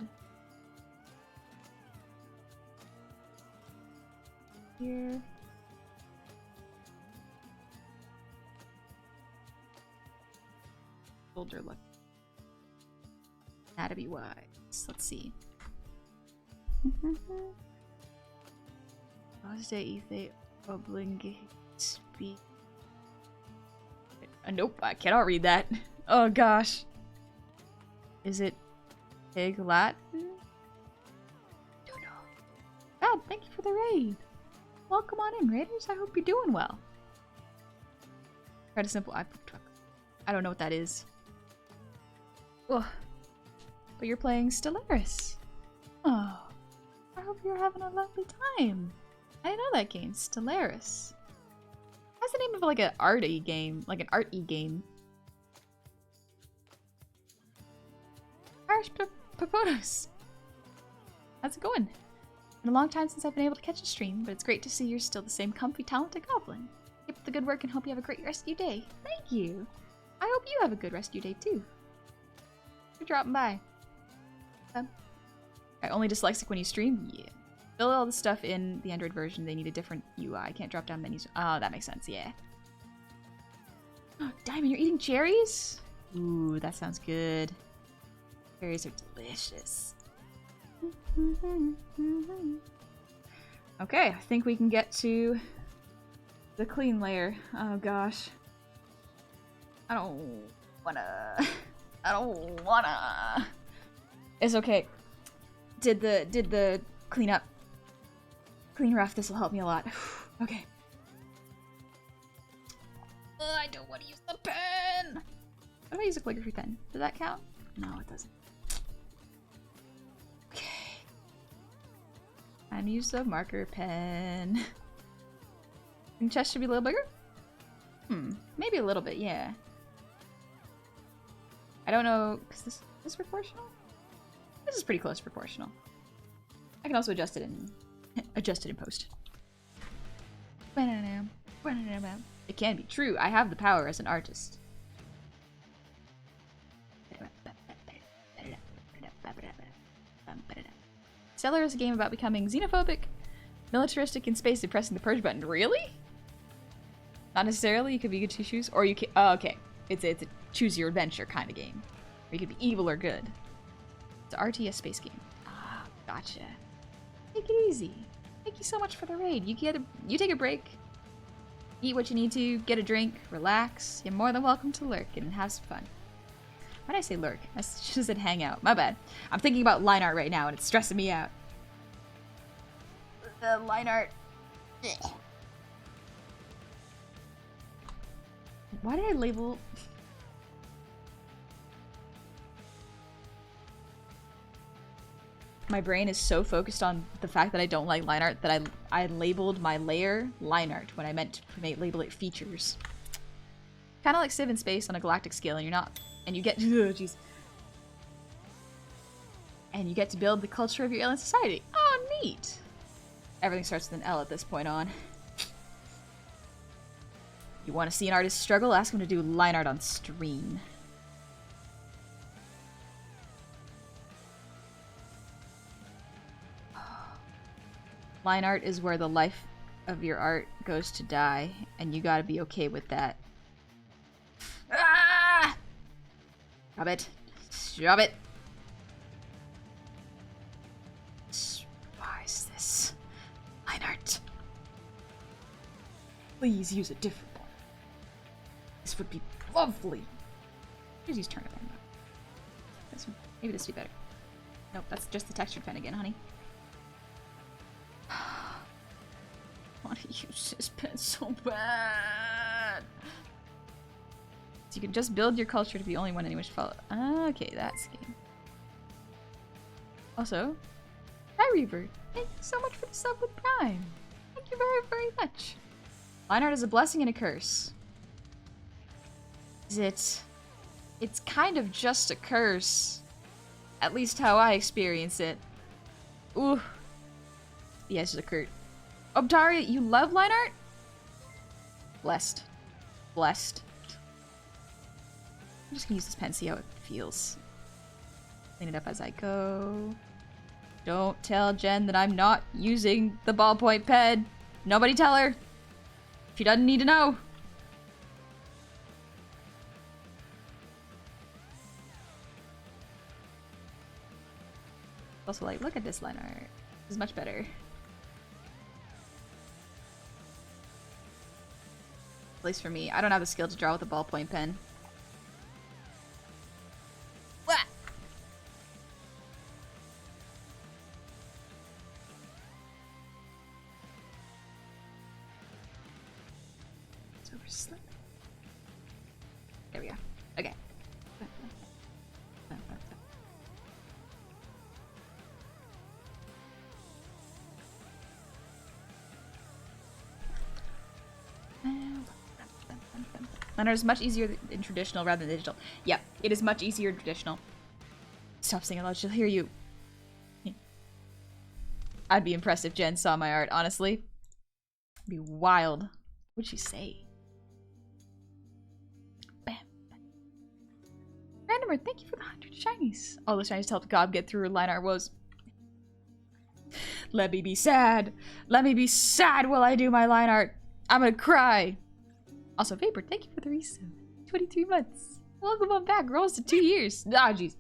Here. Shoulder look. Anatomy wise. Let's see. Positive ethe obligate speed. Nope, I cannot read that. Oh gosh. Is it Pig Latin? Don't know. God, thank you for the raid. Welcome on in, raiders. I hope you're doing well. Try a simple iPhone truck. I don't know what that is. Ugh. But you're playing Stellaris. Oh. I hope you're having a lovely time. I didn't know that game, Stellaris. That's the name of like an arty game, like an art-y game. Irish Paponos. How's it going? Been a long time since I've been able to catch a stream, but it's great to see you're still the same comfy, talented goblin. Keep up the good work and hope you have a great rest of your day. Thank you. I hope you have a good rest of your day too. For dropping by. I only dyslexic when you stream? Yeah. Build all the stuff in the Android version. They need a different UI. I can't drop down menus. Oh, that makes sense. Yeah. Oh, Diamond, you're eating cherries? Ooh, that sounds good. Cherries are delicious. Okay, I think we can get to the clean layer. Oh gosh. I don't wanna. It's okay. Did the clean rough, this will help me a lot. Okay. I don't want to use the pen! What if I use a calligraphy pen? Does that count? No, it doesn't. Okay. I'm gonna use the marker pen. And chest should be a little bigger? Maybe a little bit, yeah. I don't know, is this proportional? This is pretty close proportional. I can also adjust it in post. It can be true. I have the power as an artist. Stellar is a game about becoming xenophobic, militaristic in space, and pressing the purge button. Really? Not necessarily. You could be good to choose, or you can. Oh, okay. It's a choose your adventure kind of game, where you could be evil or good. It's an RTS space game. Ah, gotcha. Take it easy. Thank you so much for the raid. You take a break, eat what you need to, get a drink, relax. You're more than welcome to lurk and have some fun. Why did I say lurk? I should have said hang out. My bad. I'm thinking about line art right now and it's stressing me out. The line art. Ugh. Why did I label... My brain is so focused on the fact that I don't like line art that I labeled my layer line art when I meant to label it features. Kind of like Civ in space on a galactic scale, and you're not, and you get, jeez, and you get to build the culture of your alien society. Oh, neat! Everything starts with an L at this point on. You want to see an artist struggle? Ask him to do line art on stream. Line art is where the life of your art goes to die, and you gotta be okay with that. Ah! Stop it. Stop it. Why is this? Line art. Please use a different one. This would be lovely. Just use Tournament. This one. Maybe this would be better. Nope, that's just the textured pen again, honey. I want to use this pen so bad. So you can just build your culture to be the only one anyone should follow. Okay, that's the game. Also, hi Reaver. Thank you so much for the sub with Prime. Thank you very, very much. Line art is a blessing and a curse. Is it? It's kind of just a curse. At least how I experience it. Ooh. Yes, it's a curse. Obtaria, you love line art? Blessed. Blessed. I'm just gonna use this pen, see how it feels. Clean it up as I go. Don't tell Jen that I'm not using the ballpoint pen. Nobody tell her. She doesn't need to know. Also, like, look at this line art. This is much better. At least for me. I don't have the skill to draw with a ballpoint pen. Wah! It's overslept. There we go. Okay. Line art is much easier in traditional rather than digital. Yeah, it is much easier in traditional. Stop singing loud, she'll hear you. I'd be impressed if Jen saw my art, honestly. It'd be wild. What'd she say? Bam. Randomer, thank you for the 100 shinies. All the shinies helped Gob get through her line art woes. Let me be sad. Let me be sad while I do my line art. I'm gonna cry. Also, Vapor, thank you for the resub. 23 months. Welcome on back. Rolls to 2 years. Ah, jeez.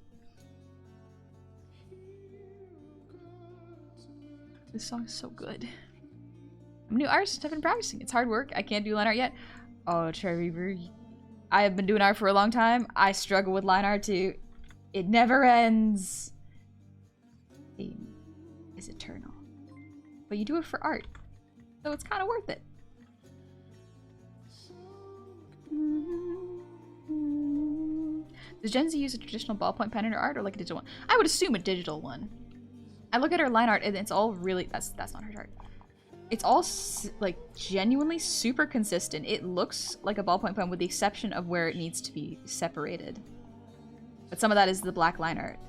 This song is so good. I'm a new artist. I've been practicing. It's hard work. I can't do line art yet. Oh, Cherry Reaver. I have been doing art for a long time. I struggle with line art too. It never ends. Pain is eternal. But you do it for art. So it's kind of worth it. Does Gen Z use a traditional ballpoint pen in her art or like a digital one? I would assume a digital one. I look at her line art and it's all really that's not her art. It's all like genuinely super consistent. It looks like a ballpoint pen with the exception of where it needs to be separated. But some of that is the black line art.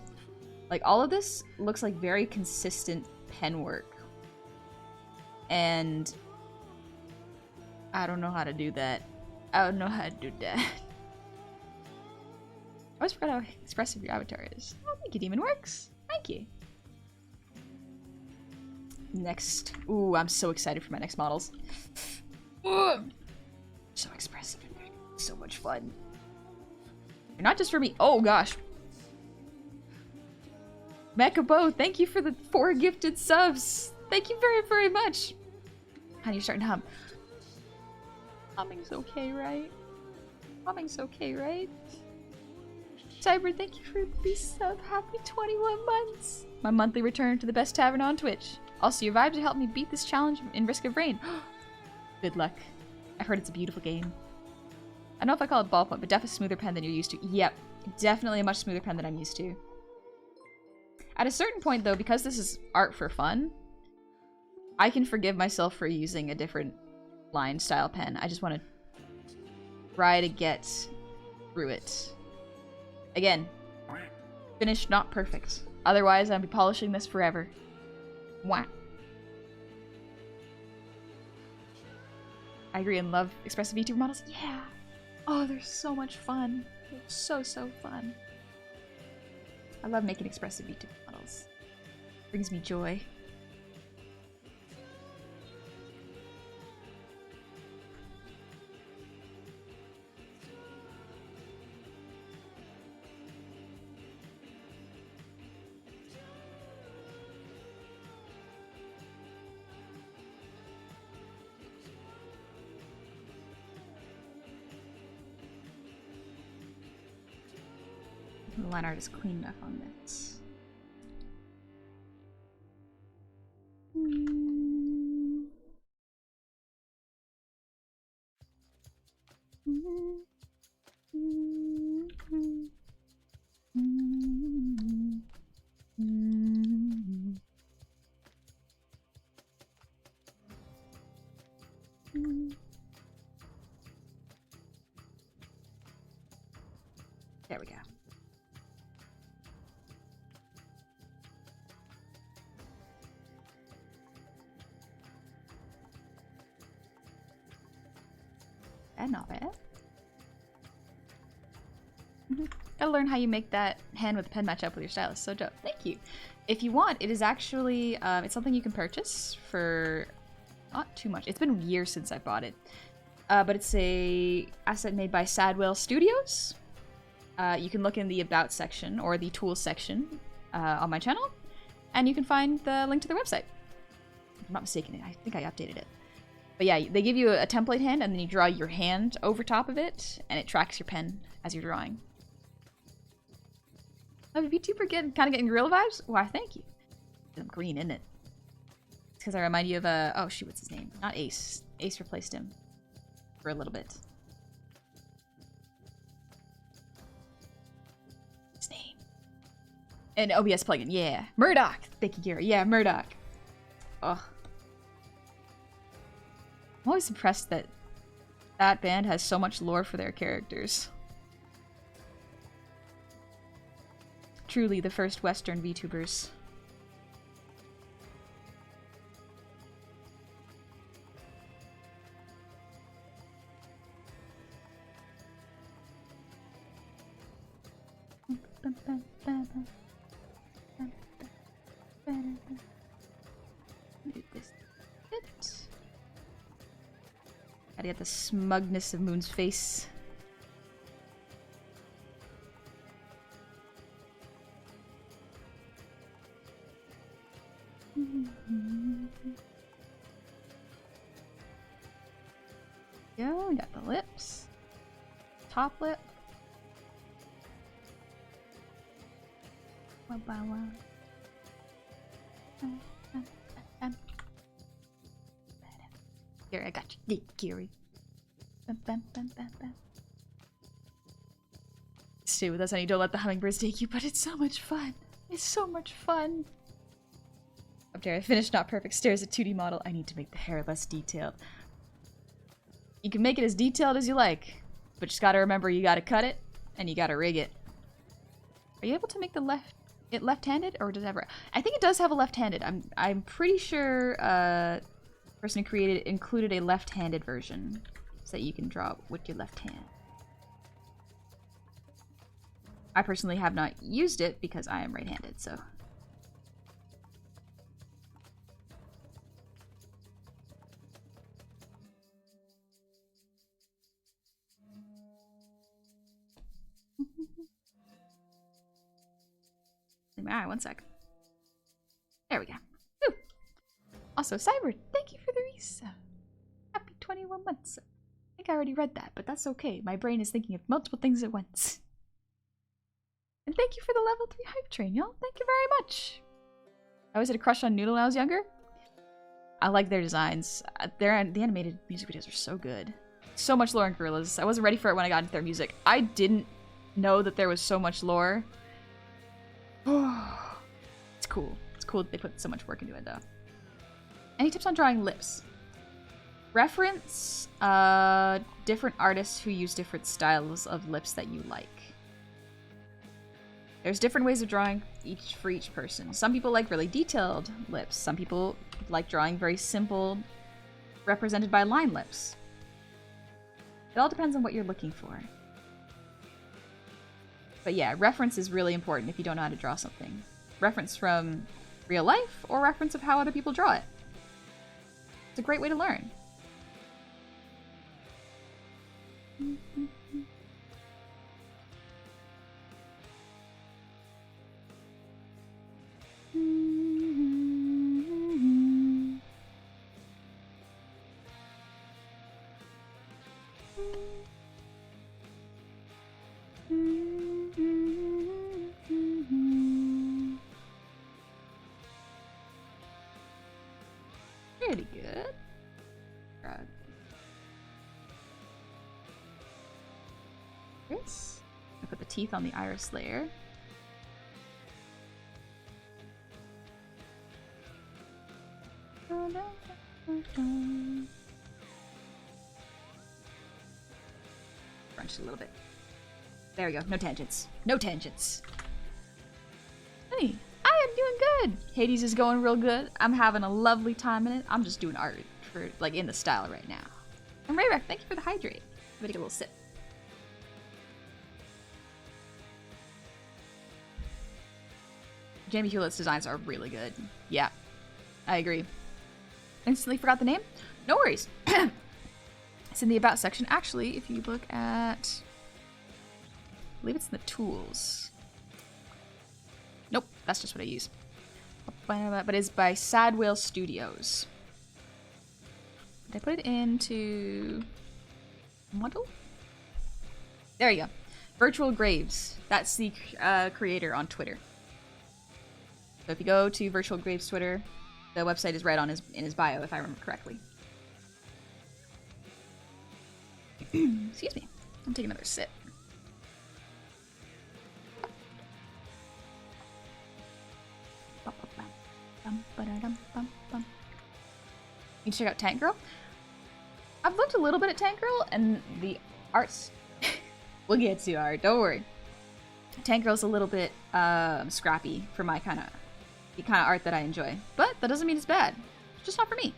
Like all of this looks like very consistent pen work. And I don't know how to do that. I don't know how to do that. I always forgot how expressive your avatar is. Oh, thank you, Demonworks. Thank you. Next. Ooh, I'm so excited for my next models. Ooh, so expressive. So much fun. You're not just for me. Oh, gosh. Mechabo, thank you for the 4 gifted subs. Thank you very, very much. Honey, you're starting to hum. Humming's okay, right? Humming's okay, right? Cyber, thank you for the sub. Happy 21 months. My monthly return to the best tavern on Twitch. Also, your vibe to help me beat this challenge in Risk of Rain. Good luck. I've heard it's a beautiful game. I don't know if I call it ballpoint, but definitely a smoother pen than you're used to. Yep, definitely a much smoother pen than I'm used to. At a certain point, though, because this is art for fun, I can forgive myself for using a different line style pen. I just want to try to get through it. Again, finished, not perfect. Otherwise, I'd be polishing this forever. Wah. I agree and love expressive VTuber models. Yeah. Oh, they're so much fun. They're so, so fun. I love making expressive VTuber models. Brings me joy. The line art is clean enough on this. There we go. Not bad. Gotta learn how you make that hand with the pen match up with your stylus. So dope. Thank you. If you want, it is actually, it's something you can purchase for not too much. It's been years since I bought it. But it's a asset made by Sadwell Studios. You can look in the About section or the Tools section on my channel. and you can find the link to their website. If I'm not mistaken, I think I updated it. But yeah, they give you a template hand, and then you draw your hand over top of it, and it tracks your pen as you're drawing. Oh, VTuber kind of getting gorilla vibes? Why, thank you. I'm green, isn't it? It's because I remind you of, oh shoot, what's his name? Not Ace. Ace replaced him for a little bit. His name. An OBS plugin, yeah. Murdoch! Thank you, Gary. Yeah, Murdoch. Ugh. I'm always impressed that that band has so much lore for their characters. Truly the first Western VTubers. Gotta get the smugness of Moon's face. Yeah, we got the lips. Top lip. Wow, wow, wow. Gary, I got you. Gary. Stay with us, honey. Don't let the hummingbirds take you, but it's so much fun. It's so much fun. Up there, I finished Not Perfect Stairs, a 2D model. I need to make the hair less detailed. You can make it as detailed as you like, but just gotta remember you gotta cut it, and you gotta rig it. Are you able to make the left-handed, or does it ever? I think it does have a left-handed. I'm pretty sure person who created it included a left-handed version so that you can draw with your left hand. I personally have not used it because I am right-handed, so. Alright, 1 sec. There we go. Woo. Also, Cyber, thank you for the resub. Happy 21 months. I think I already read that, but that's okay. My brain is thinking of multiple things at once. And thank you for the level 3 hype train, y'all. Thank you very much. I always had a crush on Noodle when I was younger. I like their designs. The animated music videos are so good. So much lore in Gorillas. I wasn't ready for it when I got into their music. I didn't know that there was so much lore. It's cool. It's cool that they put so much work into it, though. Any tips on drawing lips? Reference different artists who use different styles of lips that you like. There's different ways of drawing for each person. Some people like really detailed lips. Some people like drawing very simple, represented by line lips. It all depends on what you're looking for. But yeah, reference is really important if you don't know how to draw something. Reference from real life or reference of how other people draw it. It's a great way to learn. Pretty good. This. I put the teeth on the iris layer. Crunch a little bit. There we go. No tangents. No tangents. Honey, I am doing good. Hades is going real good. I'm having a lovely time in it. I'm just doing art for like in the style right now. And Rayrack, thank you for the hydrate. I'm gonna take a little sip. Jamie Hewlett's designs are really good. Yeah, I agree. Instantly forgot the name? No worries. It's in the About section. Actually, if you look at... I believe it's in the tools. Nope, that's just what I use. But it's by Sad Whale Studios. Did I put it into model? There you go. Virtual Graves. That's the creator on Twitter. So if you go to Virtual Graves Twitter, the website is right on in his bio, if I remember correctly. Excuse me. I'm taking another sip. You check out Tank Girl. I've looked a little bit at Tank Girl, and the art's... we'll get to art, don't worry. Tank Girl's a little bit scrappy for my kind of art that I enjoy. But that doesn't mean it's bad. It's just not for me.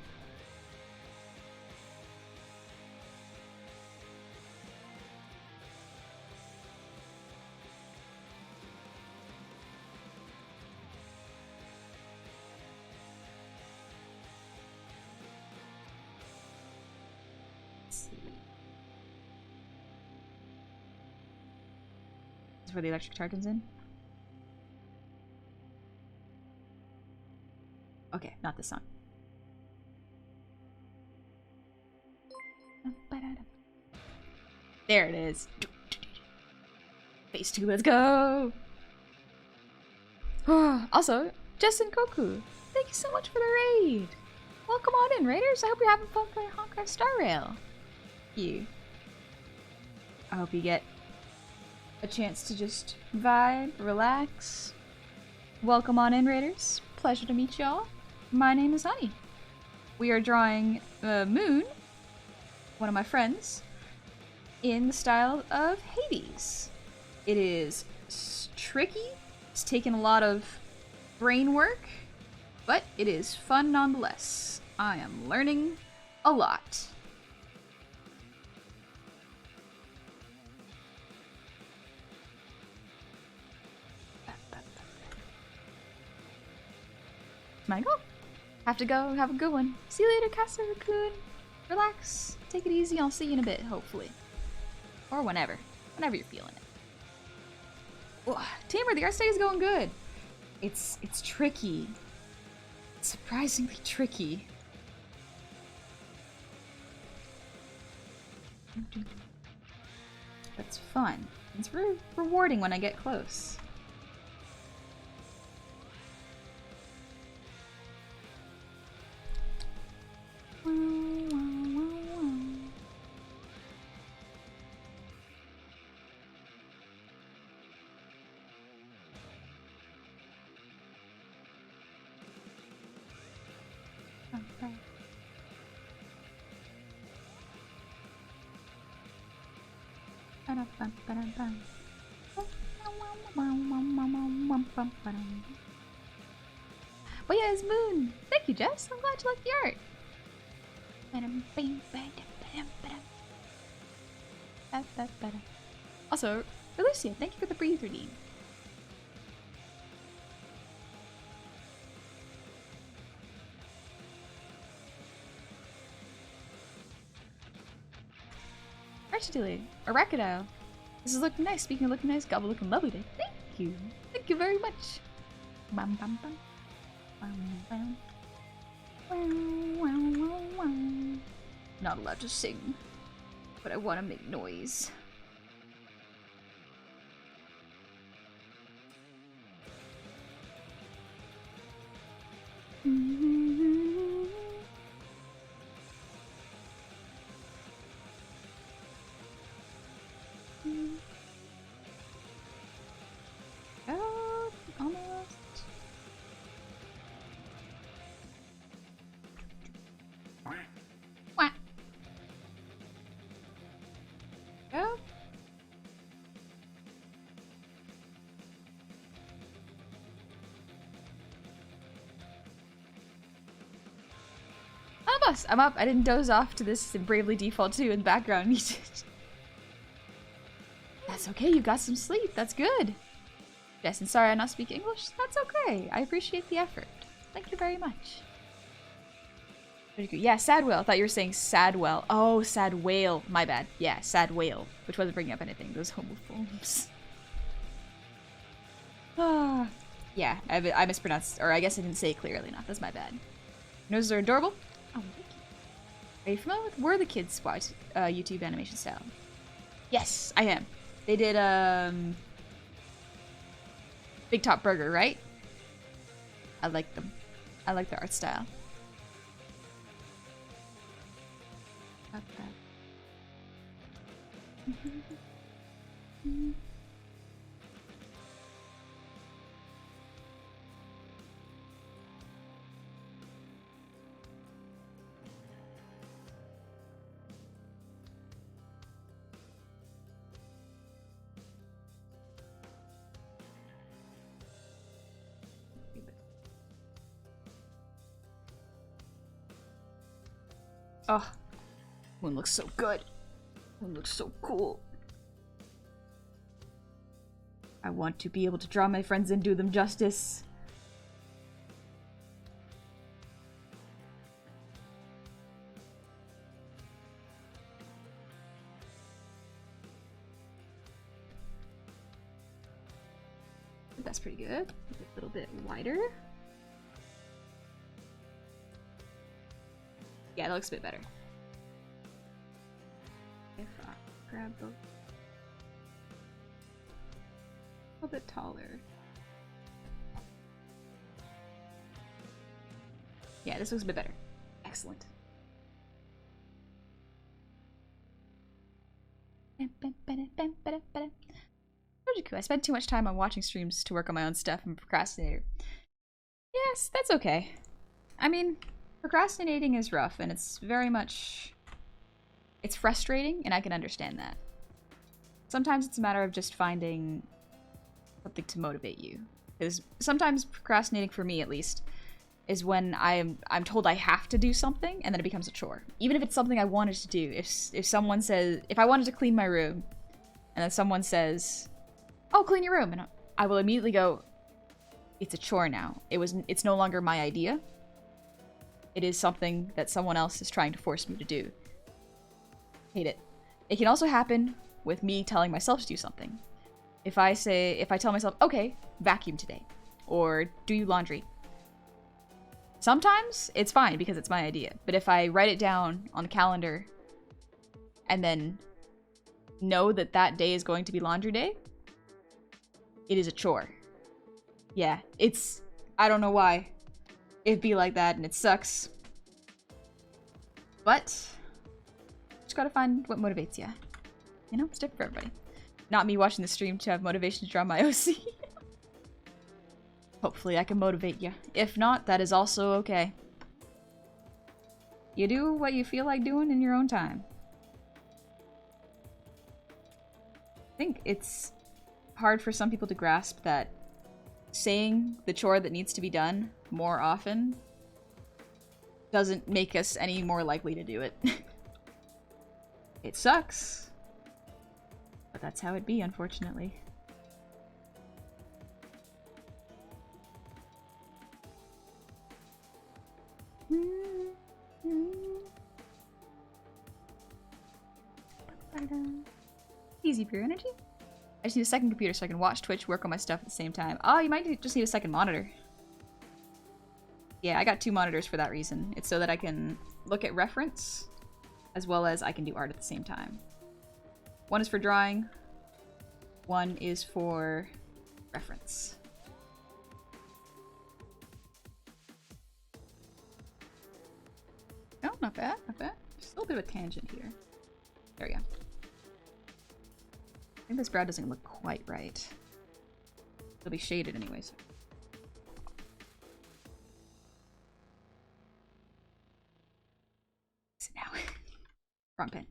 Where the electric guitar comes in. Okay, not this song. There it is. Phase 2, let's go! Also, Justin Koku, thank you so much for the raid! Welcome on in, Raiders! I hope you're having fun playing Honkai Star Rail. You. I hope you get a chance to just vibe, relax. Welcome on in, Raiders. Pleasure to meet y'all. My name is Honey. We are drawing Moon, one of my friends, in the style of Hades. It is tricky. It's taken a lot of brain work, but it is fun nonetheless. I am learning a lot. Michael? Have to go. Have a good one. See you later, Kasa-kun. Relax. Take it easy. I'll see you in a bit, hopefully. Or whenever. Whenever you're feeling it. Whoa. Tamer, the art study is going good. It's tricky. It's surprisingly tricky. That's fun. It's rewarding when I get close. But yeah, it's Moon. Thank you, Jess. I'm glad you liked the art. Also, Lucia, thank you for the breathe reading. Archidilly, a Rakadile. This is looking nice. Speaking of looking nice, Gobble looking lovely day. Thank you. Thank you very much. Bam, bam, bam. Bam, bam. Wow, wow, wow, wow. Not allowed to sing, but I want to make noise. Oh, almost. Wah. Go. Almost. I'm up. I didn't doze off to this Bravely Default 2 in the background music. That's okay. You got some sleep. That's good. Yes, and sorry I not speak English. That's okay. I appreciate the effort. Thank you very much. Yeah, Sad Whale. I thought you were saying Sad Whale. Oh, Sad Whale. My bad. Yeah, Sad Whale. Which wasn't bringing up anything. Those homophobes. Yeah, Yeah, I mispronounced, or I guess I didn't say it clearly enough. That's my bad. Noses are adorable. Oh, are you familiar with Were the Kids watch YouTube animation style? Yes, I am. They did Big Top Burger, right? I like them. I like their art style. Oh, Moon looks so good. Moon looks so cool. I want to be able to draw my friends and do them justice. That's pretty good. A little bit wider. Yeah, that looks a bit better. If I grab both. A little bit taller. Yeah, this looks a bit better. Excellent. I spend too much time on watching streams to work on my own stuff. I'm a procrastinator. Yes, that's okay. I mean, procrastinating is rough, and it's very much... It's frustrating, and I can understand that. Sometimes it's a matter of just finding something to motivate you. Because sometimes procrastinating, for me at least, is when I'm told I have to do something, and then it becomes a chore. Even if it's something I wanted to do. If someone says... If I wanted to clean my room, and then someone says, oh, clean your room, and I will immediately go, it's a chore now. It's no longer my idea. It is something that someone else is trying to force me to do. Hate it. It can also happen with me telling myself to do something. If I tell myself, okay, vacuum today, or do you laundry. Sometimes it's fine because it's my idea. But if I write it down on the calendar and then know that that day is going to be laundry day, it is a chore. Yeah, I don't know why it'd be like that, and it sucks. But just gotta find what motivates you. You know, it's different for everybody. Not me watching the stream to have motivation to draw my OC. Hopefully I can motivate you. If not, that is also okay. You do what you feel like doing in your own time. I think it's hard for some people to grasp that saying the chore that needs to be done more often doesn't make us any more likely to do it. It sucks, but that's how it be, unfortunately. Easy for your energy. I just need a second computer so I can watch Twitch, work on my stuff at the same time. Oh, you might just need a second monitor. Yeah, I got 2 monitors for that reason. It's so that I can look at reference, as well as I can do art at the same time. One is for drawing, one is for reference. Oh, not bad, not bad. Just a little bit of a tangent here. There we go. I think this brow doesn't look quite right. It'll be shaded anyways. So now, wrong pen.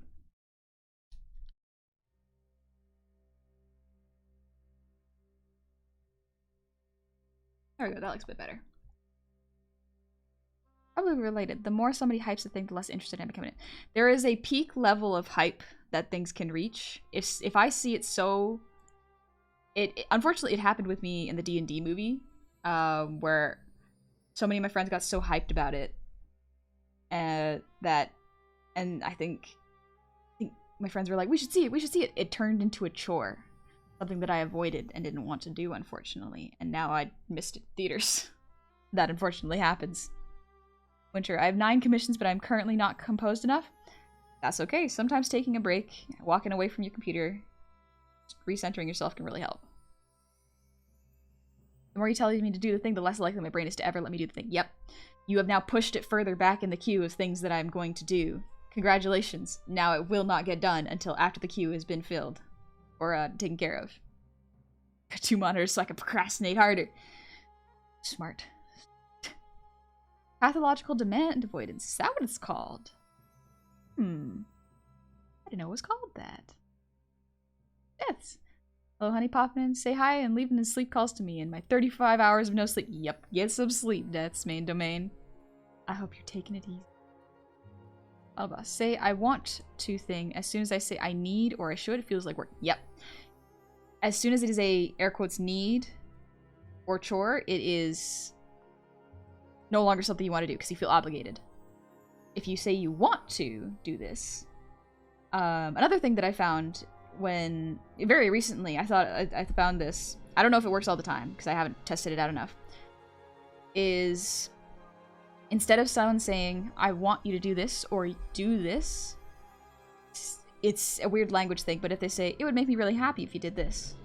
There we go, that looks a bit better. Probably related. The more somebody hypes a thing, the less interested I'm becoming. There is a peak level of hype that things can reach. If I see it so... Unfortunately, it happened with me in the D&D movie, where so many of my friends got so hyped about it, that... And I think my friends were like, we should see it, we should see it. It turned into a chore Something that I avoided and didn't want to do, unfortunately. And now I missed it in theaters. That unfortunately happens. Winter, I have 9 commissions, but I'm currently not composed enough. That's okay. Sometimes taking a break, walking away from your computer, recentering yourself can really help. The more you tell me to do the thing, the less likely my brain is to ever let me do the thing. Yep. You have now pushed it further back in the queue of things that I'm going to do. Congratulations. Now it will not get done until after the queue has been filled. Or taken care of. Got 2 monitors so I can procrastinate harder. Smart. Pathological demand avoidance. Is that what it's called? I didn't know it was called that. Yes. Hello, honey, popping in, say hi, and leaving his sleep calls to me in my 35 hours of no sleep. Yep, get some sleep, Death's main domain. I hope you're taking it easy. Alba, say I want to thing. As soon as I say I need or I should, it feels like work. Yep. As soon as it is a, air quotes, need or chore, it is no longer something you want to do because you feel obligated. If you say you want to do this. Another thing that I found when, very recently, I thought I found this. I don't know if it works all the time because I haven't tested it out enough. Is instead of someone saying, I want you to do this or do this, it's a weird language thing, but if they say, it would make me really happy if you did this.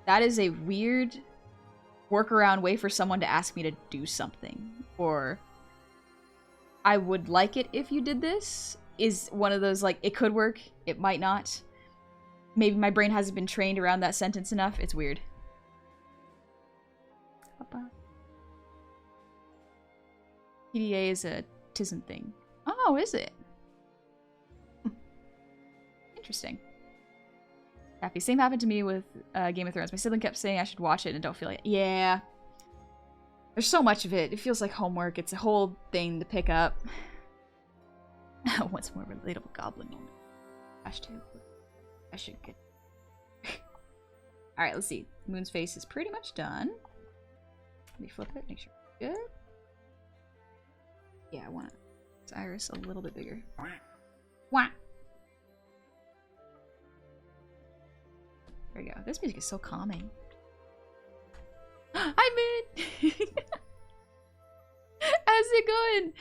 That is a weird workaround way for someone to ask me to do something. Or, I would like it if you did this, is one of those, like, it could work, it might not. Maybe my brain hasn't been trained around that sentence enough. It's weird. Papa. PDA is a tisn't thing. Oh, is it? Interesting. Happy. Same happened to me with Game of Thrones. My sibling kept saying I should watch it and don't feel like it. Yeah. There's so much of it. It feels like homework. It's a whole thing to pick up. What's more relatable Goblin moment? Hashtag. I should get. Alright, let's see. Moon's face is pretty much done. Let me flip it, make sure it's good. Yeah, I want its iris a little bit bigger. Wah! There we go. This music is so calming. I'm in! How's it going?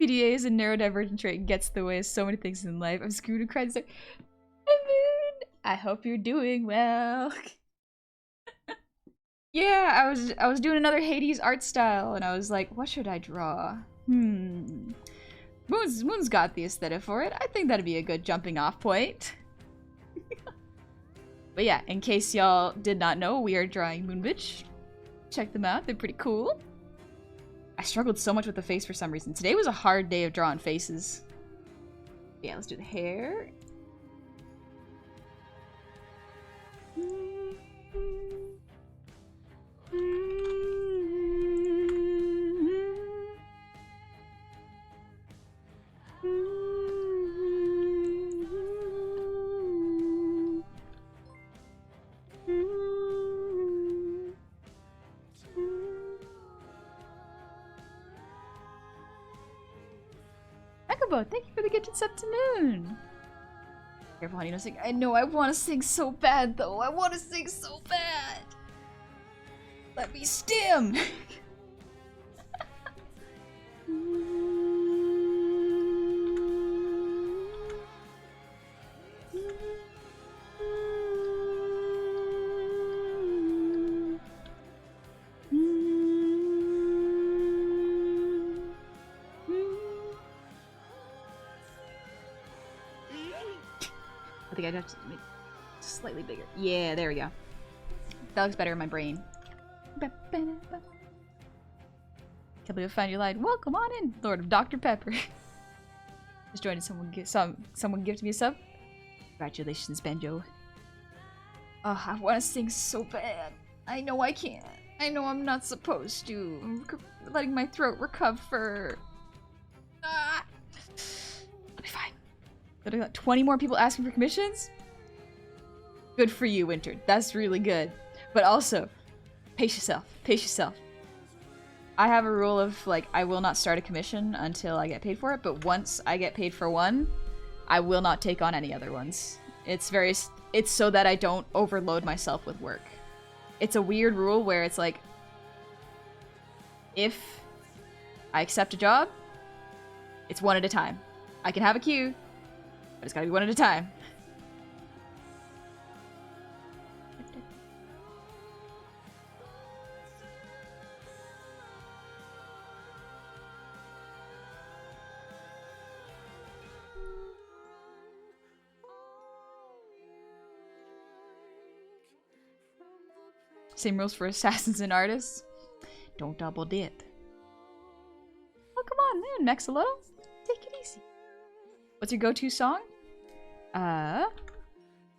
PDA is a neurodivergent trait and gets in the way of so many things in life. I'm screwed and cried. I'm in! I hope you're doing well. Yeah, I was doing another Hades art style and I was like, what should I draw? Moon's got the aesthetic for it. I think that'd be a good jumping off point. But yeah, in case y'all did not know, we are drawing Moonbtch. Check them out, they're pretty cool. I struggled so much with the face for some reason. Today was a hard day of drawing faces. Yeah, let's do the hair. Thank you for the gifted sub to Moon. Careful, honey, don't sing. I know, I want to sing so bad, though. I want to sing so bad. Let me stim. I think I'd have to make it slightly bigger. Yeah, there we go. That looks better in my brain. Can't believe I found your line. Welcome on in, Lord of Dr. Pepper. Just joined someone gifted me a sub. Congratulations, Benjo. Oh, I want to sing so bad. I know I can't. I know I'm not supposed to. I'm letting my throat recover. Ah. I'll be fine. But I got 20 more people asking for commissions? Good for you, Winter. That's really good. But also, pace yourself. Pace yourself. I have a rule of, like, I will not start a commission until I get paid for it, but once I get paid for one, I will not take on any other ones. It's so that I don't overload myself with work. It's a weird rule where it's like, if I accept a job, it's one at a time. I can have a queue, but it's gotta be one at a time. Same rules for assassins and artists. Don't double dip. Oh, come on, man, Mexalo. Take it easy. What's your go-to song?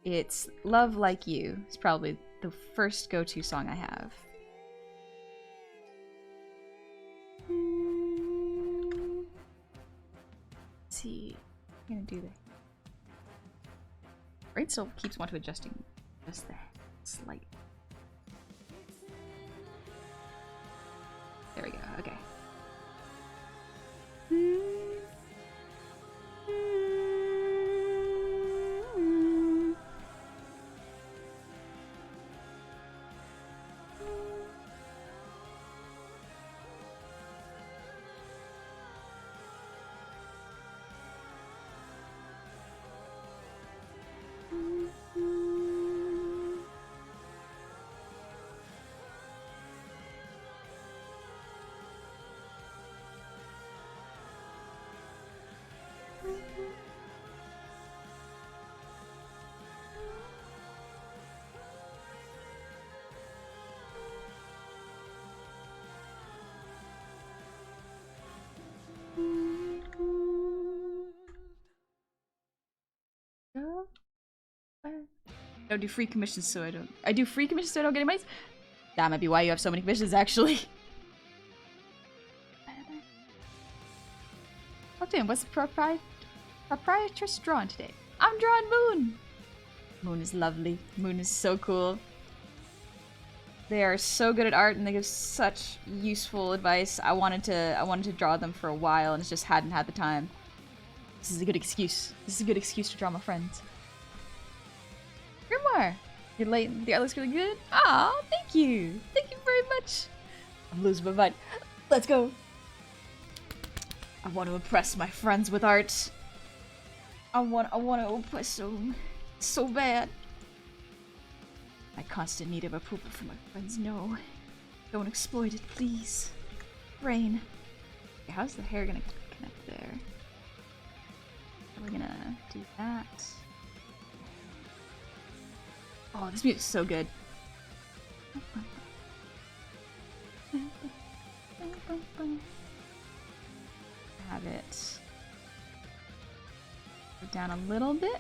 It's Love Like You. It's probably the first go-to song I have. Let's see. I'm gonna do that. Brain still keeps wanting to adjusting just the slight. There we go, okay. I don't do free commissions, so I do free commissions so I don't get any money? That might be why you have so many commissions, actually. Oh, damn, what's the proprietress drawing today? I'm drawing Moon! Moon is lovely. Moon is so cool. They are so good at art and they give such useful advice. I wanted to draw them for a while and just hadn't had the time. This is a good excuse. This is a good excuse to draw my friends. Grimoire! You're late. The art looks really good. Aw, thank you! Thank you very much! I'm losing my mind. Let's go! I want to impress my friends with art. I want to impress them so bad. My constant need of approval from my friends. No. Don't exploit it, please. Brain. Okay, how's the hair gonna connect there? We're gonna do that. Oh, this music's so good. Have it go down a little bit.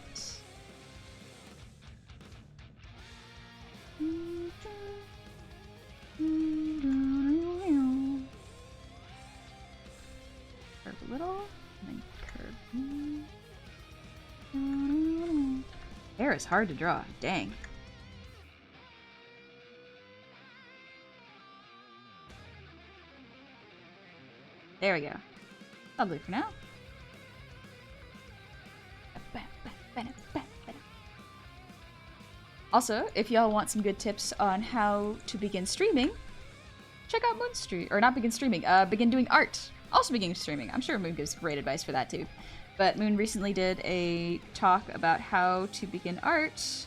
Curve a little, and then curve. Hair is hard to draw. Dang. There we go. Lovely for now. Also, if y'all want some good tips on how to begin streaming, check out Moonstream, or not begin streaming, begin doing art. Also begin streaming. I'm sure Moon gives great advice for that too. But Moon recently did a talk about how to begin art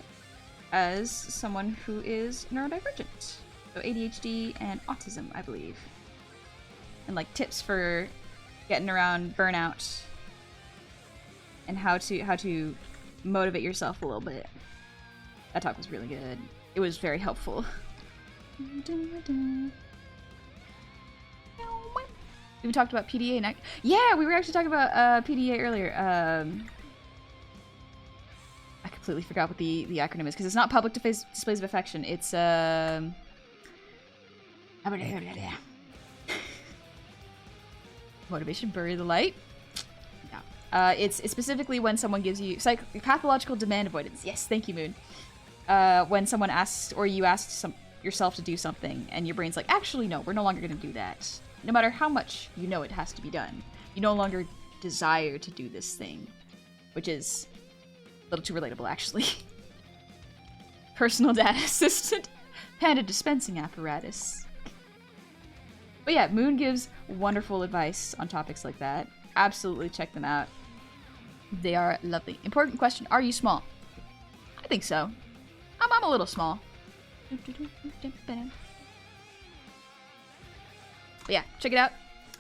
as someone who is neurodivergent. So ADHD and autism, I believe. And like tips for getting around burnout and how to motivate yourself a little bit. That talk was really good. It was very helpful. We talked about PDA next. Yeah, we were actually talking about PDA earlier. I completely forgot what the acronym is because it's not public displays of affection. It's motivation, bury the light. Yeah. It's specifically when someone gives you pathological demand avoidance. Yes, thank you, Moon. When someone asks or you ask yourself to do something and your brain's like, actually no, we're no longer going to do that. No matter how much you know it has to be done, you no longer desire to do this thing, which is little too relatable, actually. Personal data assistant. Panda dispensing apparatus. But yeah, Moon gives wonderful advice on topics like that. Absolutely check them out. They are lovely. Important question, are you small? I think so. I'm a little small. But yeah, check it out.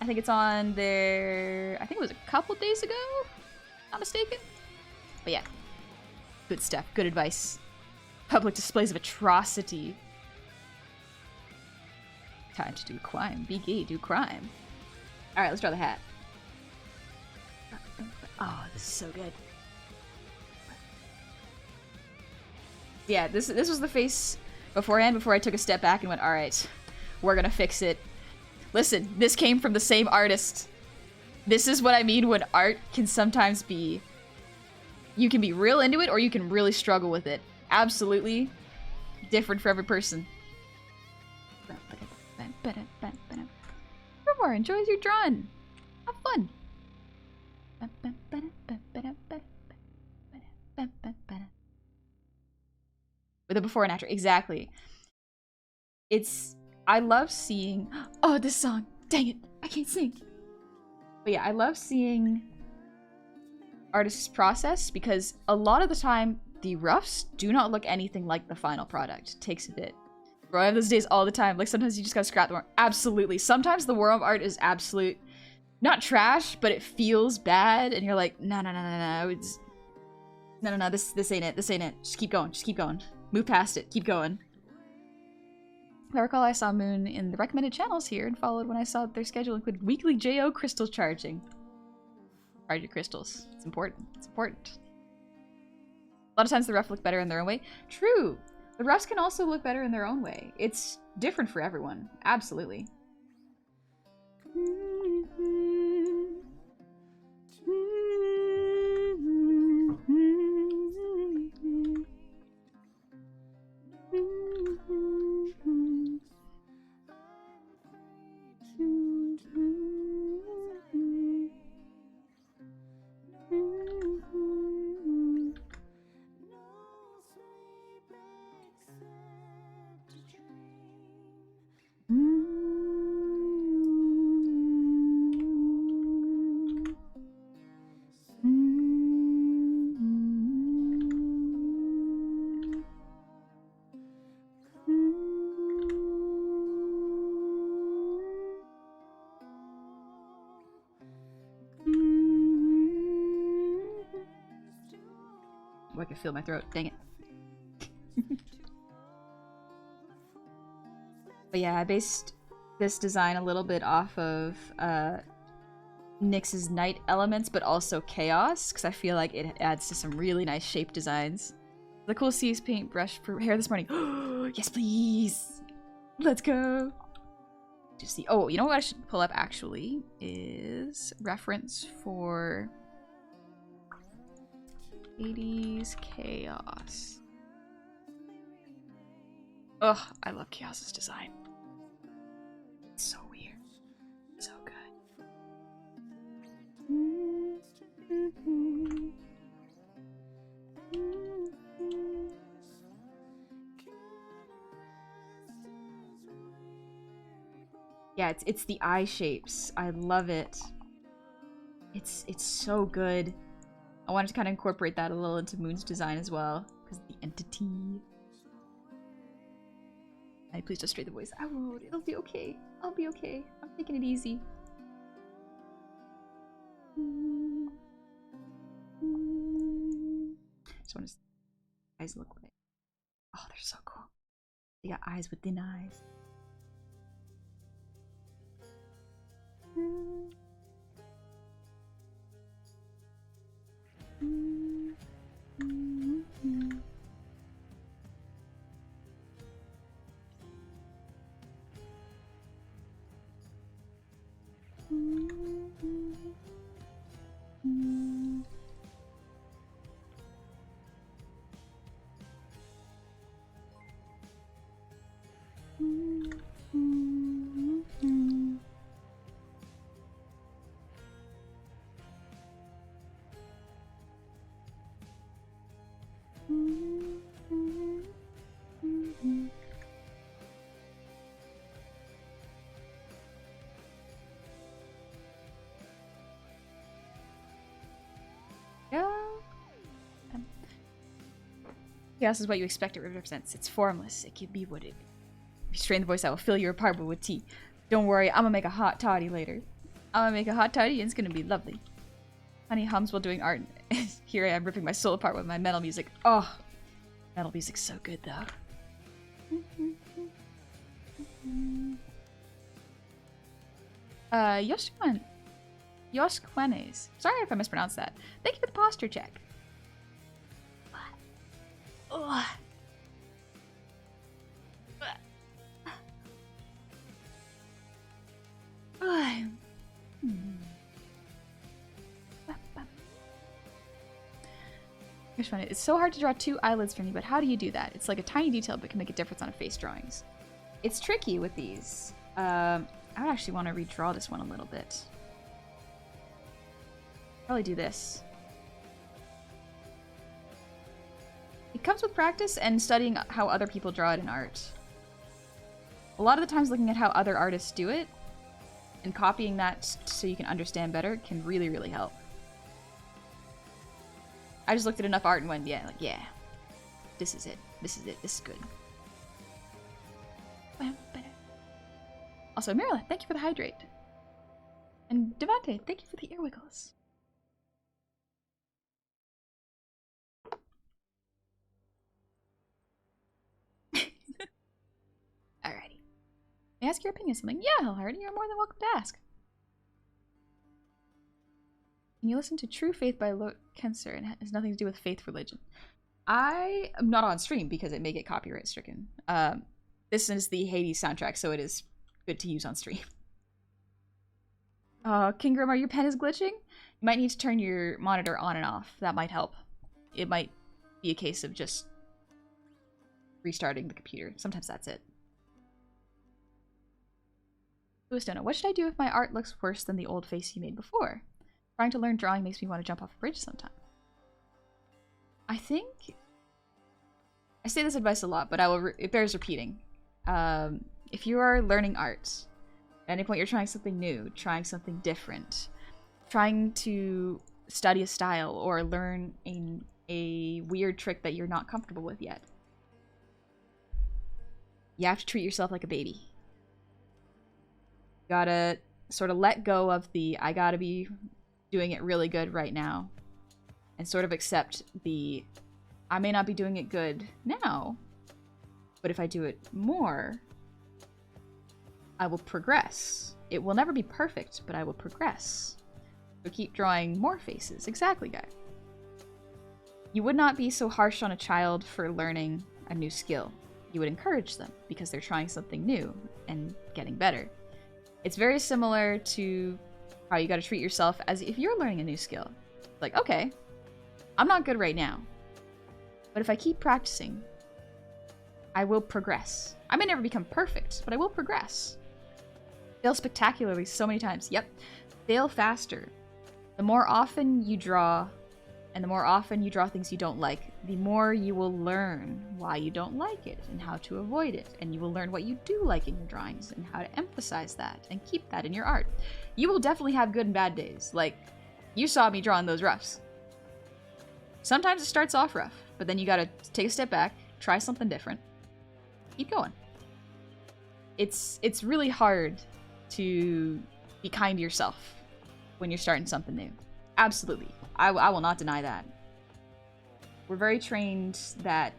I think it's on there, I think it was a couple days ago, not mistaken. But yeah, good stuff, good advice. Public displays of atrocity. Time to do crime. Be gay, do crime. Alright, let's draw the hat. Oh, this is so good. Yeah, this was the face beforehand, before I took a step back and went, alright, we're gonna fix it. Listen, this came from the same artist. This is what I mean when art can sometimes be... You can be real into it, or you can really struggle with it. Absolutely different for every person. More enjoys your drawing. Have fun. With a before and after, exactly. I love seeing, oh, this song, dang it, I can't sing. But yeah, I love seeing artists' process, because a lot of the time the roughs do not look anything like the final product. It takes a bit. Bro, I have those days all the time. Like, sometimes you just gotta scrap the worm. Absolutely. Sometimes the Warmup art is absolute, not trash, but it feels bad, and you're like, no, it's... No, this ain't it, this ain't it. Just keep going. Move past it, keep going. I recall I saw Moon in the recommended channels here and followed when I saw their schedule included weekly JO crystal charging. Charge your crystals. It's important. It's important. A lot of times the rough look better in their own way. True! The roughs can also look better in their own way. It's different for everyone. Absolutely. I can feel my throat. Dang it. But yeah, I based this design a little bit off of Nyx's night elements, but also chaos, because I feel like it adds to some really nice shape designs. The cool C's paintbrush for hair this morning. Yes, please. Let's go. Just see. Oh, you know what I should pull up actually is reference for 80s chaos. Ugh, I love Chaos's design. It's so weird. So good. Yeah, it's the eye shapes. I love it. It's so good. I wanted to kind of incorporate that a little into Moon's design as well, because the entity. Hey, please just straight the voice. I won't. It'll be okay. I'll be okay. I'm taking it easy. Just want to see what eyes look like. Oh, they're so cool. They got eyes within eyes. Yeah. Chaos is what you expect it represents. It's formless. It can be what it. If you strain the voice, I will fill your apartment with tea. Don't worry, I'm gonna make a hot toddy later. I'm gonna make a hot toddy and it's gonna be lovely. Honey hums while doing art. Here I am ripping my soul apart with my metal music. Oh, metal music's so good though. Yoshquenes. Sorry if I mispronounced that. Thank you for the posture check. Ugh. Here's funny. It's so hard to draw two eyelids for me, but how do you do that? It's like a tiny detail, but can make a difference on a face drawings. It's tricky with these. I would actually want to redraw this one a little bit. Probably do this. It comes with practice and studying how other people draw it in art. A lot of the times looking at how other artists do it and copying that so you can understand better can really, really help. I just looked at enough art and went, yeah, like, yeah. This is it. This is it. This is good. Also, Mirla, thank you for the hydrate. And Devante, thank you for the ear wiggles. Alrighty. May I ask your opinion on something? Yeah, Hellhearty, you're more than welcome to ask. Can you listen to True Faith by Lo Kenser and it has nothing to do with faith religion? I am not on stream because it may get copyright stricken. This is the Hades soundtrack, so it is good to use on stream. King Grimar, your pen is glitching? You might need to turn your monitor on and off. That might help. It might be a case of just restarting the computer. Sometimes that's it. Louisdona, what should I do if my art looks worse than the old face you made before? Trying to learn drawing makes me want to jump off a bridge sometime. I think... I say this advice a lot, but it bears repeating. If you are learning art, at any point you're trying something new, trying something different, trying to study a style or learn a weird trick that you're not comfortable with yet, you have to treat yourself like a baby. You gotta sort of let go of the I gotta be doing it really good right now and sort of accept the I may not be doing it good now, but if I do it more, I will progress. It will never be perfect, but I will progress. So keep drawing more faces. Exactly, guy. You would not be so harsh on a child for learning a new skill. You would encourage them because they're trying something new and getting better. It's very similar to how you gotta treat yourself as if you're learning a new skill. Like, okay, I'm not good right now, but if I keep practicing, I will progress. I may never become perfect, but I will progress. Fail spectacularly so many times. Yep. Fail faster. The more often you draw, and the more often you draw things you don't like, the more you will learn why you don't like it and how to avoid it. And you will learn what you do like in your drawings and how to emphasize that and keep that in your art. You will definitely have good and bad days. Like, you saw me drawing those roughs. Sometimes it starts off rough, but then you gotta take a step back, try something different, keep going. It's really hard to be kind to yourself when you're starting something new. Absolutely. I will not deny that. We're very trained that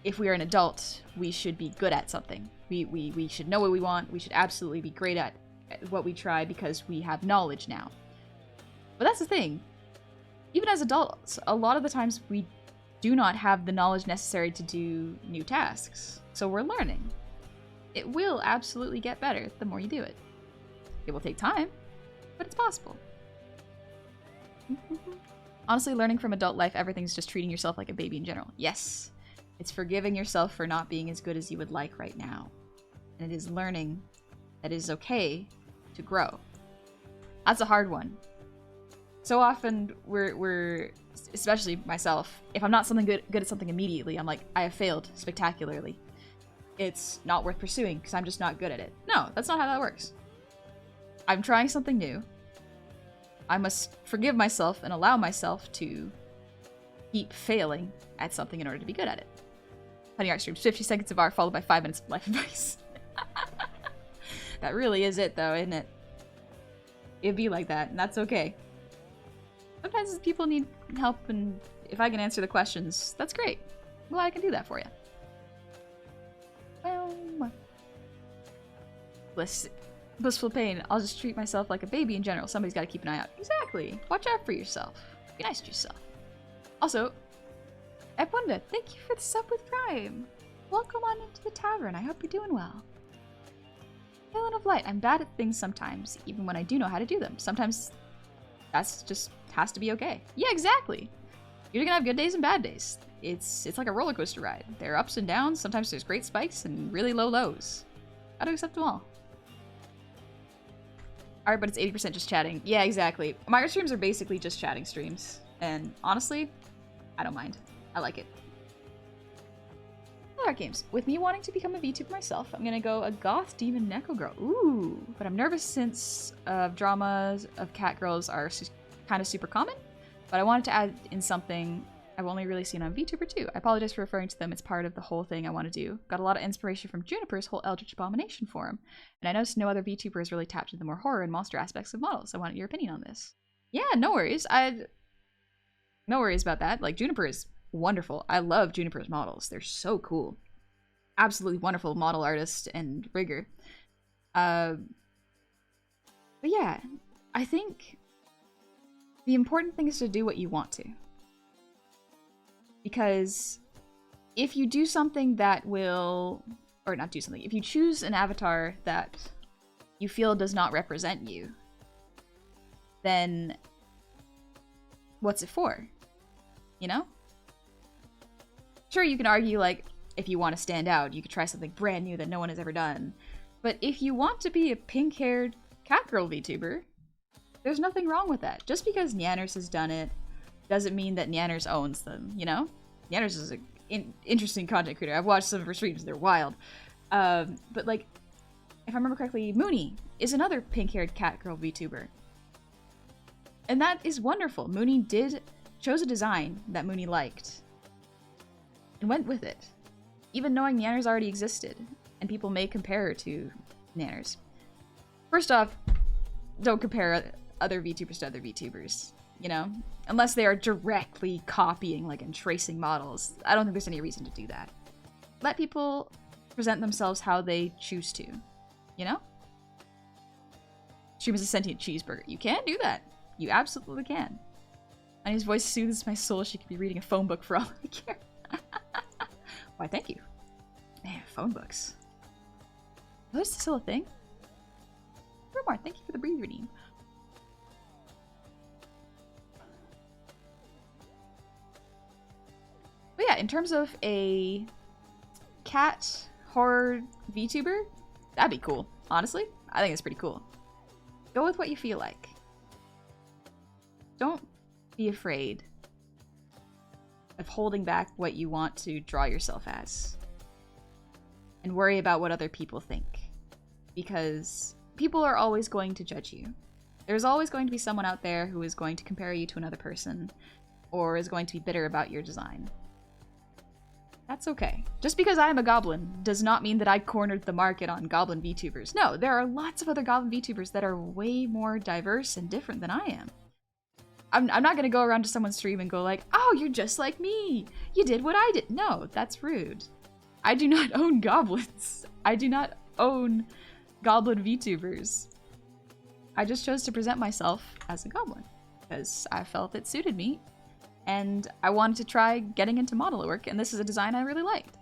if we are an adult, we should be good at something. We should know what we want. We should absolutely be great at what we try because we have knowledge now. But that's the thing. Even as adults, a lot of the times we do not have the knowledge necessary to do new tasks. So we're learning. It will absolutely get better the more you do it. It will take time, but it's possible. Honestly, learning from adult life, everything's just treating yourself like a baby in general. Yes. It's forgiving yourself for not being as good as you would like right now. And it is learning that it is okay to grow. That's a hard one. So often we're especially myself, if I'm not good at something immediately, I'm like, I have failed spectacularly. It's not worth pursuing because I'm just not good at it. No, that's not how that works. I'm trying something new. I must forgive myself and allow myself to keep failing at something in order to be good at it. Honey Art streams 50 seconds of art followed by 5 minutes of life advice. That really is it though, isn't it? It'd be like that, and that's okay. Sometimes people need help, and if I can answer the questions, that's great. I'm glad I can do that for you. Blissful pain. I'll just treat myself like a baby in general. Somebody's got to keep an eye out. Exactly. Watch out for yourself. Be nice to yourself. Also, Epwunda, thank you for the sub with Prime. Welcome on into the tavern. I hope you're doing well. Feeling of light. I'm bad at things sometimes, even when I do know how to do them. Sometimes that's just has to be okay. Yeah, exactly. You're gonna have good days and bad days. It's like a roller coaster ride. There are ups and downs. Sometimes there's great spikes and really low lows. Gotta accept them all. Alright, but it's 80% just chatting. Yeah, exactly. My streams are basically just chatting streams. And honestly, I don't mind. I like it. Alright, games. With me wanting to become a VTuber myself, I'm gonna go a goth demon neko girl. Ooh, but I'm nervous since dramas of cat girls are kind of super common. But I wanted to add in something I've only really seen on VTuber too. I apologize for referring to them. It's part of the whole thing I want to do. Got a lot of inspiration from Juniper's whole Eldritch Abomination forum. And I noticed no other VTubers really tapped into the more horror and monster aspects of models. I wanted your opinion on this. Yeah, no worries. No worries about that. Like, Juniper is wonderful. I love Juniper's models. They're so cool. Absolutely wonderful model artist and rigger. But yeah, I think the important thing is to do what you want to. Because if you do something that will, or not do something, if you choose an avatar that you feel does not represent you, then what's it for? You know? Sure, you can argue, like, if you want to stand out, you could try something brand new that no one has ever done. But if you want to be a pink-haired catgirl VTuber, there's nothing wrong with that. Just because Nyanners has done it doesn't mean that Nyanners owns them, you know? Nyanners is an interesting content creator. I've watched some of her streams, they're wild. But like, if I remember correctly, Mooney is another pink-haired catgirl VTuber. And that is wonderful. Mooney chose a design that Mooney liked and went with it. Even knowing Nyanners already existed, and people may compare her to Nyanners. First off, don't compare other VTubers to other VTubers. You know, unless they are directly copying, like, and tracing models. I don't think there's any reason to do that. Let people present themselves how they choose to, you know? Stream is a sentient cheeseburger. You can do that. You absolutely can. Honey's voice soothes my soul. She could be reading a phone book for all I care. Why, thank you. Man, phone books. Oh, is this still a thing? Rumar, thank you for the breathe reading. But yeah, in terms of a cat horror VTuber, that'd be cool. Honestly, I think it's pretty cool. Go with what you feel like. Don't be afraid of holding back what you want to draw yourself as. And worry about what other people think. Because people are always going to judge you. There's always going to be someone out there who is going to compare you to another person, or is going to be bitter about your design. That's okay. Just because I am a goblin does not mean that I cornered the market on goblin VTubers. No, there are lots of other goblin VTubers that are way more diverse and different than I am. I'm not gonna go around to someone's stream and go like, oh, you're just like me. You did what I did. No, that's rude. I do not own goblins. I do not own goblin VTubers. I just chose to present myself as a goblin because I felt it suited me. And I wanted to try getting into model work, and this is a design I really liked.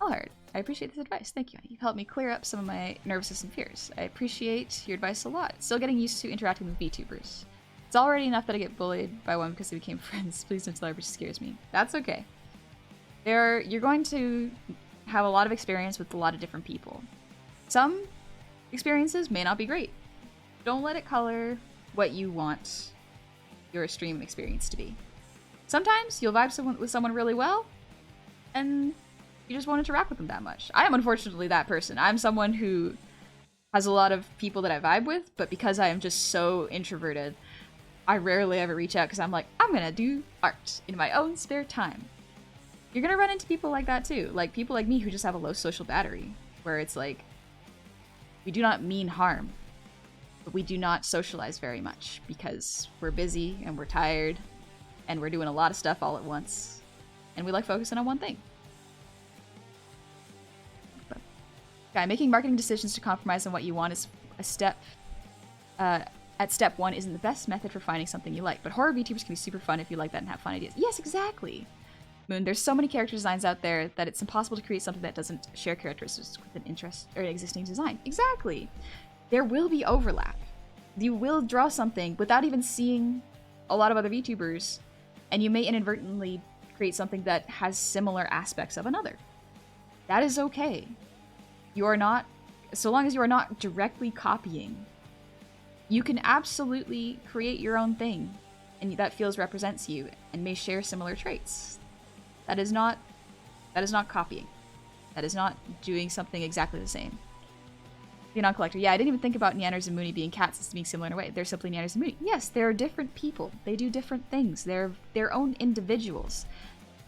Alright, I appreciate this advice. Thank you. You've helped me clear up some of my nervousness and fears. I appreciate your advice a lot. Still getting used to interacting with VTubers. It's already enough that I get bullied by one because they became friends. Please don't tell her, but she scares me. That's okay. You're going to have a lot of experience with a lot of different people. Some experiences may not be great. Don't let it color what you want your stream experience to be. Sometimes you'll vibe with someone really well, and you just won't interact with them that much. I am unfortunately that person. I'm someone who has a lot of people that I vibe with, but because I am just so introverted, I rarely ever reach out because I'm like, I'm gonna do art in my own spare time. You're gonna run into people like that too. Like people like me who just have a low social battery, where it's like, we do not mean harm, but we do not socialize very much because we're busy and we're tired and we're doing a lot of stuff all at once. And we like focusing on one thing. Guy, making marketing decisions to compromise on what you want is a step. At step 1 isn't the best method for finding something you like, but horror VTubers can be super fun if you like that and have fun ideas. Yes, exactly. Moon, there's so many character designs out there that it's impossible to create something that doesn't share characteristics with an interest or an existing design. Exactly. There will be overlap. You will draw something without even seeing a lot of other VTubers, and you may inadvertently create something that has similar aspects of another. That is okay. You are not, so long as you are not directly copying, you can absolutely create your own thing, and that feels represents you and may share similar traits. That is not copying. That is not doing something exactly the same. The non-collector. Yeah, I didn't even think about Neanders and Mooney being cats as being similar in a way. They're simply Neanders and Mooney. Yes, they're different people. They do different things. They're their own individuals.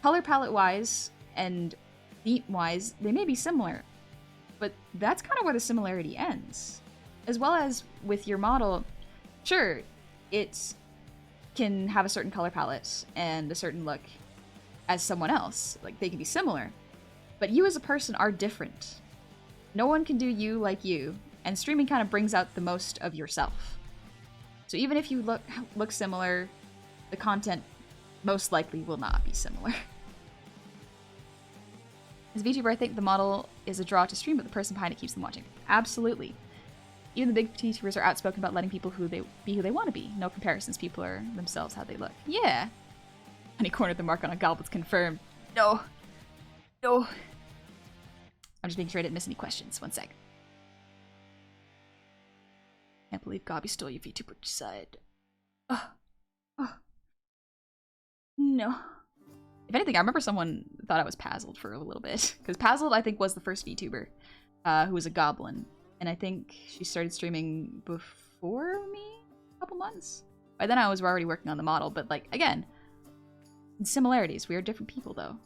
Color palette-wise and theme-wise, they may be similar, but that's kind of where the similarity ends. As well as with your model, sure, it can have a certain color palette and a certain look as someone else. Like, they can be similar. But you as a person are different. No one can do you like you, and streaming kind of brings out the most of yourself. So even if you look similar, the content most likely will not be similar. As a VTuber, I think the model is a draw to stream, but the person behind it keeps them watching. Absolutely. Even the big VTubers are outspoken about letting people be who they want to be. No comparisons. People are themselves how they look. Yeah. And he cornered the mark on a Goblin's confirmed. No. No. I'm just making sure I didn't miss any questions. One sec. Can't believe Gobby stole your VTuber side. Oh. Oh. No. If anything, I remember someone thought I was Pazzled for a little bit. Because Pazzled, I think, was the first VTuber who was a Goblin. And I think she started streaming before me? A couple months? By then I was already working on the model, but like, again, similarities. We are different people, though.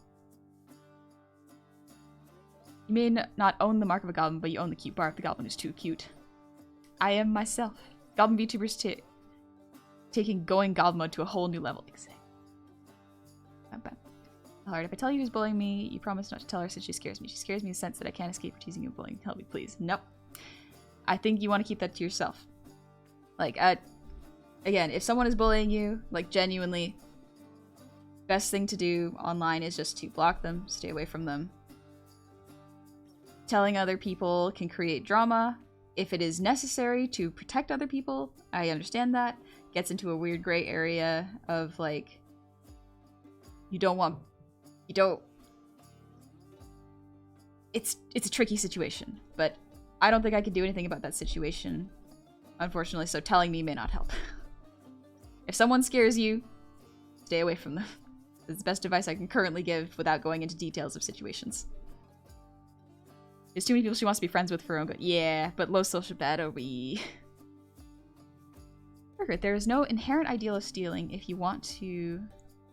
You may not own the mark of a goblin, but you own the cute bar if the goblin is too cute. I am myself. Goblin VTubers taking going goblin mode to a whole new level. Exactly. Alright, if I tell you who's bullying me, you promise not to tell her since she scares me. She scares me in the sense that I can't escape her teasing and bullying. Help me, please. Nope. I think you want to keep that to yourself. Like, again, if someone is bullying you, like, genuinely, best thing to do online is just to block them, stay away from them. Telling other people can create drama. If it is necessary to protect other people, I understand that. Gets into a weird gray area of, like, it's a tricky situation, but I don't think I can do anything about that situation, unfortunately, so telling me may not help. If someone scares you, stay away from them. It's the best advice I can currently give without going into details of situations. There's too many people she wants to be friends with for her own good. Yeah, but low social battery. There is no inherent ideal of stealing if you want to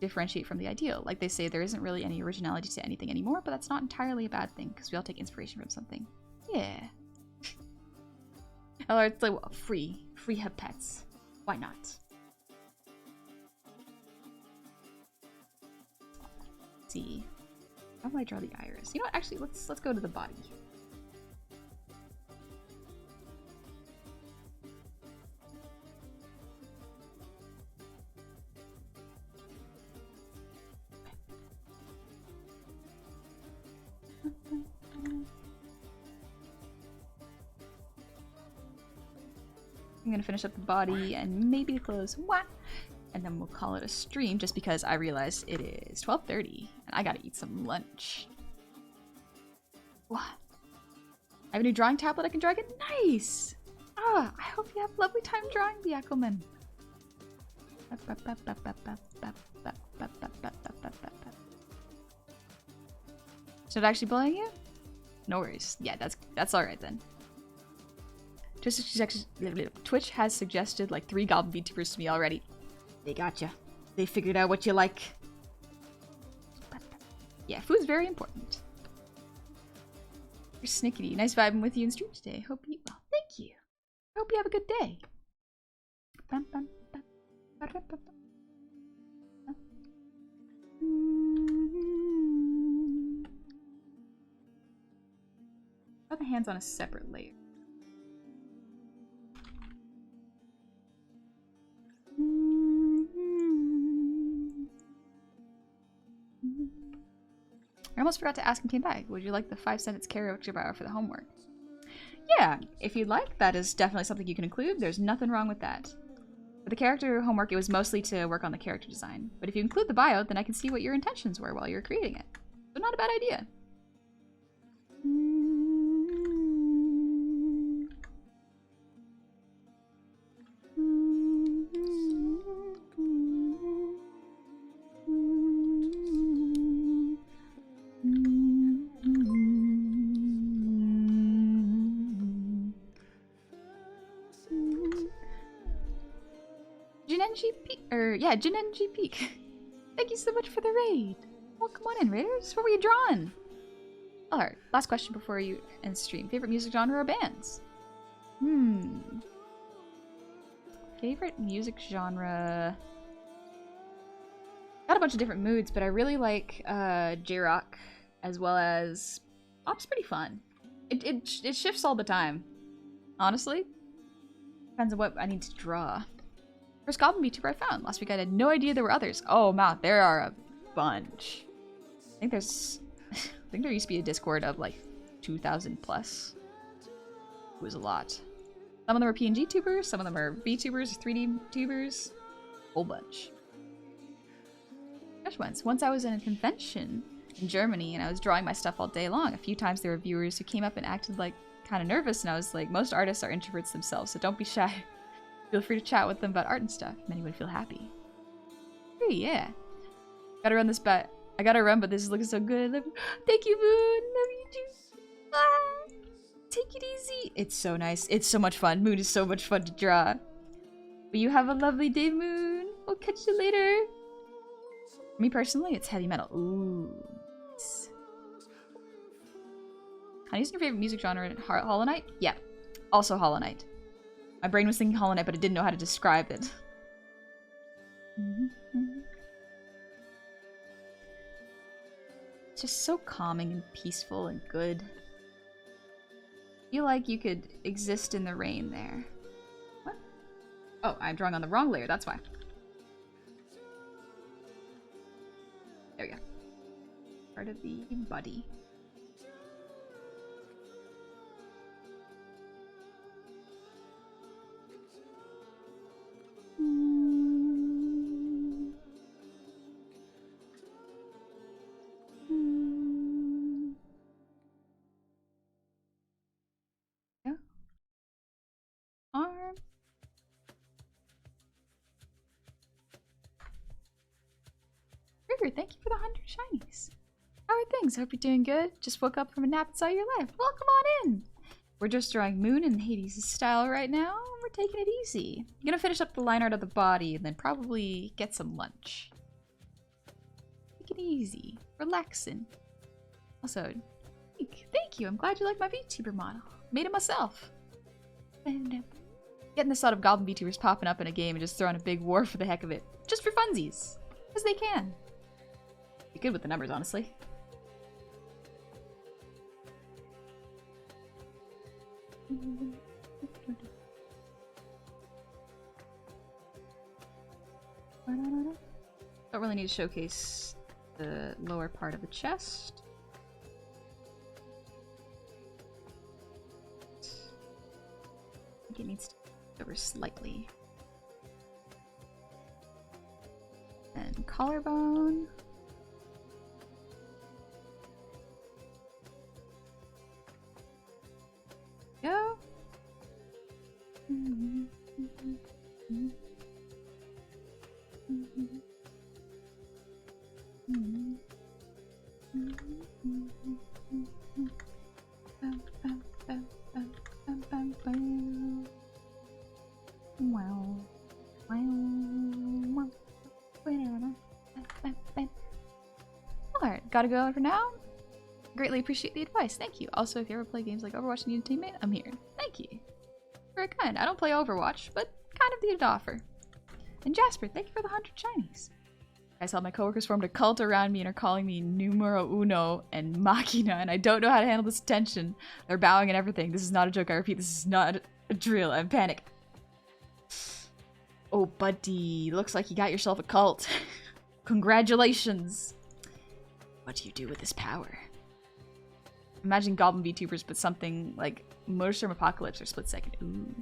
differentiate from the ideal. Like they say, there isn't really any originality to anything anymore, but that's not entirely a bad thing, because we all take inspiration from something. Yeah. Or it's like, well, free have pets. Why not? Let's see. How do I draw the iris? You know what? Actually, let's go to the body. I'm gonna finish up the body and maybe the clothes. What? And then we'll call it a stream just because I realized it is 12:30 and I gotta eat some lunch. What? I have a new drawing tablet I can drag it? Nice! Ah, I hope you have a lovely time drawing, the Aquaman. Should I actually bullying you? No worries. Yeah, that's alright then. Twitch has suggested like 3 Goblin VTubers to me already. They gotcha. They figured out what you like. Yeah, food's very important. You're snickety. Nice vibing with you in stream today. Hope you. Well, thank you. I hope you have a good day. Put the hands on a separate layer. I almost forgot to ask and came back. Would you like the 5-sentence karaoke bar for the homework? Yeah, if you'd like, that is definitely something you can include. There's nothing wrong with that. For the character homework, it was mostly to work on the character design. But if you include the bio, then I can see what your intentions were while you were creating it. So not a bad idea. Yeah, Jinenji Peak. Thank you so much for the raid. Well, come on in, Raiders. What were you drawing? Alright, last question before you end stream. Favorite music genre or bands? Favorite music genre... Got a bunch of different moods, but I really like J-rock as well as... Pop's pretty fun. It shifts all the time. Honestly. Depends on what I need to draw. First Goblin VTuber I found. Last week I had no idea there were others. Oh, man, there are a bunch. I think there's... I think there used to be a Discord of like 2,000 plus. It was a lot. Some of them are PNG tubers, some of them are VTubers, 3D tubers. Whole bunch. Gosh, once I was in a convention in Germany and I was drawing my stuff all day long. A few times there were viewers who came up and acted like kind of nervous, and I was like, most artists are introverts themselves, so don't be shy. Feel free to chat with them about art and stuff. Many would feel happy. Hey, yeah. Gotta run this bet. I gotta run, but this is looking so good. Thank you, Moon. Love you too. Ah, take it easy. It's so nice. It's so much fun. Moon is so much fun to draw. But you have a lovely day, Moon. We'll catch you later. For me personally, it's heavy metal. Ooh. Nice. Honey's your favorite music genre in Hollow Knight? Yeah. Also Hollow Knight. My brain was thinking Hollow Knight, but it didn't know how to describe it. It's just so calming and peaceful and good. I feel like you could exist in the rain there. What? Oh, I'm drawing on the wrong layer, that's why. There we go. Part of the body. Yeah. Arm. River, thank you for the 100 shinies. How are things? Hope you're doing good. Just woke up from a nap and saw your life. Well, come on in. We're just drawing Moon in Hades' style right now. We're taking it easy. I'm gonna finish up the line art of the body and then probably get some lunch. Take it easy. Relaxing. Also, thank you. I'm glad you like my VTuber model. Made it myself. Getting this out of Goblin VTubers popping up in a game and just throwing a big war for the heck of it. Just for funsies. Because they can. Be good with the numbers, honestly. Don't really need to showcase the lower part of the chest. I think it needs to go over slightly. And collarbone. Go. Alright, gotta go for now. Greatly appreciate the advice. Thank you. Also, if you ever play games like Overwatch and need a teammate, I'm here. Thank you. Very kind. I don't play Overwatch, but kind of need to offer. And Jasper, thank you for the 100 shinies. I saw my coworkers formed a cult around me and are calling me numero uno and machina, and I don't know how to handle this tension. They're bowing and everything. This is not a joke. I repeat, this is not a drill. I'm panic. Oh, buddy. Looks like you got yourself a cult. Congratulations. What do you do with this power? Imagine Goblin VTubers, but something like Motorstorm Apocalypse or Split Second. Ooh.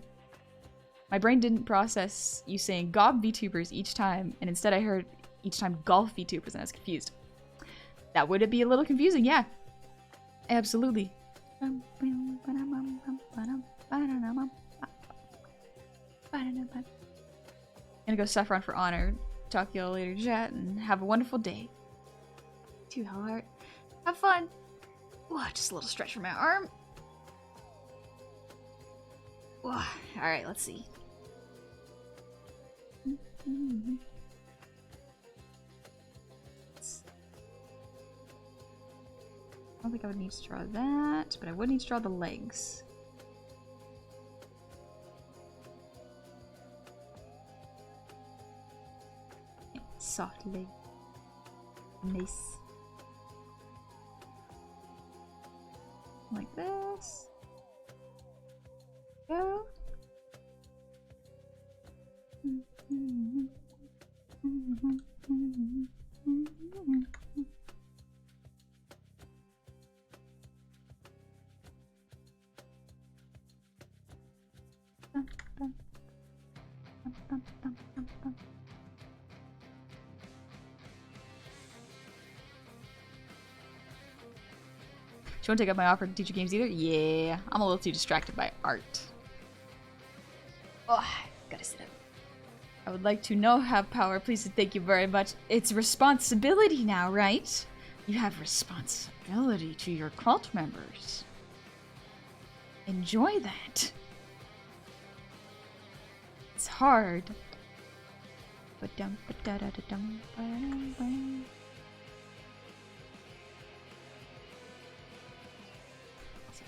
My brain didn't process you saying Gob VTubers each time, and instead I heard each time Golf VTubers, and I was confused. That would be a little confusing, yeah. Absolutely. Gonna go Saffron for honor. Talk to y'all later, chat, and have a wonderful day. Too hard. Have fun. Whoa, just a little stretch for my arm. Alright, let's see. I don't think I would need to draw that, but I would need to draw the legs. Yeah, soft leg. Nice. Like this. Go. She won't take up my offer to teach you games either? Yeah, I'm a little too distracted by art. Oh, gotta sit up. I would like to know have power, please and thank you very much. It's responsibility now, right? You have responsibility to your cult members. Enjoy that. It's hard.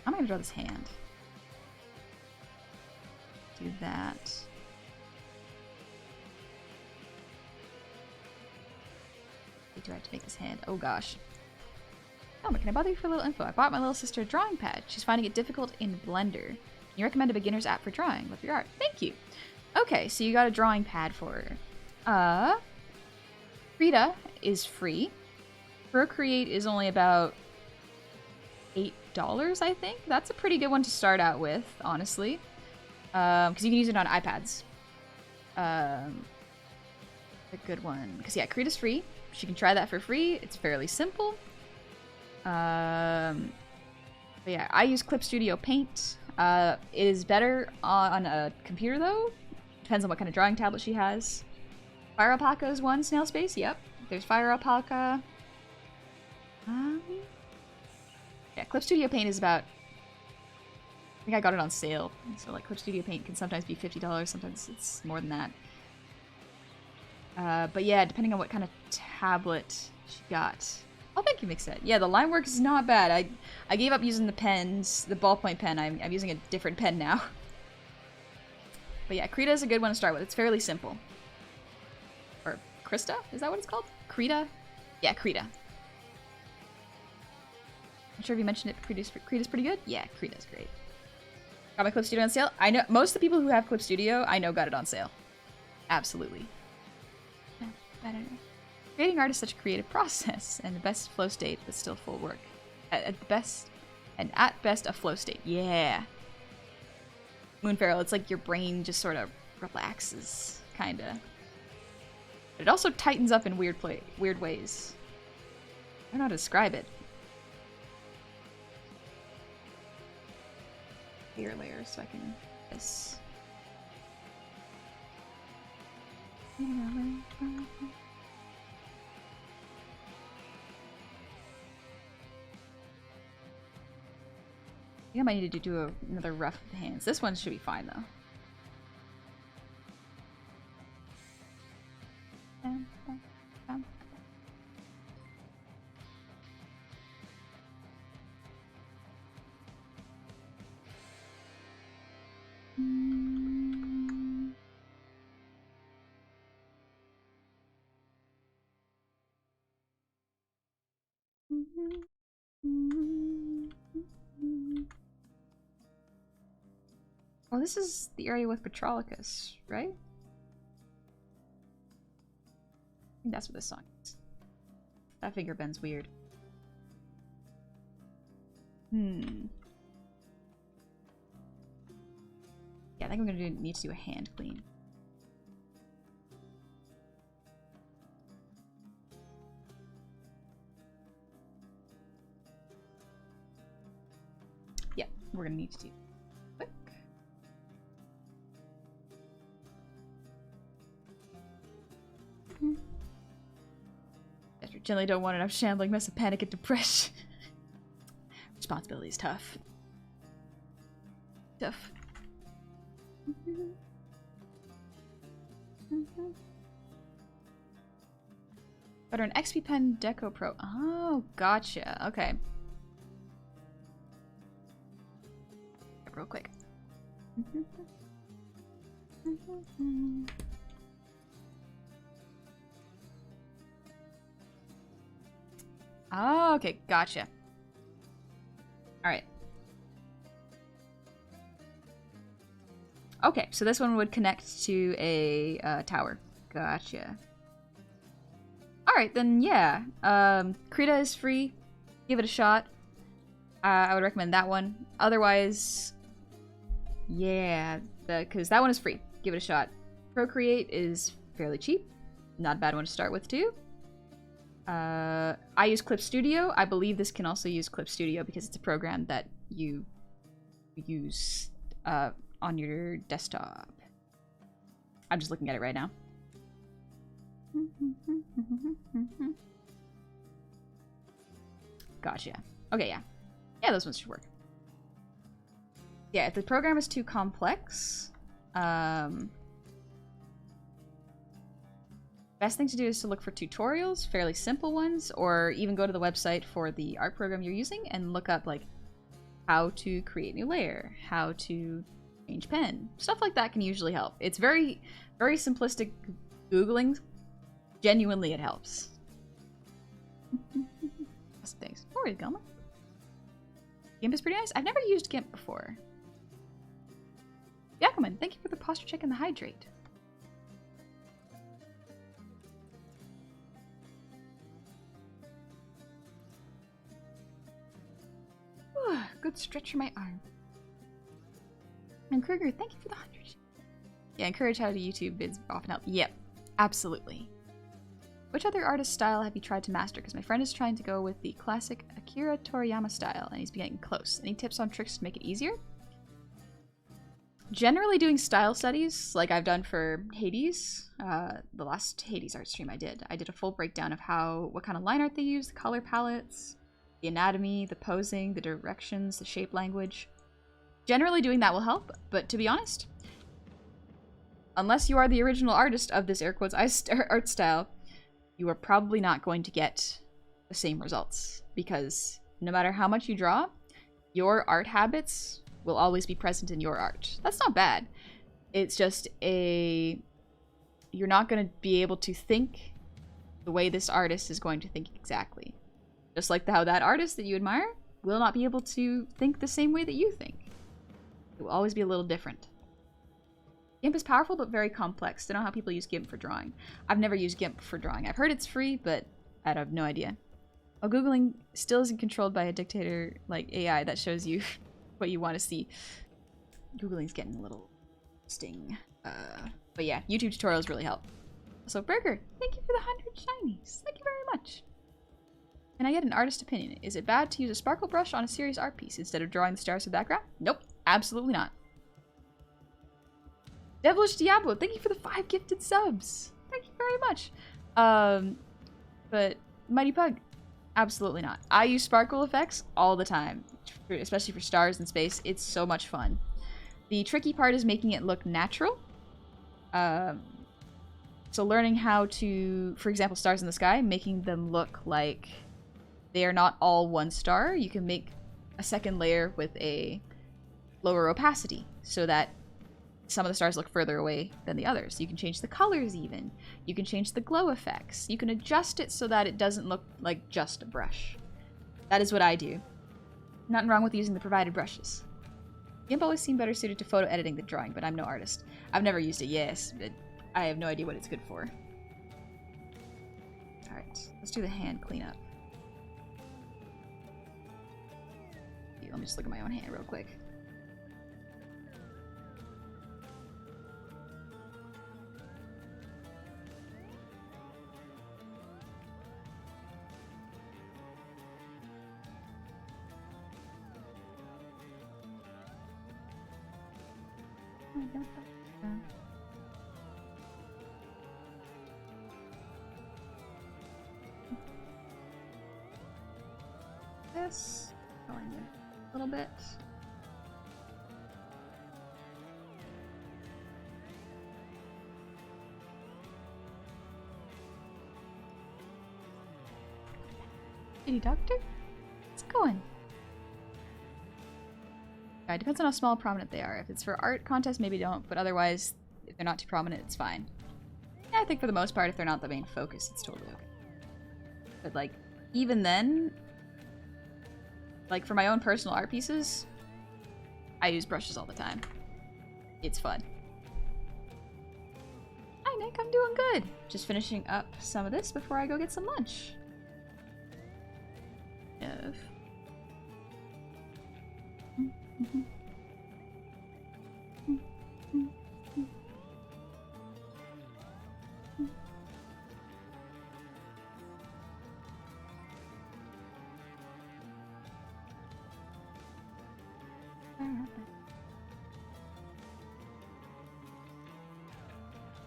I'm gonna draw this hand. Do that. Do I have to make this hand? Oh gosh. Oh, but can I bother you for a little info? I bought my little sister a drawing pad. She's finding it difficult in Blender. Can you recommend a beginner's app for drawing? Love your art. Thank you. Okay, so you got a drawing pad for her. Krita is free. Procreate is only about $8, I think. That's a pretty good one to start out with, honestly. Because you can use it on iPads. A good one. Because yeah, Krita's free. She can try that for free. It's fairly simple. But yeah, I use Clip Studio Paint. It is better on a computer though. Depends on what kind of drawing tablet she has. Fire Alpaca is one, Snail Space, yep. There's Fire Alpaca. Yeah, Clip Studio Paint is about... I think I got it on sale. So like Clip Studio Paint can sometimes be $50, sometimes it's more than that. But yeah, depending on what kind of tablet she got. Oh, thank you, Mixed. Yeah, the Linework is not bad. I gave up using the pens, the ballpoint pen. I'm using a different pen now. But yeah, Krita is a good one to start with. It's fairly simple. Or Krista? Is that what it's called? Krita? Yeah, Krita. I'm sure if you mentioned it, Krita's pretty good? Yeah, Krita's great. Got my Clip Studio on sale? I know most of the people who have Clip Studio, I know got it on sale. Absolutely. Creating art is such a creative process, and the best flow state, but still full work. At best, a flow state. Yeah. Moonferrel, it's like your brain just sort of relaxes, kinda. But it also tightens up in weird ways. I don't know how to describe it. Layer layers, so I can this. I think I might need to do another rough of the hands. This one should be fine though. this is the area with Petrolicus, right? I think that's what this song is. That finger bend's weird. Yeah, I think we're gonna need to do a hand clean. Yeah, we're gonna need to do quick. Generally don't want enough shambling mess of panic and depression. Responsibility is tough. Tough. Better an XP Pen Deco Pro. Oh, gotcha. Okay. Real quick. Oh, okay, gotcha. Alright. Okay, so this one would connect to a tower. Gotcha. Alright, then yeah. Krita is free. Give it a shot. I would recommend that one. Otherwise, yeah, because that one is free. Give it a shot. Procreate is fairly cheap. Not a bad one to start with, too. I use Clip Studio. I believe this can also use Clip Studio because it's a program that you use on your desktop. I'm just looking at it right now. Gotcha. Okay, yeah. Yeah, those ones should work. Yeah, if the program is too complex, best thing to do is to look for tutorials, fairly simple ones, or even go to the website for the art program you're using and look up, like, how to create new layer, how to change pen. Stuff like that can usually help. It's very, very simplistic Googling. Genuinely, it helps. Awesome, thanks. No worries, Goblin. GIMP is pretty nice. I've never used GIMP before. Yakuman, thank you for the posture check and the hydrate. Good stretch for my arm. And Kruger, thank you for the 100. Yeah, encourage how to YouTube vids often help. Yep, absolutely. Which other artist style have you tried to master? Because my friend is trying to go with the classic Akira Toriyama style, and he's getting close. Any tips on tricks to make it easier? Generally doing style studies, like I've done for Hades. The last Hades art stream I did a full breakdown of what kind of line art they use, the color palettes, the anatomy, the posing, the directions, the shape language. Generally doing that will help, but to be honest, unless you are the original artist of this air quotes art style, you are probably not going to get the same results, because no matter how much you draw, your art habits will always be present in your art. That's not bad. It's just you're not going to be able to think the way this artist is going to think exactly. Just like how that artist that you admire will not be able to think the same way that you think. It will always be a little different. GIMP is powerful but very complex. Don't know how people use GIMP for drawing. I've never used GIMP for drawing. I've heard it's free, but I have no idea. While Googling still isn't controlled by a dictator like AI that shows you what you want to see. Googling's getting a little sting. But yeah, YouTube tutorials really help. So Burger, thank you for the 100 shinies. Thank you very much. Can I get an artist opinion? Is it bad to use a sparkle brush on a serious art piece instead of drawing the stars with the background? Nope, absolutely not. Devilish Diablo, thank you for the 5 gifted subs. Thank you very much. But Mighty Pug, absolutely not. I use sparkle effects all the time, especially for stars in space. It's so much fun. The tricky part is making it look natural. So learning how to, for example, stars in the sky, making them look like they are not all one star. You can make a second layer with a lower opacity so that some of the stars look further away than the others. You can change the colors even. You can change the glow effects. You can adjust it so that it doesn't look like just a brush. That is what I do. Nothing wrong with using the provided brushes. GIMP always seemed better suited to photo editing than drawing, but I'm no artist. I've never used it, yes, but I have no idea what it's good for. Alright, let's do the hand cleanup. Let me just look at my own hand real quick. This going in a little bit. Hey, doctor? How's it going? Yeah, it depends on how small or prominent they are. If it's for art contest, maybe don't, but otherwise, if they're not too prominent, it's fine. Yeah, I think for the most part, if they're not the main focus, it's totally okay. But like, even then, like for my own personal art pieces, I use brushes all the time. It's fun. Hi Nick, I'm doing good. Just finishing up some of this before I go get some lunch. If...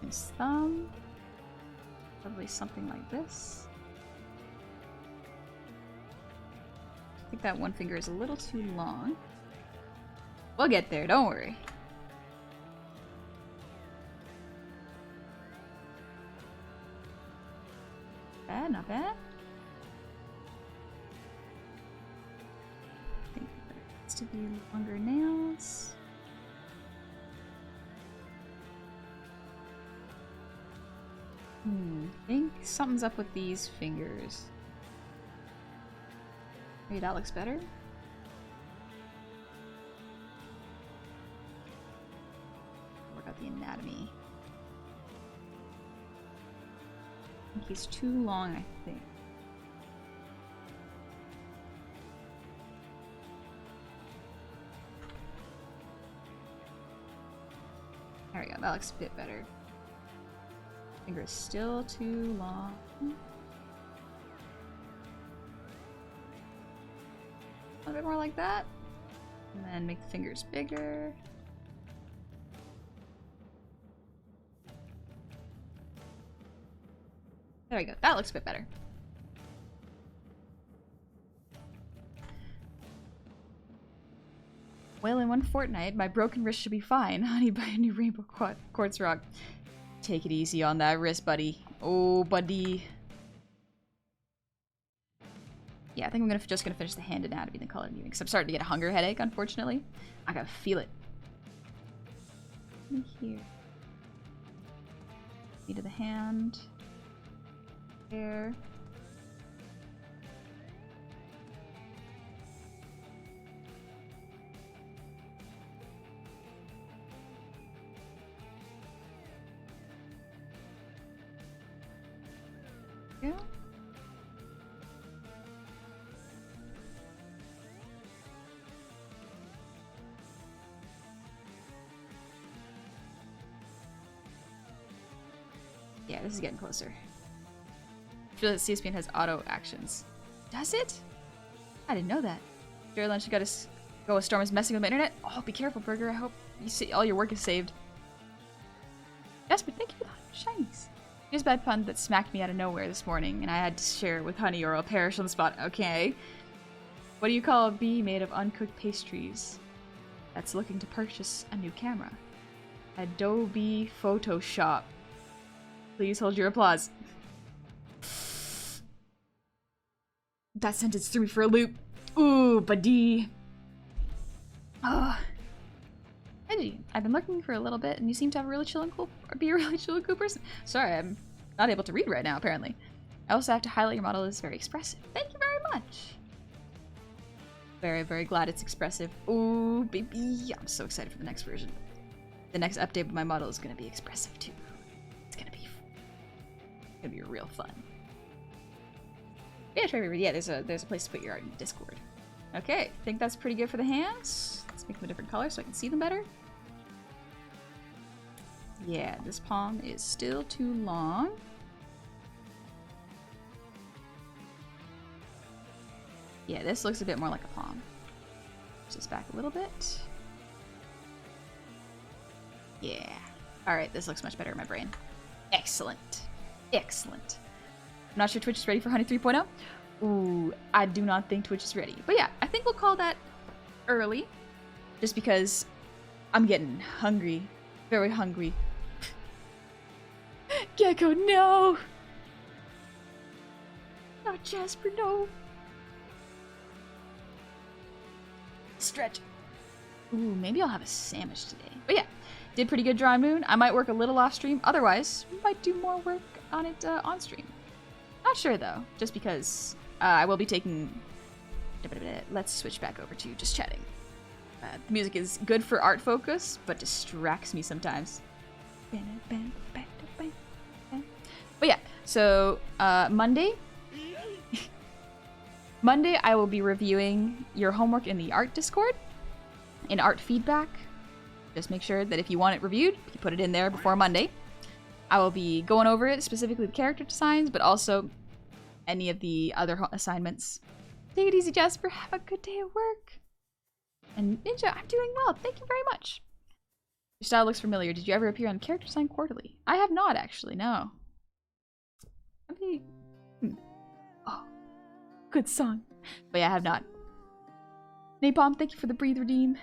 His thumb. Probably something like this. I think that one finger is a little too long. We'll get there, don't worry. Bad, not bad. I think there needs to be longer nails. I think something's up with these fingers. Maybe that looks better. Work out the anatomy. I think he's too long, I think. There we go, that looks a bit better. Finger is still too long. A little bit more like that. And then make the fingers bigger. There we go. That looks a bit better. Well, in one fortnight, my broken wrist should be fine. Honey, buy a new rainbow quartz rock. Take it easy on that wrist, buddy. Oh, buddy. Yeah, I think I'm just gonna finish the hand anatomy and color because I'm starting to get a hunger headache, unfortunately. I gotta feel it. Here. Feet of the hand. There. Yeah. Yeah, this is getting closer. I feel that CSPN has auto actions. Does it? I didn't know that. Jerry Lunch, you gotta go. A storm is messing with my internet. Oh, be careful, Burger. I hope you see all your work is saved. Jasper, thank you for the shinies. Here's a bad pun that smacked me out of nowhere this morning, and I had to share it with Honey or I'll perish on the spot. Okay. What do you call a bee made of uncooked pastries that's looking to purchase a new camera? Adobe Photoshop. Please hold your applause. That sentence threw me for a loop. Ooh, buddy. Oh. Edgy, I've been looking for a little bit, and you seem to have a really chill and cool, or be a really chill and cool person. Sorry, I'm not able to read right now, apparently. I also have to highlight your model is very expressive. Thank you very much. Very, very glad it's expressive. Ooh, baby. I'm so excited for the next version. The next update of my model is going to be expressive too. It's going to be real fun. Yeah, try yeah, there's a place to put your art in Discord. Okay, I think that's pretty good for the hands. Let's make them a different color so I can see them better. Yeah, this palm is still too long. Yeah, this looks a bit more like a palm. Just back a little bit. Yeah. Alright, this looks much better in my brain. Excellent. Excellent. I'm not sure Twitch is ready for Honey 3.0. Ooh, I do not think Twitch is ready. But yeah, I think we'll call that early. Just because I'm getting hungry. Very hungry. Gecko, no! Not Jasper, no! Stretch. Ooh, maybe I'll have a sandwich today. But yeah, did pretty good Dry Moon. I might work a little off stream. Otherwise, might do more work on it on stream. Not sure though, just because I will be taking... Let's switch back over to just chatting. The music is good for art focus, but distracts me sometimes. But yeah, so Monday... Monday, I will be reviewing your homework in the art Discord, in art feedback. Just make sure that if you want it reviewed, you put it in there before Monday. I will be going over it, specifically the character designs, but also any of the other assignments. Take it easy, Jasper. Have a good day at work. And Ninja, I'm doing well. Thank you very much. Your style looks familiar. Did you ever appear on Character Design Quarterly? I have not, actually, no. Oh. Good song. But yeah, I have not. Napalm, thank you for the Breathe Redeem.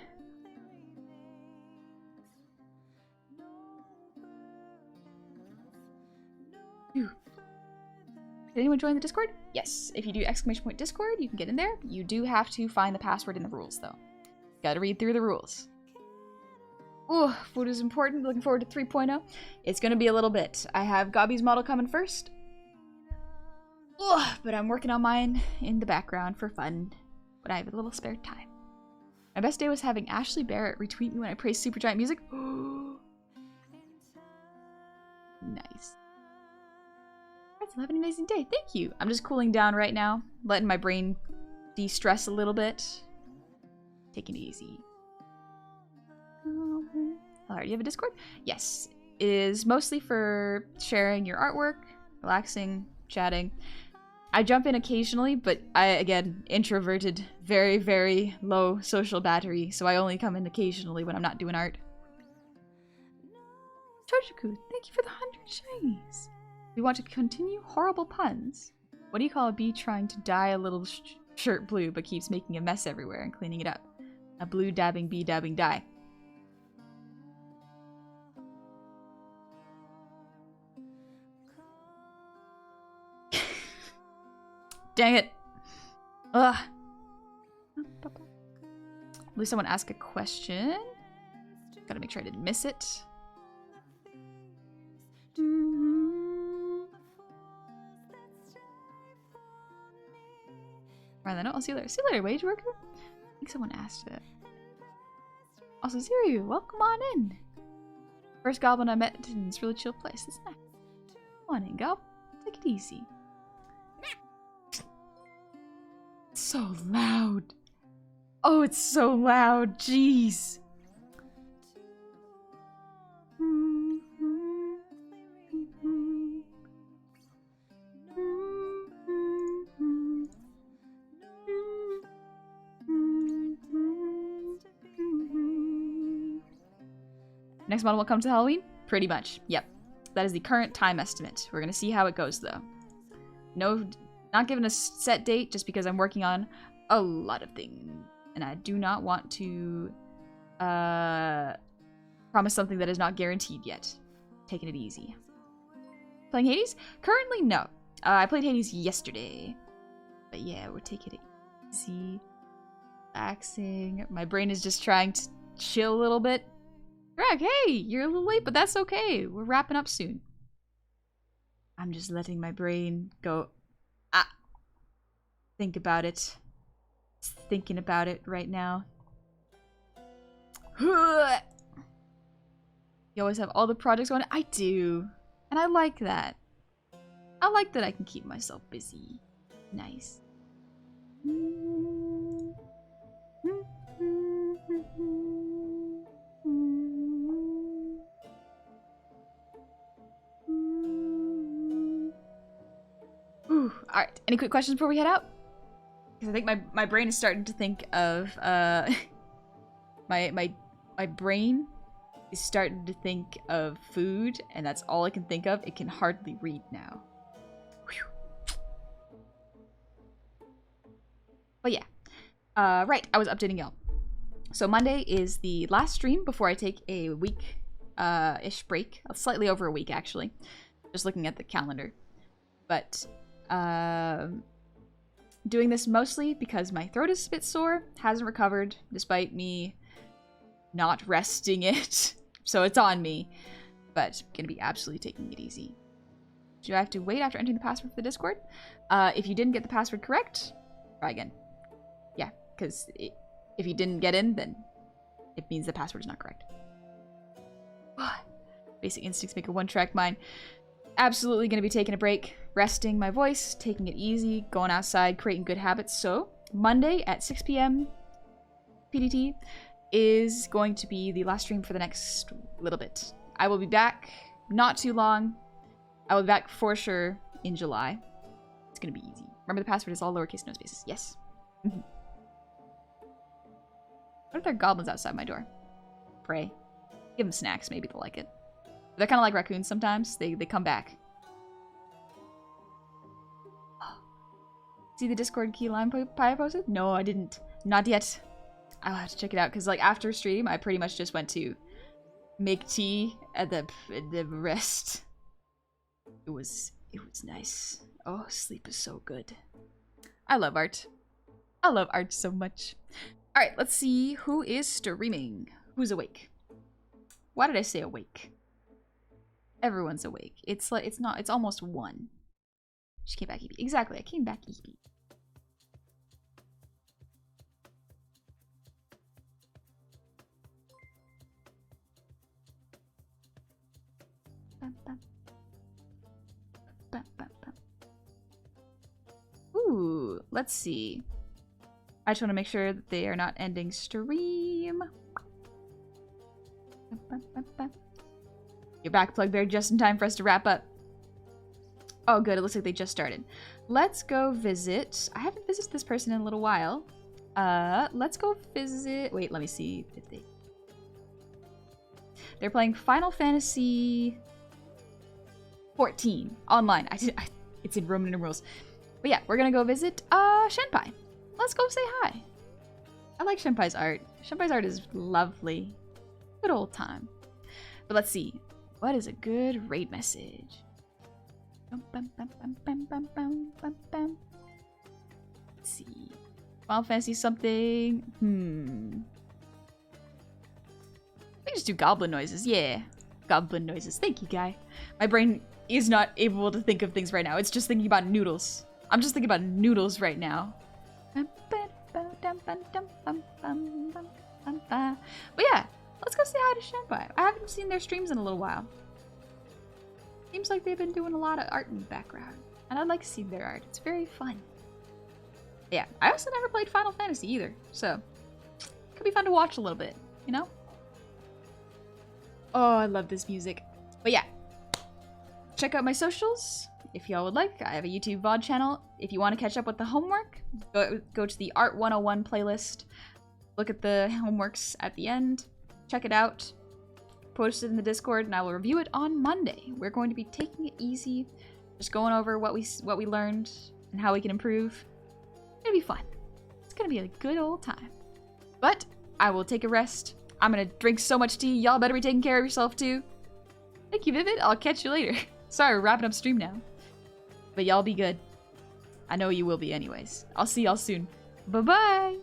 Did anyone join the Discord? Yes. If you do !Discord, you can get in there. You do have to find the password in the rules, though. Gotta read through the rules. Ooh, food is important. Looking forward to 3.0. It's gonna be a little bit. I have Gobby's model coming first. Ugh, but I'm working on mine in the background for fun when I have a little spare time. My best day was having Ashley Barrett retweet me when I praised Supergiant music. Nice. That's have an amazing day. Thank you. I'm just cooling down right now, letting my brain de-stress a little bit. Taking it easy. Alright, you have a Discord? Yes. It is mostly for sharing your artwork, relaxing, chatting. I jump in occasionally, but I, again, introverted, very, very low social battery, so I only come in occasionally when I'm not doing art. Chojiku, thank you for the 100 shinies. We want to continue horrible puns. What do you call a bee trying to dye a little shirt blue but keeps making a mess everywhere and cleaning it up? A blue dabbing bee dabbing dye. Dang it. Ugh. At least someone asked a question. Gotta make sure I didn't miss it. Right then, I'll see you later. See you later, wage worker. I think someone asked it. Also, Ziryu, welcome on in. First goblin I met in this really chill place. It's nice. Come on in, Gob. Take it easy. It's so loud. Oh, it's so loud. Jeez. Next model will come to Halloween? Pretty much. Yep. That is the current time estimate. We're gonna see how it goes, though. No, not given a set date, just because I'm working on a lot of things. And I do not want to promise something that is not guaranteed yet. Taking it easy. Playing Hades? Currently, no. I played Hades yesterday. But yeah, we're taking it easy. Relaxing. My brain is just trying to chill a little bit. Greg, hey, you're a little late, but that's okay. We're wrapping up soon. I'm just letting my brain go, think about it. Just thinking about it right now. You always have all the projects going. I do. And I like that. I like that I can keep myself busy. Nice. Alright, any quick questions before we head out? Because I think my brain is starting to think of, my brain is starting to think of food, and that's all I can think of. It can hardly read now. Whew. But yeah. Right, I was updating y'all. So Monday is the last stream before I take a week, ish break. Slightly over a week, actually. Just looking at the calendar. But, doing this mostly because my throat is a bit sore, hasn't recovered, despite me not resting it. So it's on me, but I'm gonna be absolutely taking it easy. Do I have to wait after entering the password for the Discord? If you didn't get the password correct, try again. Yeah, because if you didn't get in, then it means the password is not correct. Basic instincts make a one-track mind. Absolutely gonna be taking a break, resting my voice, taking it easy, going outside, creating good habits. So Monday at 6 p.m. PDT is going to be the last stream for the next little bit. I will be back not too long. I will be back for sure in July. It's gonna be easy. Remember, the password is all lowercase, no spaces. Yes. What if there are goblins outside my door? Pray. Give them snacks, maybe they'll like it. They're kind of like raccoons sometimes. They come back. See the Discord key line pie I posted? No, I didn't. Not yet. I'll have to check it out, because like after stream, I pretty much just went to make tea at the rest. It was nice. Oh, sleep is so good. I love art. I love art so much. All right, let's see who is streaming. Who's awake? Why did I say awake? Everyone's awake. It's like it's almost 1. She came back EB. Exactly, I came back EB. Ooh, let's see. I just want to make sure that they are not ending stream. You're back, Plugbear, just in time for us to wrap up. Oh, good. It looks like they just started. Let's go visit. I haven't visited this person in a little while. Let's go visit. Wait, let me see if they. They're playing Final Fantasy 14 online. It's in Roman numerals. But yeah, we're gonna go visit Shenpai. Let's go say hi. I like Shenpai's art. Shenpai's art is lovely. Good old time. But let's see. What is a good raid message? Let's see. Final Fantasy something. We can just do goblin noises. Yeah. Goblin noises. Thank you, guy. My brain is not able to think of things right now. It's just thinking about noodles. I'm just thinking about noodles right now. But yeah, let's go say hi to Shenpai. I haven't seen their streams in a little while. Seems like they've been doing a lot of art in the background. And I like seeing their art. It's very fun. Yeah, I also never played Final Fantasy either. So, it could be fun to watch a little bit, you know? Oh, I love this music. But yeah, check out my socials if y'all would like. I have a YouTube VOD channel. If you want to catch up with the homework, go to the Art 101 playlist. Look at the homeworks at the end. Check it out. Post it in the Discord, and I will review it on Monday. We're going to be taking it easy, just going over what we learned and how we can improve. It'll be fun. It's gonna be a good old time. But I will take a rest. I'm gonna drink so much tea. Y'all better be taking care of yourself too. Thank you, Vivid. I'll catch you later. Sorry, we're wrapping up stream now. But y'all be good. I know you will be anyways. I'll see y'all soon. Bye-bye!